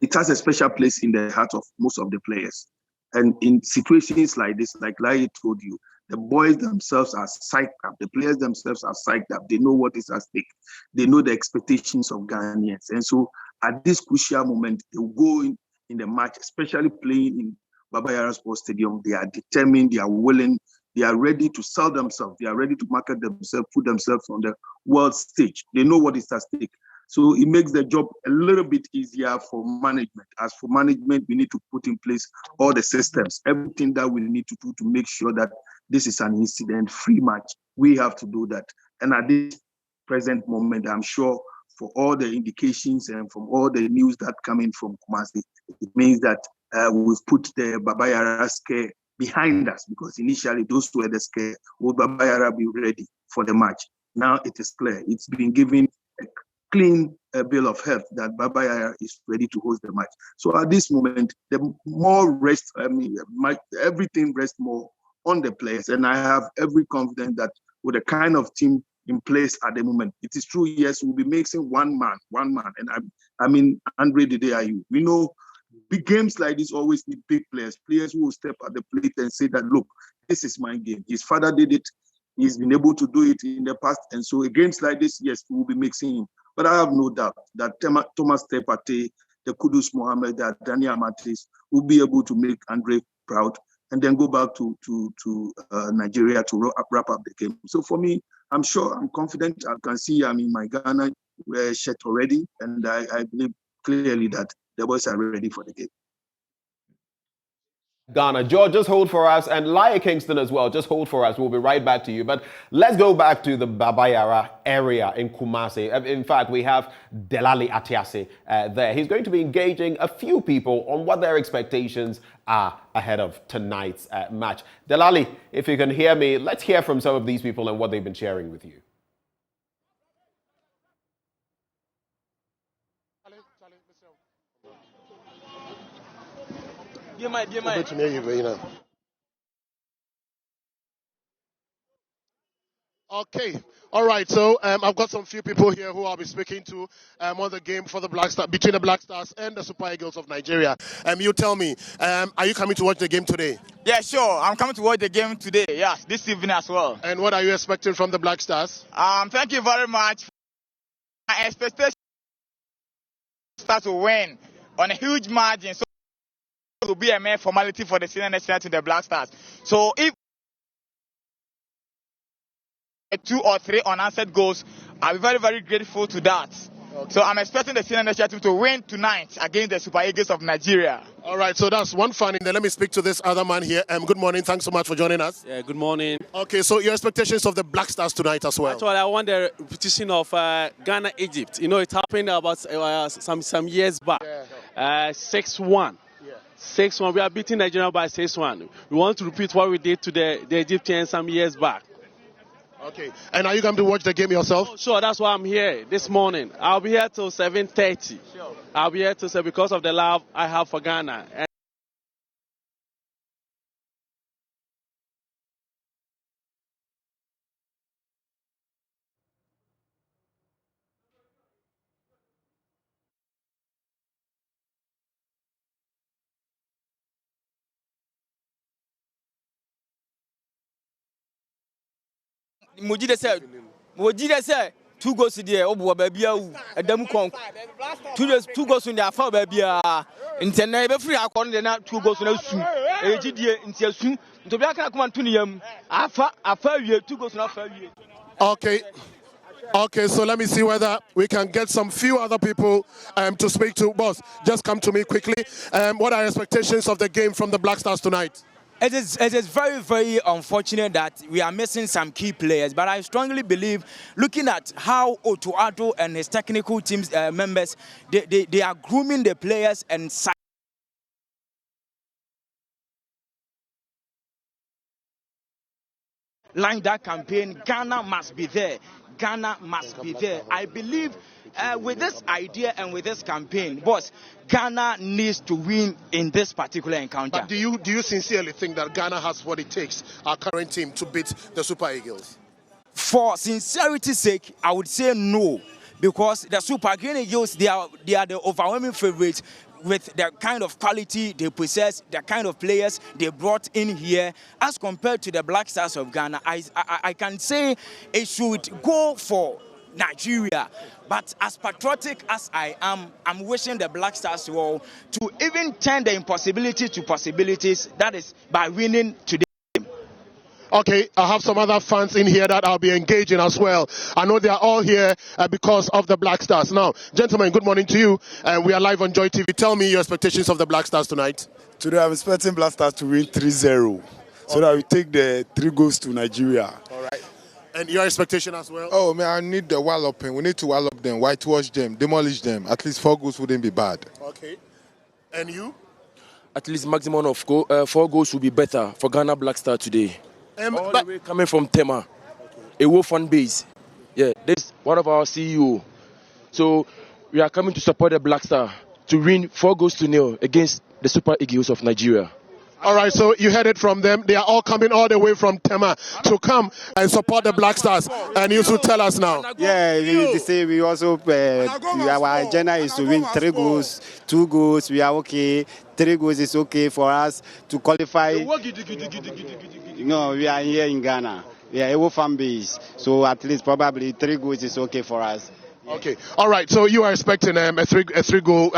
It has a special place in the heart of most of the players. And in situations like this, like Lai told you, the boys themselves are psyched up. The players themselves are psyched up. They know what is at stake. They know the expectations of Ghanaians. And so at this crucial moment, they will go in the match, especially playing in Baba Yara Sports Stadium. They are determined, they are willing, they are ready to sell themselves. They are ready to market themselves, put themselves on the world stage. They know what is at stake. So it makes the job a little bit easier for management. As for management, we need to put in place all the systems, everything that we need to do to make sure that this is an incident-free match. We have to do that. And at this present moment, I'm sure for all the indications and from all the news that come in from Kumasi, it means that we've put the Baba Yara scare behind us, because initially those who were the scare. Will Baba Yara be ready for the match? Now it is clear. It's been given a clean bill of health that Baba Yara is ready to host the match. So at this moment, the more rest, everything rests more on the players. And I have every confidence that with the kind of team in place at the moment, it is true, yes, we'll be mixing one man. And Andre Dideayu. We know big games like this always need big players who will step at the plate and say that, look, this is my game. His father did it. He's been able to do it in the past. And so games like this, yes, we'll be mixing him. But I have no doubt that Thomas Tepate, the Kudus Mohammed, that Daniel Matis will be able to make Andre proud and then go back to Nigeria to wrap up the game. So for me, I'm sure, I'm confident. I can see I'm in my Ghana shirt already, and I believe clearly that the boys are ready for the game. Ghana. George, just hold for us, and Laia Kingston as well, just hold for us. We'll be right back to you. But let's go back to the Baba Yara area in Kumasi. In fact, we have Delali Atiase there. He's going to be engaging a few people on what their expectations are ahead of tonight's match. Delali, if you can hear me, let's hear from some of these people and what they've been sharing with you. Okay. All right. So I've got some few people here who I'll be speaking to on the game for the Black Star between the Black Stars and the Super Eagles of Nigeria. You tell me, are you coming to watch the game today? Yeah, sure. I'm coming to watch the game today. Yes, this evening as well. And what are you expecting from the Black Stars? Thank you very much. My expectation is to win on a huge margin. So it will be a mere formality for the senior national to the Black Stars. So if 2 or 3 unanswered goals, I'll be very, very grateful to that. Okay. So I'm expecting the senior national team to win tonight against the Super Eagles of Nigeria. All right, so that's one fun. Then let me speak to this other man here. Good morning. Thanks so much for joining us. Yeah, good morning. Okay, so your expectations of the Black Stars tonight as well? Actually, I want the repetition of Ghana-Egypt. You know, it happened about some years back. 6-1. 6-1. We are beating Nigeria by 6-1. We want to repeat what we did to the Egyptians some years back. Okay. And are you going to watch the game yourself? Oh, sure, that's why I'm here this morning. I'll be here till 7:30. Sure. I'll be here till 7 because of the love I have for Ghana. Mojide say 2 goals there obo baby awu edam kon 2 goals in the fa baby a intena be free akon de na 2 goals na su ejidie ntia su to bia kan akoma to ne yam afa wie 2 goals na afa wie. Okay, so let me see whether we can get some few other people to speak to. Boss, just come to me quickly. What are your expectations of the game from the Black Stars tonight? It is very, very unfortunate that we are missing some key players, but I strongly believe, looking at how Otuato and his technical teams members, they are grooming the players and line that campaign. Ghana must be there. Ghana must be there. I believe with this idea and with this campaign, boss, Ghana needs to win in this particular encounter. But do you sincerely think that Ghana has what it takes, our current team, to beat the Super Eagles? For sincerity's sake, I would say no, because the Super Eagles, they are the overwhelming favorites. With the kind of quality they possess, the kind of players they brought in here, as compared to the Black Stars of Ghana, I can say it should go for Nigeria. But as patriotic as I am, I'm wishing the Black Stars to even turn the impossibility to possibilities, that is by winning today. Okay, I have some other fans in here that I'll be engaging as well. I know they are all here because of the Black Stars. Now, gentlemen, good morning to you. We are live on Joy TV. Tell me your expectations of the Black Stars tonight. Today, I'm expecting Black Stars to win 3-0. So that we take the 3 goals to Nigeria. All right. And your expectation as well? Oh, man, I need the walloping. We need to wallop them, whitewash them, demolish them. At least 4 goals wouldn't be bad. Okay. And you? At least maximum of 4 goals will be better for Ghana Black Star today. All the way coming from Tema, a Wolf fan base. Yeah, this is one of our CEO. So we are coming to support the Black Star to win 4-0 against the Super Eagles of Nigeria. All right, so you heard it from them. They are all coming all the way from Tema to come and support the Black Stars. And you should tell us now. Yeah, we also, our agenda is to win 3 goals, 2 goals. We are okay. 3 goals is okay for us to qualify. No, we are here in Ghana. We are a fan base. So at least probably 3 goals is okay for us. Okay. All right, so you are expecting a 3 goal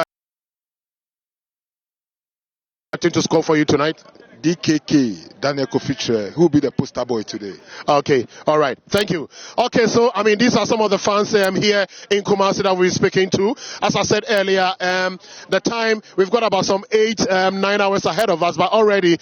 to score for you tonight? DKK, Daniel Kofitre, who will be the poster boy today. Okay, all right, thank you. Okay, so, these are some of the fans here in Kumasi that we're speaking to. As I said earlier, the time, we've got about some 9 hours ahead of us, but already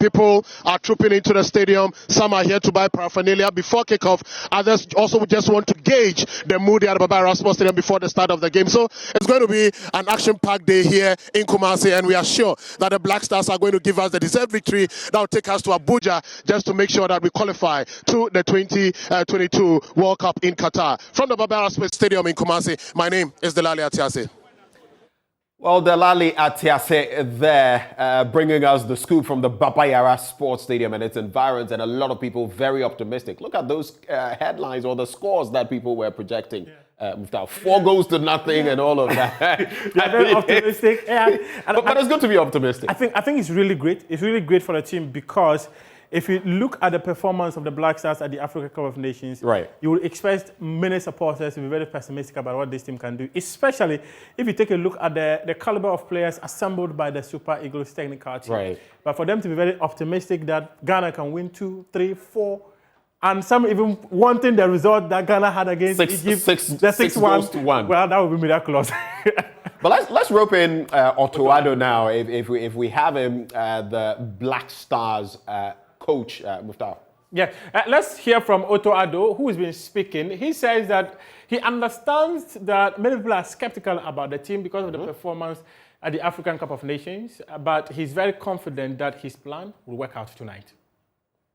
people are trooping into the stadium. Some are here to buy paraphernalia before kickoff. Others also just want to gauge the mood at the Baba Sports Stadium before the start of the game. So it's going to be an action-packed day here in Kumasi, and we are sure that the Black Stars are going to give us the deserved victory that will take us to Abuja just to make sure that we qualify to the 2022 World Cup in Qatar. From the Barbara Sports Stadium in Kumasi, my name is Delali Atiase. Well, Delali Atiase there, bringing us the scoop from the Babayara Sports Stadium and its environs, and a lot of people very optimistic. Look at those headlines or the scores that people were projecting. 4 goals to nothing and all of that. They're very optimistic. But it's good to be optimistic. I think it's really great. It's really great for the team because if you look at the performance of the Black Stars at the Africa Cup of Nations, you will expect many supporters to be very pessimistic about what this team can do, especially if you take a look at the caliber of players assembled by the Super Eagles technical team. But for them to be very optimistic that Ghana can win 2, 3, 4, and some even wanting the result that Ghana had against Egypt, the 6-1. Well, that would be miraculous. But let's rope in Otoado now, if we have him, the Black Stars coach, Muftau. Yeah, let's hear from Otoado, who has been speaking. He says that he understands that many people are skeptical about the team because of the performance at the African Cup of Nations, but he's very confident that his plan will work out tonight.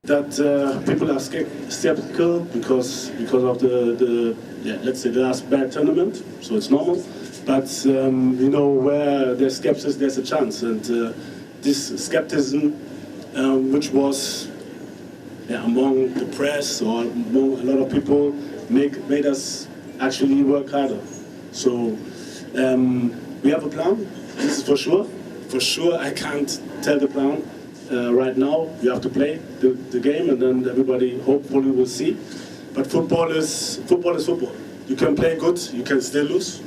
That people are skeptical because of the let's say the last bad tournament, so it's normal. But you know, where there's skepticism, there's a chance, and this skepticism, which was among the press or among a lot of people, made us actually work harder. So we have a plan. This is for sure. For sure, I can't tell the plan. Right now, you have to play the game, and then everybody hopefully will see. But football is football. You can play good, you can still lose.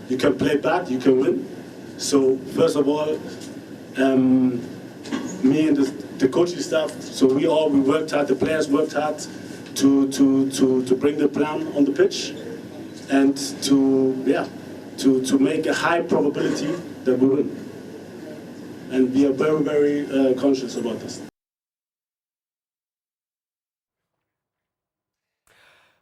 You can play bad, you can win. So first of all, me and the coaching staff, so we worked hard. The players worked hard to bring the plan on the pitch, and to make a high probability that we win. And we are very, very conscious about this.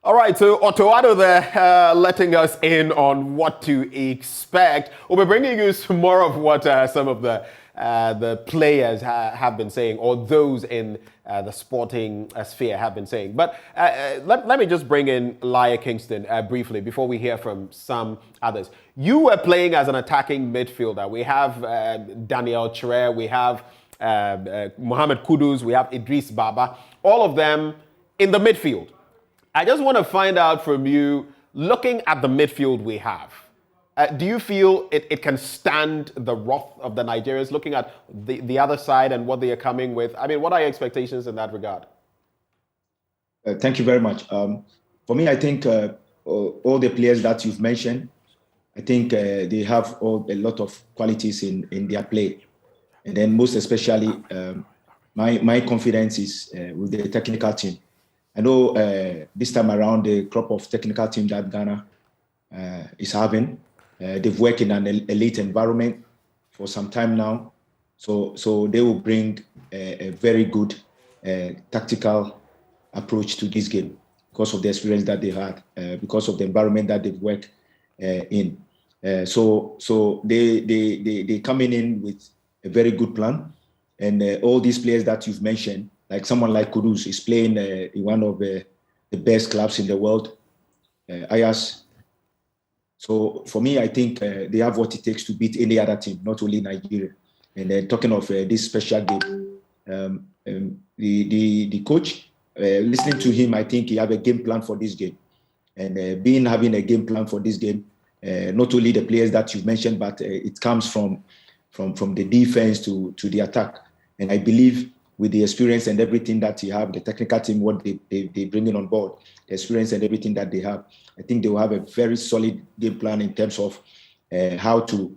All right, so Otoado there letting us in on what to expect. We'll be bringing you some more of what some of the players have been saying, or those in the sporting sphere have been saying. But let me just bring in Laia Kingston briefly before we hear from some others. You were playing as an attacking midfielder. We have Daniel Chere, we have Mohamed Kudus, we have Idris Baba, all of them in the midfield. I just want to find out from you, looking at the midfield we have, do you feel it can stand the wrath of the Nigerians, looking at the other side and what they are coming with? I mean, what are your expectations in that regard? Thank you very much. For me, I think all the players that you've mentioned, I think they have a lot of qualities in their play. And then most especially, my confidence is with the technical team. I know this time around, the crop of technical team that Ghana is having, they've worked in an elite environment for some time now. So they will bring a very good tactical approach to this game because of the experience that they had, because of the environment that they've worked in. So they coming in with a very good plan. And all these players that you've mentioned, like someone like Kudus is playing in one of the best clubs in the world, Ayas. So for me, I think they have what it takes to beat any other team, not only Nigeria. And then talking of this special game, the coach, listening to him, I think he have a game plan for this game. And having a game plan for this game, not only the players that you mentioned, but it comes from the defense to the attack. And I believe with the experience and everything that you have, the technical team, what they bring in on board, the experience and everything that they have, I think they will have a very solid game plan in terms of how to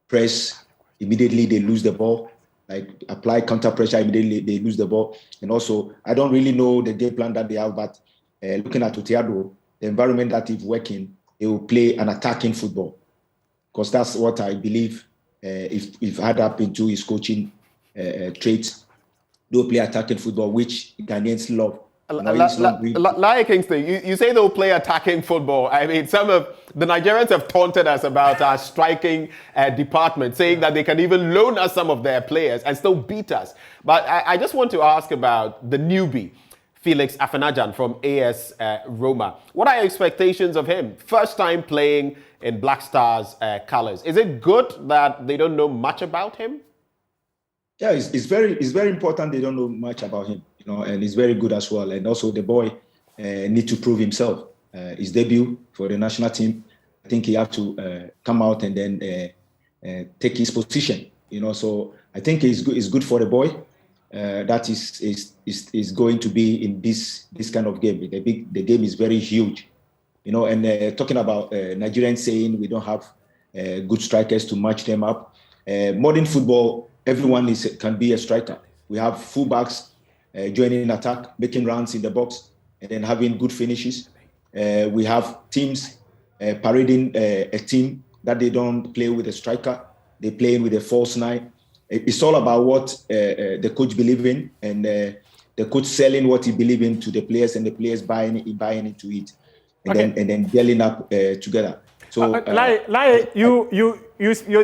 press immediately they lose the ball, like apply counter pressure immediately they lose the ball. And also, I don't really know the game plan that they have, but looking at Oteado, the environment that he's working, he will play an attacking football, because that's what I believe if add up into his coaching traits, they'll play attacking football, which Ghanaians love. Laia Kingston, you say they'll play attacking football. I mean, some of the Nigerians have taunted us about our striking department, saying that they can even loan us some of their players and still beat us. But I just want to ask about the newbie. Felix Afenajan from AS Roma. What are your expectations of him? First time playing in Black Stars colours. Is it good that they don't know much about him? Yeah, it's very important they don't know much about him, and he's very good as well. And also the boy need to prove himself. His debut for the national team, I think he have to come out and then take his position. So I think it's good for the boy. That is going to be in this kind of game. The game is very huge, and talking about Nigerians saying we don't have good strikers to match them up. Modern football, everyone can be a striker. We have fullbacks joining attack, making runs in the box, and then having good finishes. We have teams parading a team that they don't play with a striker. They play with a false nine. It's all about what the coach believes in, and the coach selling what he believes in to the players, and the players buying into it, and then gelling up together. So,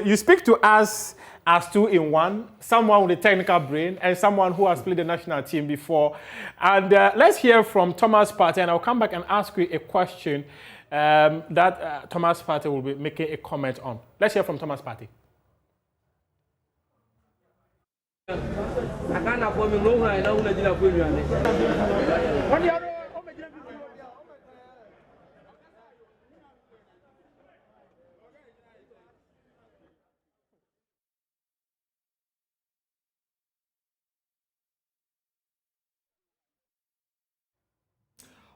you speak to us as two in one, someone with a technical brain and someone who has played the national team before. And let's hear from Thomas Partey, and I'll come back and ask you a question that Thomas Partey will be making a comment on. Let's hear from Thomas Partey.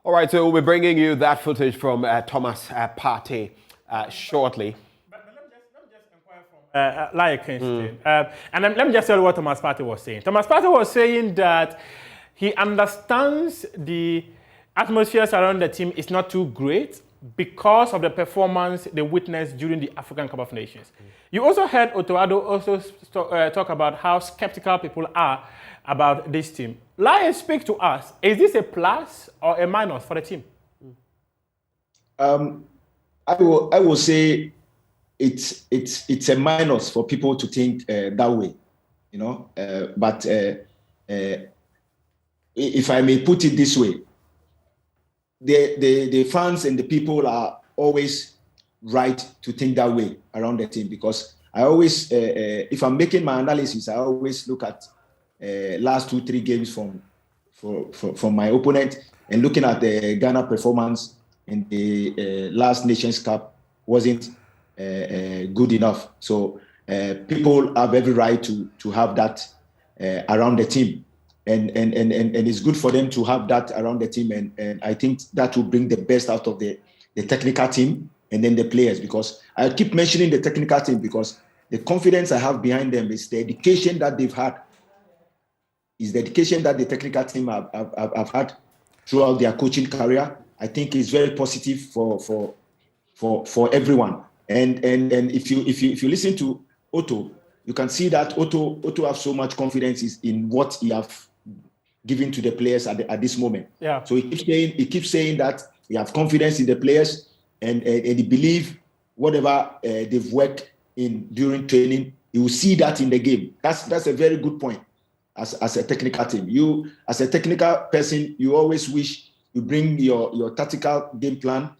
All right, so we'll be bringing you that footage from Thomas Partey shortly. And let me just tell you what Thomas Partey was saying. Thomas Partey was saying that he understands the atmosphere around the team is not too great because of the performance they witnessed during the African Cup of Nations. You also heard Otoado also talk about how skeptical people are about this team. Lion, speak to us. Is this a plus or a minus for the team? I will say it's a minus for people to think that way, But if I may put it this way, the fans and the people are always right to think that way around the team, because I always, if I'm making my analysis, I always look at last 2-3 games from my opponent, and looking at the Ghana performance in the last Nations Cup wasn't good enough. So people have every right to have that around the team, and it's good for them to have that around the team, and I think that will bring the best out of the technical team and then the players, because I keep mentioning the technical team because the confidence I have behind them is the education that they've had, is the education that the technical team have had throughout their coaching career. I think is very positive for everyone. And if you listen to Otto, you can see that Otto have so much confidence in what he have given to the players at this moment. Yeah. So he keeps saying that he have confidence in the players, and he believe whatever they've worked in during training, you will see that in the game. That's a very good point. As a technical team, you as a technical person, you always wish you bring your tactical game plan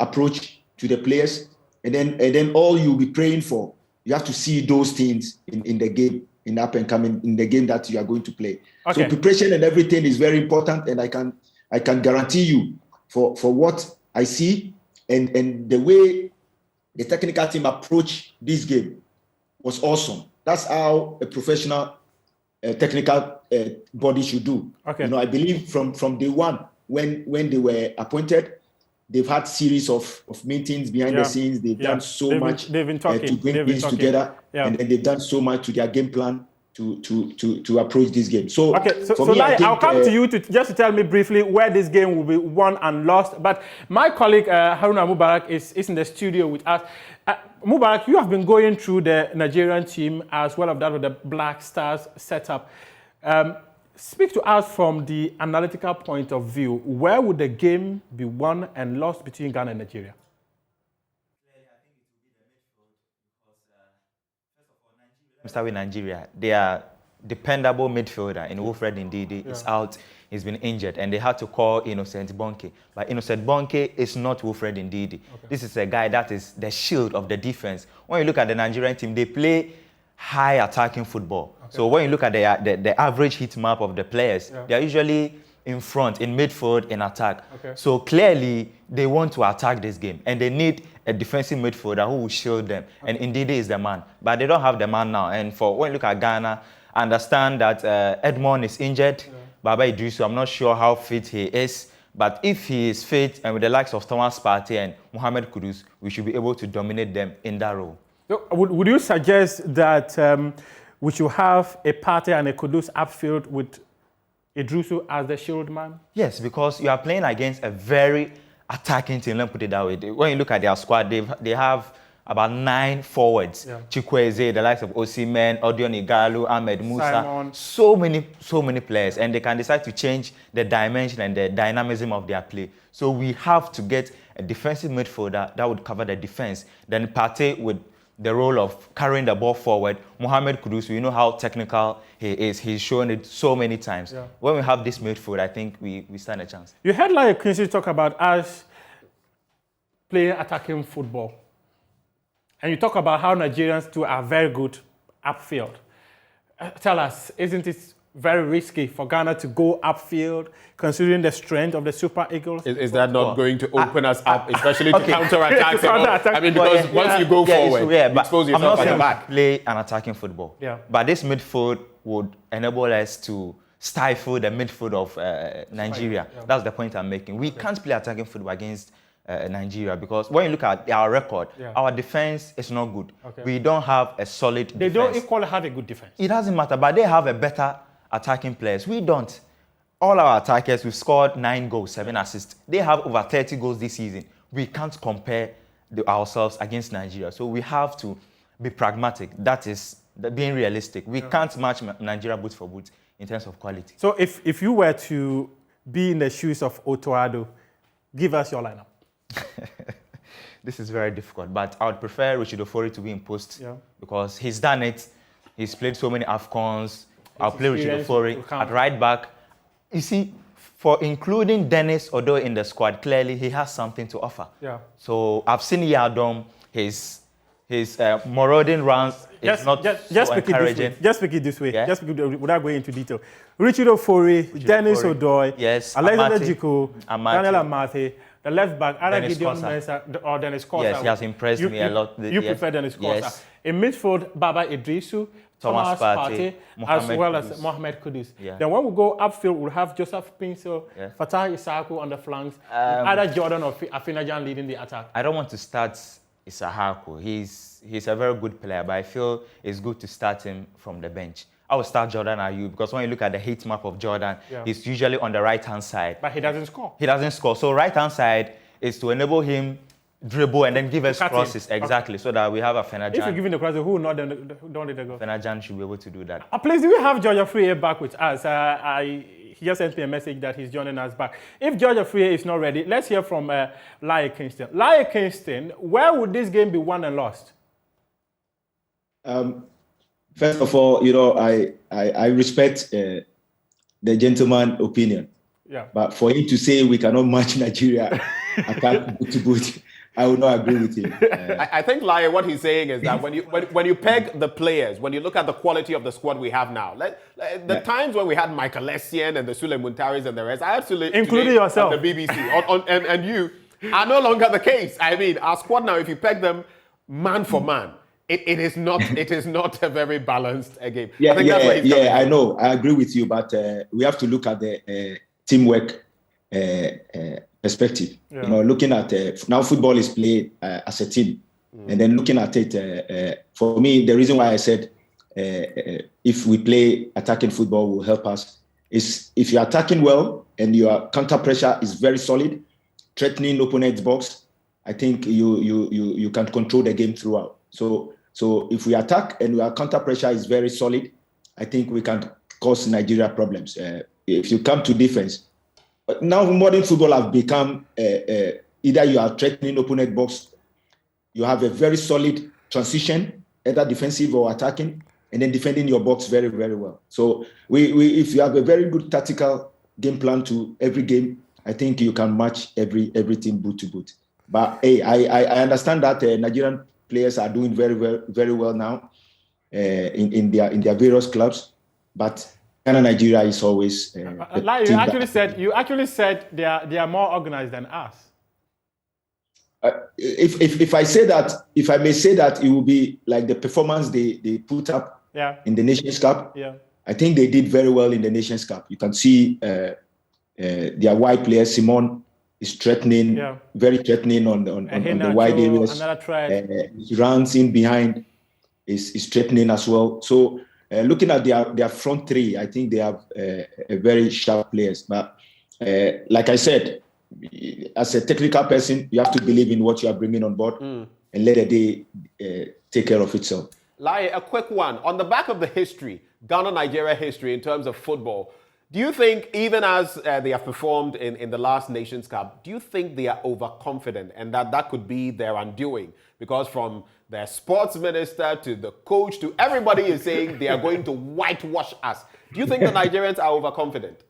approach to the players, and then all you'll be praying for, you have to see those things in the game, in up and coming, in the game that you are going to play. Okay. So preparation and everything is very important, and I can guarantee you for what I see and the way the technical team approached this game was awesome. That's how a professional technical body should do. Okay. I believe from day one when they were appointed, they've had series of meetings behind the scenes. They've done so much to bring things together, and then they've done so much to their game plan to approach this game. So, I'll come to you just to tell me briefly where this game will be won and lost. But my colleague Haruna Mubarak is in the studio with us. Mubarak, you have been going through the Nigerian team as well as that with the Black Stars setup. Speak to us from the analytical point of view. Where would the game be won and lost between Ghana and Nigeria? Start with Nigeria. They are dependable midfielder in Wilfred Ndidi is out. He's been injured, and they had to call Innocent Bonke. But Innocent Bonke is not Wilfred Ndidi. This is a guy that is the shield of the defense. When you look at the Nigerian team, they play high attacking football. So when you look at the average heat map of the players, they are usually in front, in midfield, in attack. So clearly, they want to attack this game, and they need a defensive midfielder who will shield them. And Ndidi is the man. But they don't have the man now. And when you look at Ghana, I understand that Edmond is injured. Baba Idrisu, I'm not sure how fit he is. But if he is fit, and with the likes of Thomas Partey and Mohamed Kudus, we should be able to dominate them in that role. So would you suggest that we should have a Partey and a Kudus upfield with Idrisu as the shield man? Yes, because you are playing against a very attacking team, let me put it that way. When you look at their squad, they have about 9 forwards. Chikwueze, the likes of Osimhen, Odion Igalo, Ahmed Musa. Simon. So many players. And they can decide to change the dimension and the dynamism of their play. So we have to get a defensive midfielder that would cover the defense. Then Partey with the role of carrying the ball forward. Mohamed Kudus, we know how technical he is. He's shown it so many times. When we have this midfield, I think we stand a chance. You heard like Kunsu talk about us playing attacking football. And you talk about how Nigerians too are very good upfield. Tell us, isn't it very risky for Ghana to go upfield, considering the strength of the Super Eagles? Is that not going to open us up, especially to counter-attack? I mean, because once you go forward, you expose yourself at the back. Play an attacking football. But this midfield would enable us to stifle the midfield of Nigeria. That's the point I'm making. We can't play attacking football against Nigeria, because when you look at our record, our defense is not good. We don't have a solid defense. They don't equally have a good defense. It doesn't matter, but they have a better attacking players. We don't. All our attackers, we've scored 9 goals, 7 assists. They have over 30 goals this season. We can't compare ourselves against Nigeria. So we have to be pragmatic. That is being realistic. We can't match Nigeria boot for boot in terms of quality. So if you were to be in the shoes of Otto Addo, give us your lineup. This is very difficult, but I would prefer Richard Ofori to be in post because he's done it. He's played so many AFCONs. I'll play Richard Ofori at right back. You see, for including Dennis Odo in the squad, clearly he has something to offer. So I've seen Yadom, his marauding runs is not so encouraging. Just speak it this way, without going into detail. Richard Ofori, Dennis Odoy, Alexander Jiku, Daniel Amate, the left back, either Gideon Mensah or Dennis Kosa. Yes, he has impressed me a lot. You prefer Dennis Kosa. In midfield, Baba Idrisu, Thomas Partey, as well as Mohamed Kudus. Then when we go upfield, we'll have Joseph Pinso, Fatah Isaku on the flanks, either Jordan or Afinajan leading the attack. I don't want to start Isahaku. He's a very good player, but I feel it's good to start him from the bench. I will start Jordan Ayew because when you look at the heat map of Jordan, he's usually on the right-hand side. But he doesn't score. He doesn't score. So right-hand side is to enable him dribble and then give us crosses. Exactly, so that we have a Fenajan. If you're giving the crosses, who not don't let it go? Fenajan should be able to do that. Please, do we have Georgia Freya back with us? He just sent me a message that he's joining us back. If Georgia Freya is not ready, let's hear from Laie Kingston. Laie Kingston, where would this game be won and lost? First of all, you know, I respect the gentleman's opinion. But for him to say we cannot match Nigeria, I can't boot to boot. I would not agree with him. I think, Laie, what he's saying is that when you peg the players, when you look at the quality of the squad we have now, the times when we had Michael Essien and the Sule Muntaris and the rest, I absolutely including yourself, on the BBC, and you are no longer the case. I mean, our squad now, if you peg them man for man, it is not a very balanced game. I know. I agree with you, but we have to look at the teamwork perspective. You know, looking at now football is played as a team, and then looking at it, for me, the reason why I said if we play attacking football will help us is if you're attacking well and your counter pressure is very solid, threatening opponent's box, I think you can control the game throughout. So if we attack and our counter pressure is very solid, I think we can cause Nigeria problems. If you come to defense, but now modern football have become either you are threatening opponent box, you have a very solid transition, either defensive or attacking, and then defending your box very, very well. So if you have a very good tactical game plan to every game, I think you can match every team boot to boot. But hey, I understand that Nigerian players are doing very well now in their various clubs, but Ghana Nigeria is always. Like you actually said they are more organized than us. If I say that, if I may say that, it will be like the performance they put up in the Nations Cup. Yeah. I think they did very well in the Nations Cup. You can see their wide player Simon is threatening, very threatening on the wide areas. Runs in behind is threatening as well. So looking at their front three, I think they have a very sharp players. But like I said, as a technical person, you have to believe in what you are bringing on board and let the day take care of itself. Lai, a quick one. On the back of the history, Ghana-Nigeria history in terms of football, do you think, even as they have performed in the last Nations Cup, do you think they are overconfident and that could be their undoing? Because from their sports minister to the coach to everybody is saying they are going to whitewash us. Do you think the Nigerians are overconfident?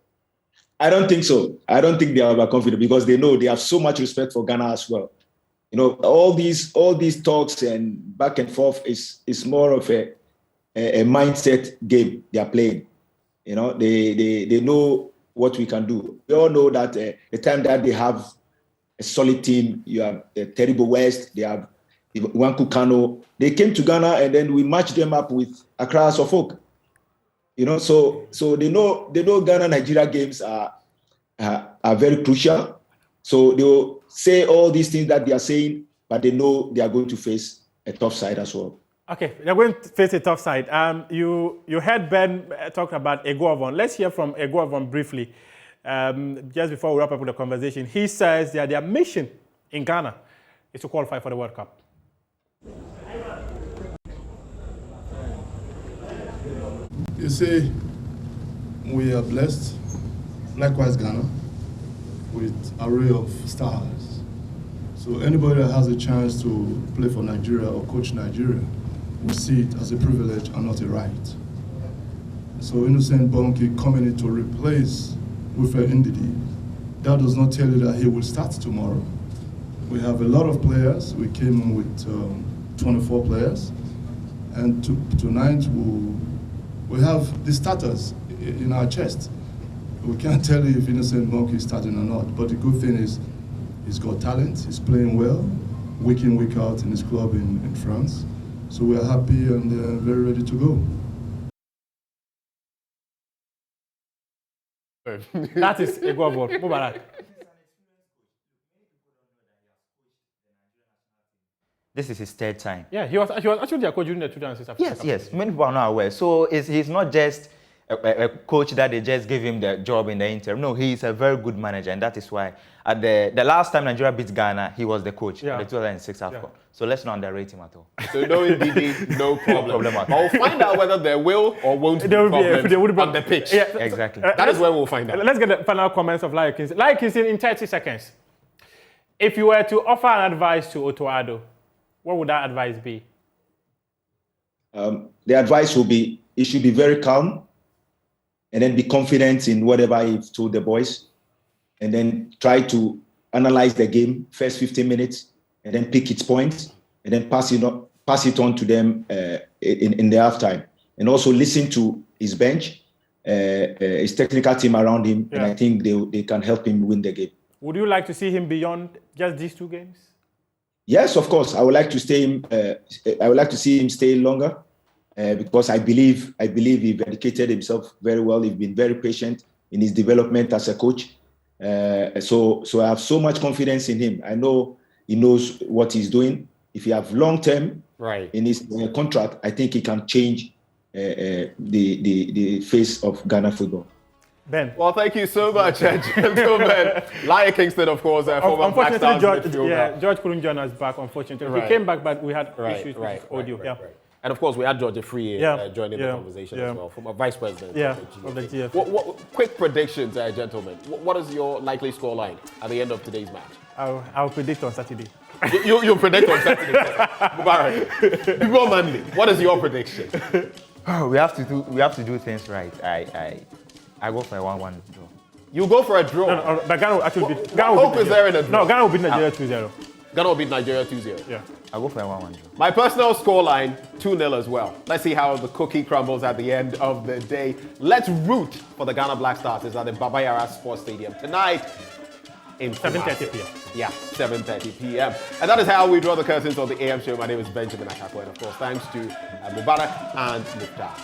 I don't think so. I don't think they are overconfident because they know they have so much respect for Ghana as well. You know, all these talks and back and forth is more of a mindset game they are playing. You know, they know what we can do. We all know that the time that they have a solid team, you have Terrible West, they have Wanku Kano. They came to Ghana and then we matched them up with Accra Suffolk. You know, so they know Ghana Nigeria games are very crucial. So they will say all these things that they are saying, but they know they are going to face a tough side as well. Okay, they're going to face a tough side. You heard Ben talking about Eguavon. Let's hear from Eguavon briefly, just before we wrap up with the conversation. He says that their mission in Ghana is to qualify for the World Cup. You see, we are blessed, likewise Ghana, with an array of stars. So anybody that has a chance to play for Nigeria or coach Nigeria will see it as a privilege and not a right. So Innocent Bonke coming in to replace Wilfred Ndidi, that does not tell you that he will start tomorrow. We have a lot of players. We came in with 24 players, and tonight we have the starters in our chest. We can't tell you if Innocent Bonke is starting or not, but the good thing is he's got talent, he's playing well, week in, week out in his club in France. So we're happy and very ready to go. That is Eguavon. Mubarak. This is his third time. Yeah, he was actually their coach during the 2006 Africa Cup. Yes. Many people are not aware. So he's not just a coach that they just give him the job in the interim. No, he's a very good manager, and that is why at the last time Nigeria beat Ghana, he was the coach in the 2006 Africa. Yeah. So let's not underrate him at all. So no, indeed, no problem. I'll find out whether there will or won't be problems on the pitch. Yeah. Exactly. That is where we'll find out. Let's get the final comments of Lai Kinsin. Lai Kinsin, in 30 seconds, if you were to offer an advice to Otto Addo, what would that advice be? The advice will be, he should be very calm and then be confident in whatever he's told the boys, and then try to analyze the game first 15 minutes and then pick its points and then pass it on to them in the halftime. And also listen to his bench, his technical team around him, and I think they can help him win the game. Would you like to see him beyond just these two games? Yes, of course. I would like to stay him. I would like to see him stay longer because I believe he dedicated himself very well. He's been very patient in his development as a coach. So I have so much confidence in him. I know he knows what he's doing. If you have long term in his contract, I think he can change the face of Ghana football. Ben. Well, thank you so much, gentlemen. Lai Kingston, of course, former Black Stars midfielder. George couldn't join us back, unfortunately. He came back, but we had issues with audio. And of course, we had Georgia Free joining the conversation as well, former Vice President of the GF. Quick predictions, gentlemen. What is your likely scoreline at the end of today's match? I'll predict on Saturday. You'll predict on Saturday. Mubarak, before Monday, what is your prediction? Oh, we have to do things right. I go for a 1-1 draw. You go for a draw. No, but Ghana will actually beat. Ghana Hope is there in a draw. No, Ghana will beat Nigeria 2-0. Ghana will beat Nigeria 2-0. Yeah. I'll go for a 1-1 draw. My personal scoreline, 2-0 as well. Let's see how the cookie crumbles at the end of the day. Let's root for the Ghana Black Stars. It's at the Baba Yara Sports Stadium tonight in 7:30 p.m. Yeah, 7:30 p.m. And that is how we draw the curtains on the AM show. My name is Benjamin Akako, and of course, thanks to Mubarak and Mukhtar.